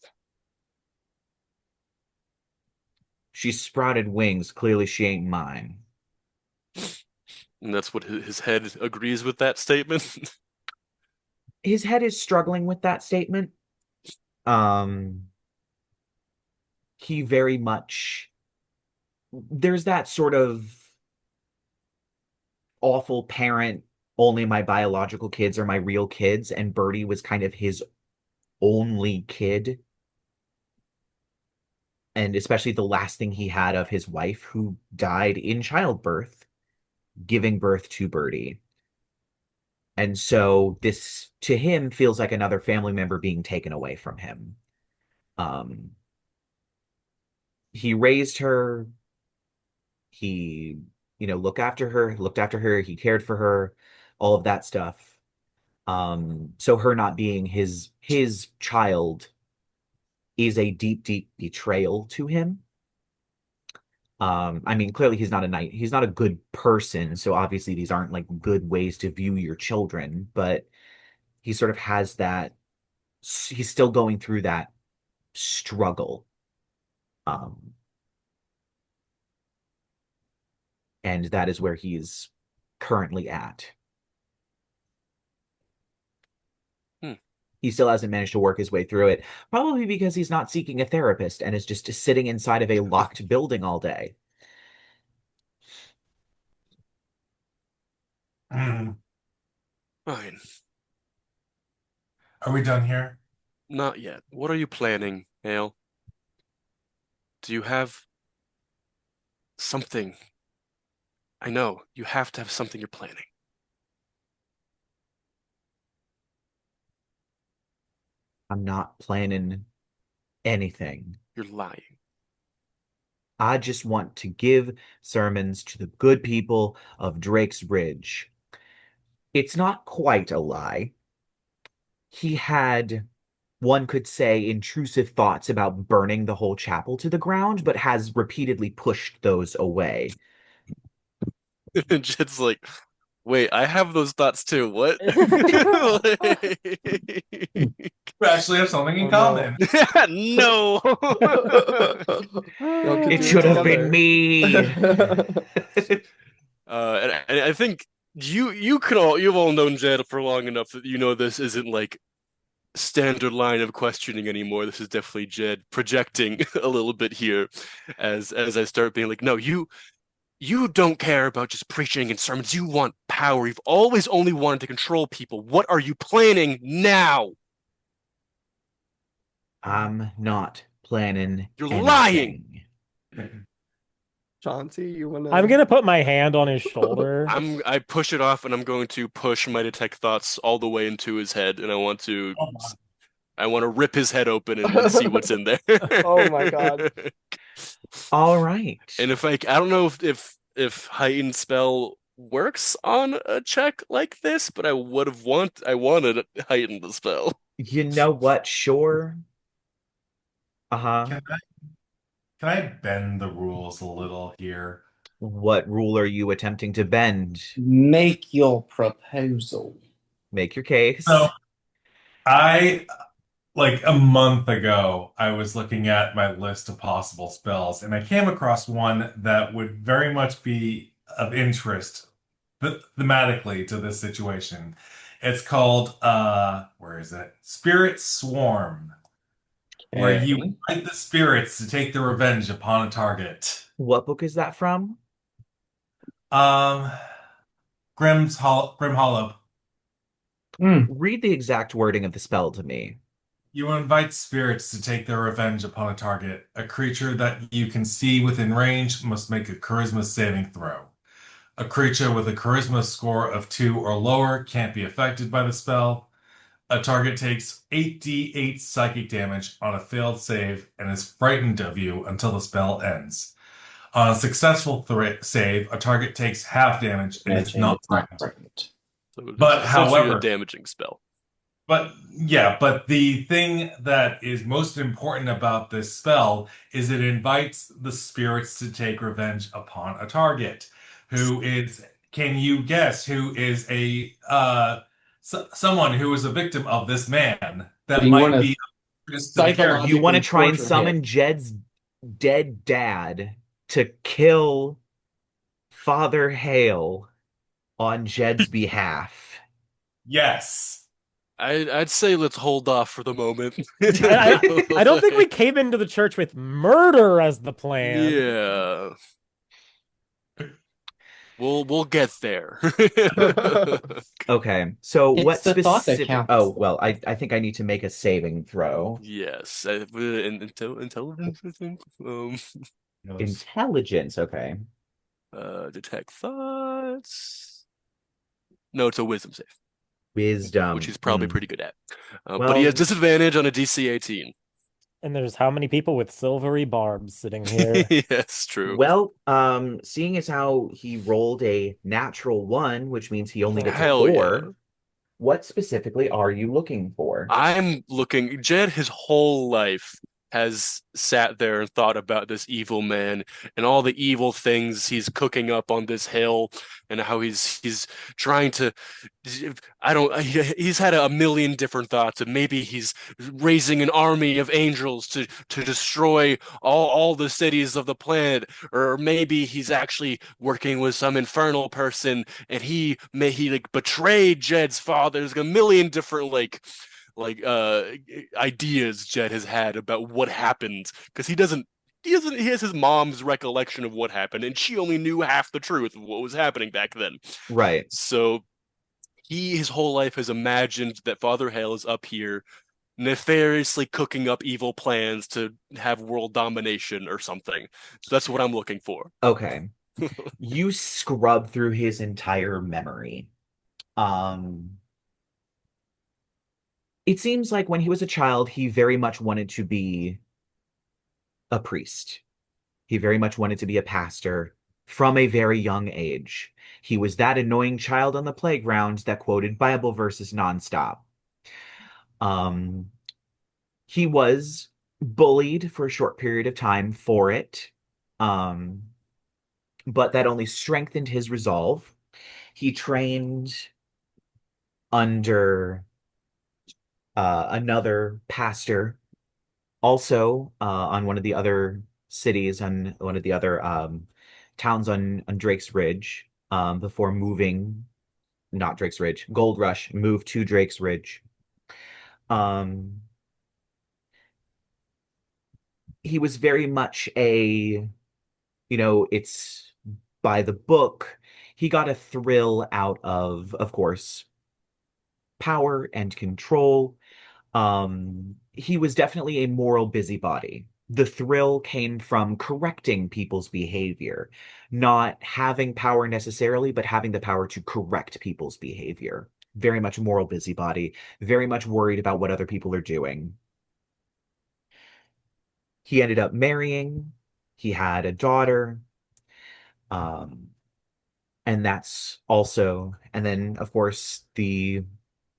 Speaker 1: She sprouted wings. Clearly she ain't mine.
Speaker 2: And that's what his head agrees with that statement?
Speaker 1: His head is struggling with that statement. He very much, there's that sort of awful parent, only my biological kids are my real kids, and Birdie was kind of his only kid. And especially the last thing he had of his wife, who died in childbirth, giving birth to Birdie. And so this, to him, feels like another family member being taken away from him. He raised her. He, looked after her. He cared for her, all of that stuff. So her not being his child is a deep, deep betrayal to him. I mean, clearly he's not a good person, so obviously these aren't like good ways to view your children, but he sort of has that, he's still going through that struggle. And that is where he's currently at. He still hasn't managed to work his way through it, probably because he's not seeking a therapist and is just sitting inside of a locked building all day.
Speaker 3: Mm.
Speaker 2: Fine.
Speaker 3: Are we done here?
Speaker 2: Not yet. What are you planning, Hale? Do you have something? I know, you have to have something you're planning.
Speaker 1: I'm not planning anything.
Speaker 2: You're lying.
Speaker 1: I just want to give sermons to the good people of Drake's Bridge. It's not quite a lie. He had, one could say, intrusive thoughts about burning the whole chapel to the ground, but has repeatedly pushed those away.
Speaker 2: And Jed's like, wait, I have those thoughts too. What?
Speaker 3: We actually have something in common.
Speaker 2: No.
Speaker 5: Y'all could
Speaker 1: It
Speaker 5: do
Speaker 1: should have
Speaker 5: together.
Speaker 1: been me.
Speaker 2: And I think you've all known Jed for long enough that you know this isn't like standard line of questioning anymore. This is definitely Jed projecting a little bit here as I start being like, no, you don't care about just preaching and sermons. You want power. You've always only wanted to control people. What are you planning now?
Speaker 1: I'm not planning
Speaker 2: You're
Speaker 1: anything.
Speaker 2: lying.
Speaker 5: Chauncey, you wanna?
Speaker 6: I'm gonna put my hand on his shoulder.
Speaker 2: I push it off and I'm going to push my detect thoughts all the way into his head, and I want to rip his head open and see what's in there.
Speaker 5: Oh my God.
Speaker 1: All right.
Speaker 2: And I don't know if heightened spell works on a check like this, but I wanted heightened the spell.
Speaker 1: You know what? Sure. Uh-huh.
Speaker 3: Can I bend the rules a little here?
Speaker 1: What rule are you attempting to bend?
Speaker 4: Make your proposal.
Speaker 1: Make your case.
Speaker 3: So I like a month ago, I was looking at my list of possible spells, and I came across one that would very much be of interest thematically to this situation. It's called where is it? Spirit Swarm, where you
Speaker 4: Okay.
Speaker 3: invite the spirits to take their revenge upon a target.
Speaker 1: What book is that from?
Speaker 3: Um, Grim Hollow.
Speaker 1: Read the exact wording of the spell to me.
Speaker 3: You invite spirits to take their revenge upon a target. A creature that you can see within range must make a charisma saving throw. A creature with a charisma score of 2 or lower can't be affected by the spell. A target takes 8d8 psychic damage on a failed save and is frightened of you until the spell ends. On a successful save, a target takes half damage and is not
Speaker 4: It's not
Speaker 3: frightened.
Speaker 4: frightened.
Speaker 2: So it's
Speaker 3: But
Speaker 2: essentially
Speaker 3: however,
Speaker 2: a damaging spell.
Speaker 3: But yeah, but the thing that is most important about this spell is it invites the spirits to take revenge upon a target who is, can you guess who is a someone who is a victim of this man that
Speaker 4: You
Speaker 3: might
Speaker 4: wanna
Speaker 3: be just to the character.
Speaker 1: You want to try and
Speaker 4: torture
Speaker 1: summon
Speaker 4: him.
Speaker 1: Jed's dead dad to kill Father Hale on Jed's behalf.
Speaker 3: Yes.
Speaker 2: I'd say let's hold off for the moment.
Speaker 6: I don't think we came into the church with murder as the plan.
Speaker 2: Yeah. We'll get there.
Speaker 1: Okay, so
Speaker 4: It's
Speaker 1: what
Speaker 4: the thought that
Speaker 1: specific?
Speaker 4: counts.
Speaker 1: Oh, well, I think I need to make a saving throw.
Speaker 2: Yes, intelligence, I think.
Speaker 1: Intelligence, okay.
Speaker 2: Detect thoughts. No, it's a wisdom save,
Speaker 1: Wisdom.
Speaker 2: which he's probably pretty good at. But
Speaker 1: Well-
Speaker 2: he has disadvantage on a DC 18.
Speaker 6: And there's how many people with silvery barbs sitting here?
Speaker 2: Yes, true.
Speaker 1: Well, seeing as how he rolled a natural 1, which means he only gets a
Speaker 2: Hell
Speaker 1: 4,
Speaker 2: yeah.
Speaker 1: what specifically are you looking for?
Speaker 2: I'm looking. Jed, his whole life has sat there and thought about this evil man and all the evil things he's cooking up on this hill, and how he's trying to. I don't. He's had a million different thoughts, and maybe he's raising an army of angels to destroy all the cities of the planet, or maybe he's actually working with some infernal person, and he like betrayed Jed's father. There's a million different ideas Jed has had about what happened, because he has his mom's recollection of what happened, and she only knew half the truth of what was happening back then.
Speaker 1: Right.
Speaker 2: So his whole life has imagined that Father Hale is up here nefariously cooking up evil plans to have world domination or something. So that's what I'm looking for.
Speaker 1: Okay. You scrub through his entire memory. It seems like when he was a child, he very much wanted to be a priest. He very much wanted to be a pastor from a very young age. He was that annoying child on the playground that quoted Bible verses nonstop. He was bullied for a short period of time for it, but that only strengthened his resolve. He trained under another pastor, also on one of the other cities, on one of the other towns on Drake's Ridge, before moving, not Drake's Ridge, Gold Rush, moved to Drake's Ridge. He was very much it's by the book. He got a thrill out of course, power and control. He was definitely a moral busybody. The thrill came from correcting people's behavior, not having power necessarily, but having the power to correct people's behavior. Very much a moral busybody, very much worried about what other people are doing. He ended up marrying. He had a daughter. And that's also, and then of course the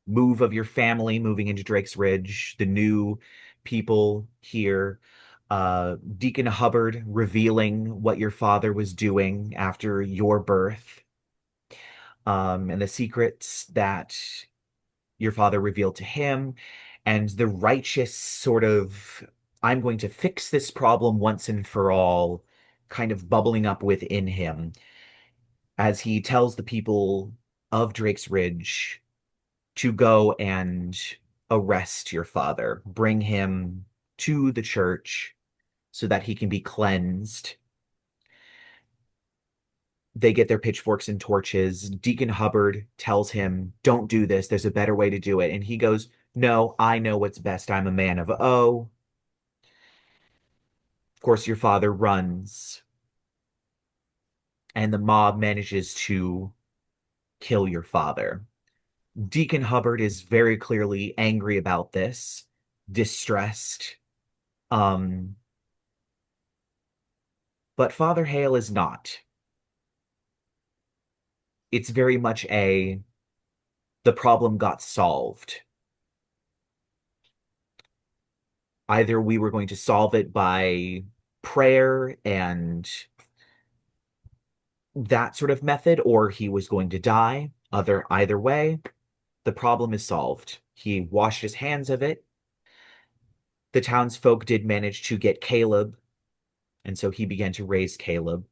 Speaker 1: move of your family moving into Drake's Ridge, the new people here. Deacon Hubbard revealing what your father was doing after your birth, and the secrets that your father revealed to him, and the righteous sort of, I'm going to fix this problem once and for all, kind of bubbling up within him as he tells the people of Drake's Ridge to go and arrest your father, bring him to the church so that he can be cleansed. They get their pitchforks and torches. Deacon Hubbard tells him, don't do this. There's a better way to do it. And he goes, no, I know what's best. I'm a man of O. Of course, your father runs, and the mob manages to kill your father. Deacon Hubbard is very clearly angry about this, distressed. But Father Hale is not. It's very much the problem got solved. Either we were going to solve it by prayer and that sort of method, or he was going to die. Either way, the problem is solved. He washed his hands of it. The townsfolk did manage to get Caleb, and so he began to raise Caleb.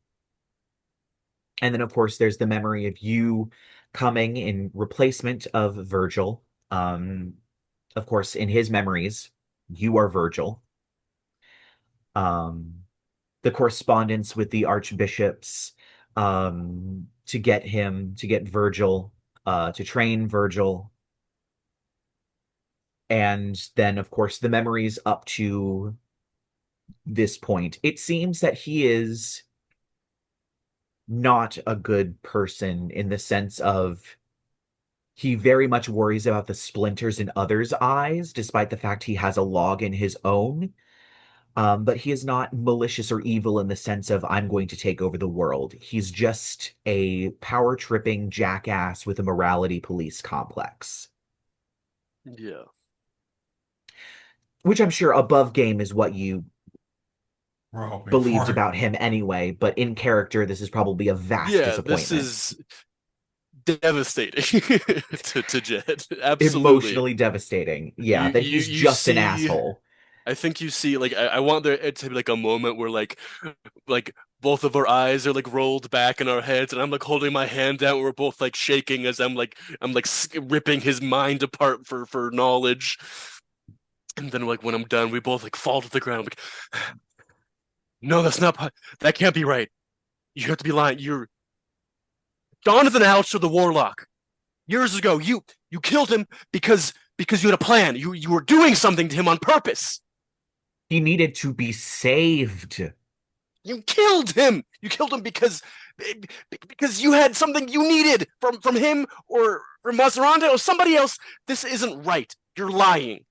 Speaker 1: And then, of course, there's the memory of you coming in replacement of Virgil. Of course, in his memories, you are Virgil. The correspondence with the archbishops to get Virgil, to train Virgil. And then, of course, the memories up to this point. It seems that he is not a good person in the sense of he very much worries about the splinters in others' eyes, despite the fact he has a log in his own. But he is not malicious or evil in the sense of I'm going to take over the world. He's just a power-tripping jackass with a morality police complex.
Speaker 2: Yeah.
Speaker 1: Which I'm sure above game is what you
Speaker 3: We're hoping
Speaker 1: believed
Speaker 3: for.
Speaker 1: about him anyway, but in character, this is probably a vast
Speaker 2: Yeah,
Speaker 1: disappointment.
Speaker 2: this is devastating to Jed. Absolutely.
Speaker 1: Emotionally devastating. Yeah, that he's
Speaker 2: You
Speaker 1: just an
Speaker 2: see,
Speaker 1: asshole.
Speaker 2: I think you see, like, I want there to be like a moment where like both of our eyes are like rolled back in our heads, and I'm like holding my hand out, and we're both like shaking as I'm like ripping his mind apart for knowledge. And then like when I'm done, we both like fall to the ground. I'm like, no, that can't be right. You have to be lying. You're Jonathan Alastor the Warlock. Years ago, you killed him because you had a plan. You were doing something to him on purpose.
Speaker 1: He needed to be saved.
Speaker 2: You killed him. You killed him because you had something you needed from him or from Maseranda or somebody else. This isn't right. You're lying.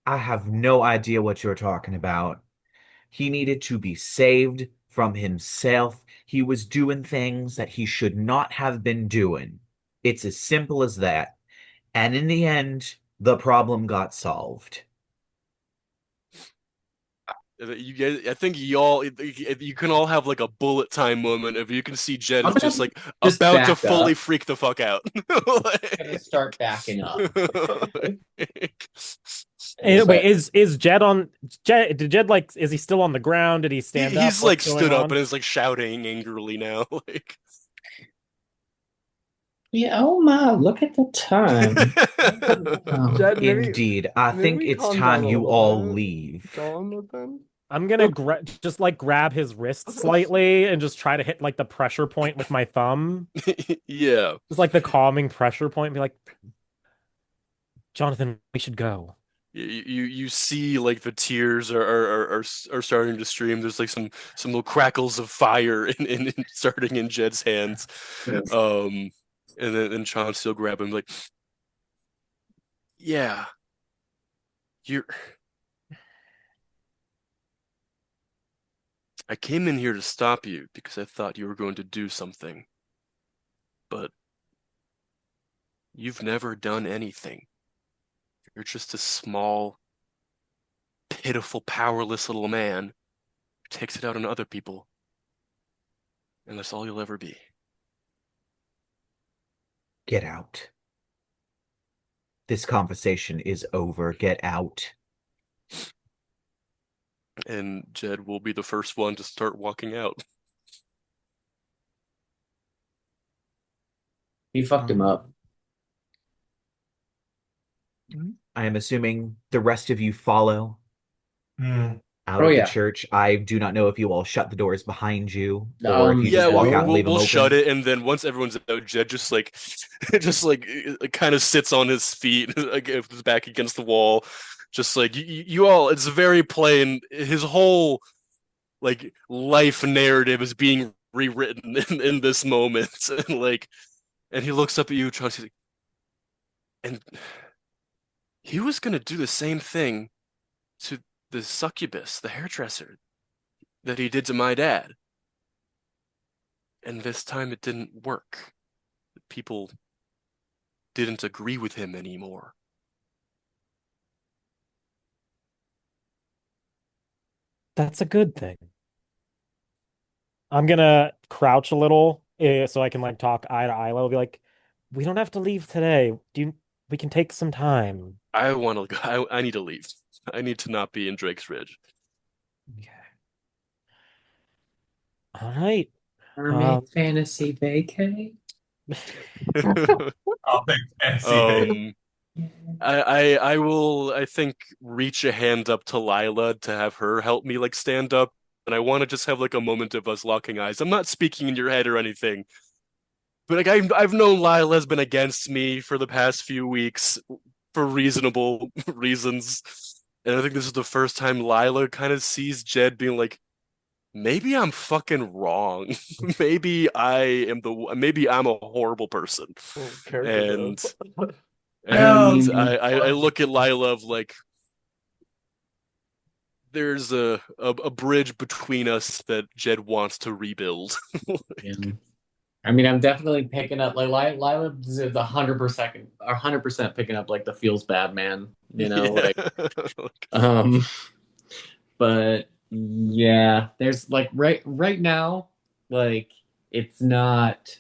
Speaker 1: I have no idea what you're talking about. He needed to be saved from himself. He was doing things that he should not have been doing. It's as simple as that. And in the end, the problem got solved.
Speaker 2: You guys, I think you can all have like a bullet time moment if you can see Jed
Speaker 4: I'm
Speaker 2: is
Speaker 4: gonna
Speaker 2: just like
Speaker 4: just
Speaker 2: about to
Speaker 4: back
Speaker 2: fully
Speaker 4: up.
Speaker 2: freak the fuck out.
Speaker 4: Gonna start backing up.
Speaker 6: Wait, is Jed on Jed? Did Jed like? Is he still on the ground? Did he stand up?
Speaker 2: He's like
Speaker 6: What's going
Speaker 2: stood up
Speaker 6: on?
Speaker 2: and is like shouting angrily now. Like,
Speaker 8: Yeah, oh my, look at the time. Oh.
Speaker 5: Jed,
Speaker 1: Indeed. I
Speaker 5: maybe
Speaker 1: think
Speaker 5: we
Speaker 1: it's
Speaker 5: calm
Speaker 1: time
Speaker 5: down a
Speaker 1: you
Speaker 5: little
Speaker 1: all
Speaker 5: bit,
Speaker 1: leave.
Speaker 5: Jonathan.
Speaker 6: I'm gonna just like grab his wrist slightly and just try to hit like the pressure point with my thumb,
Speaker 2: yeah.
Speaker 6: just like the calming pressure point. And be like, Jonathan, we should go.
Speaker 2: You see like the tears are starting to stream. There's like some little crackles of fire in starting in Jed's hands. And then Chauncey will grab him like, yeah, you're. I came in here to stop you because I thought you were going to do something. But you've never done anything. You're just a small pitiful, powerless little man who takes it out on other people. And that's all you'll ever be.
Speaker 1: Get out. This conversation is over. Get out.
Speaker 2: And Jed will be the first one to start walking out.
Speaker 4: He fucked him up.
Speaker 1: I am assuming the rest of you follow out of the
Speaker 4: yeah.
Speaker 1: church. I do not know if you all shut the doors behind you or if you
Speaker 2: Yeah,
Speaker 1: just walk out and leave them
Speaker 2: we'll
Speaker 1: open.
Speaker 2: shut it, and then once everyone's out, Jed just like, kind of sits on his feet, like his back against the wall, just like you all. It's very plain. His whole like life narrative is being rewritten in this moment, and he looks up at you, Chauncey, and he was gonna do the same thing to the succubus, the hairdresser, that he did to my dad. And this time it didn't work. People didn't agree with him anymore.
Speaker 6: That's a good thing. I'm gonna crouch a little so I can like talk eye to eye. I'll be like, we don't have to leave today. We can take some time.
Speaker 2: I want to go. I need to leave. I need to not be in Drake's Ridge.
Speaker 6: Okay. All right.
Speaker 4: Mermaid fantasy vacay.
Speaker 3: I'll pick fantasy.
Speaker 2: I will, I think, reach a hand up to Lyla to have her help me like stand up, and I want to just have like a moment of us locking eyes. I'm not speaking in your head or anything, but like I've known Lyla has been against me for the past few weeks for reasonable reasons, and I think this is the first time Lyla kind of sees Jed being like, maybe I'm fucking wrong. Maybe I'm a horrible person. And I look at Lyla of like, there's a bridge between us that Jed wants to rebuild.
Speaker 4: Yeah. I mean, I'm definitely picking up like Lyla is 100% picking up like the feels bad man,
Speaker 2: Yeah.
Speaker 4: but yeah, there's like right now, like it's not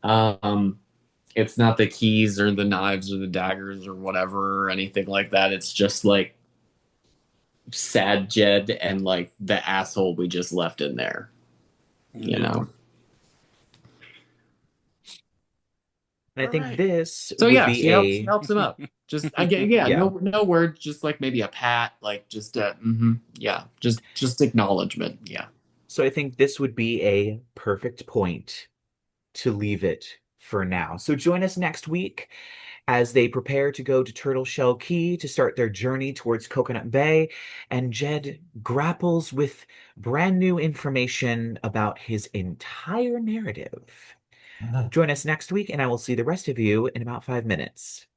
Speaker 4: the keys or the knives or the daggers or whatever or anything like that. It's just like sad Jed and like the asshole we just left in there. You know.
Speaker 1: And I think this
Speaker 4: So
Speaker 1: would
Speaker 4: yeah,
Speaker 1: be
Speaker 4: she helps him up. Just again, no words, just like maybe a pat, like just just acknowledgement. Yeah.
Speaker 1: So I think this would be a perfect point to leave it for now. So join us next week as they prepare to go to Turtle Shell Key to start their journey towards Coconut Bay, and Jed grapples with brand new information about his entire narrative. Join us next week, and I will see the rest of you in about 5 minutes.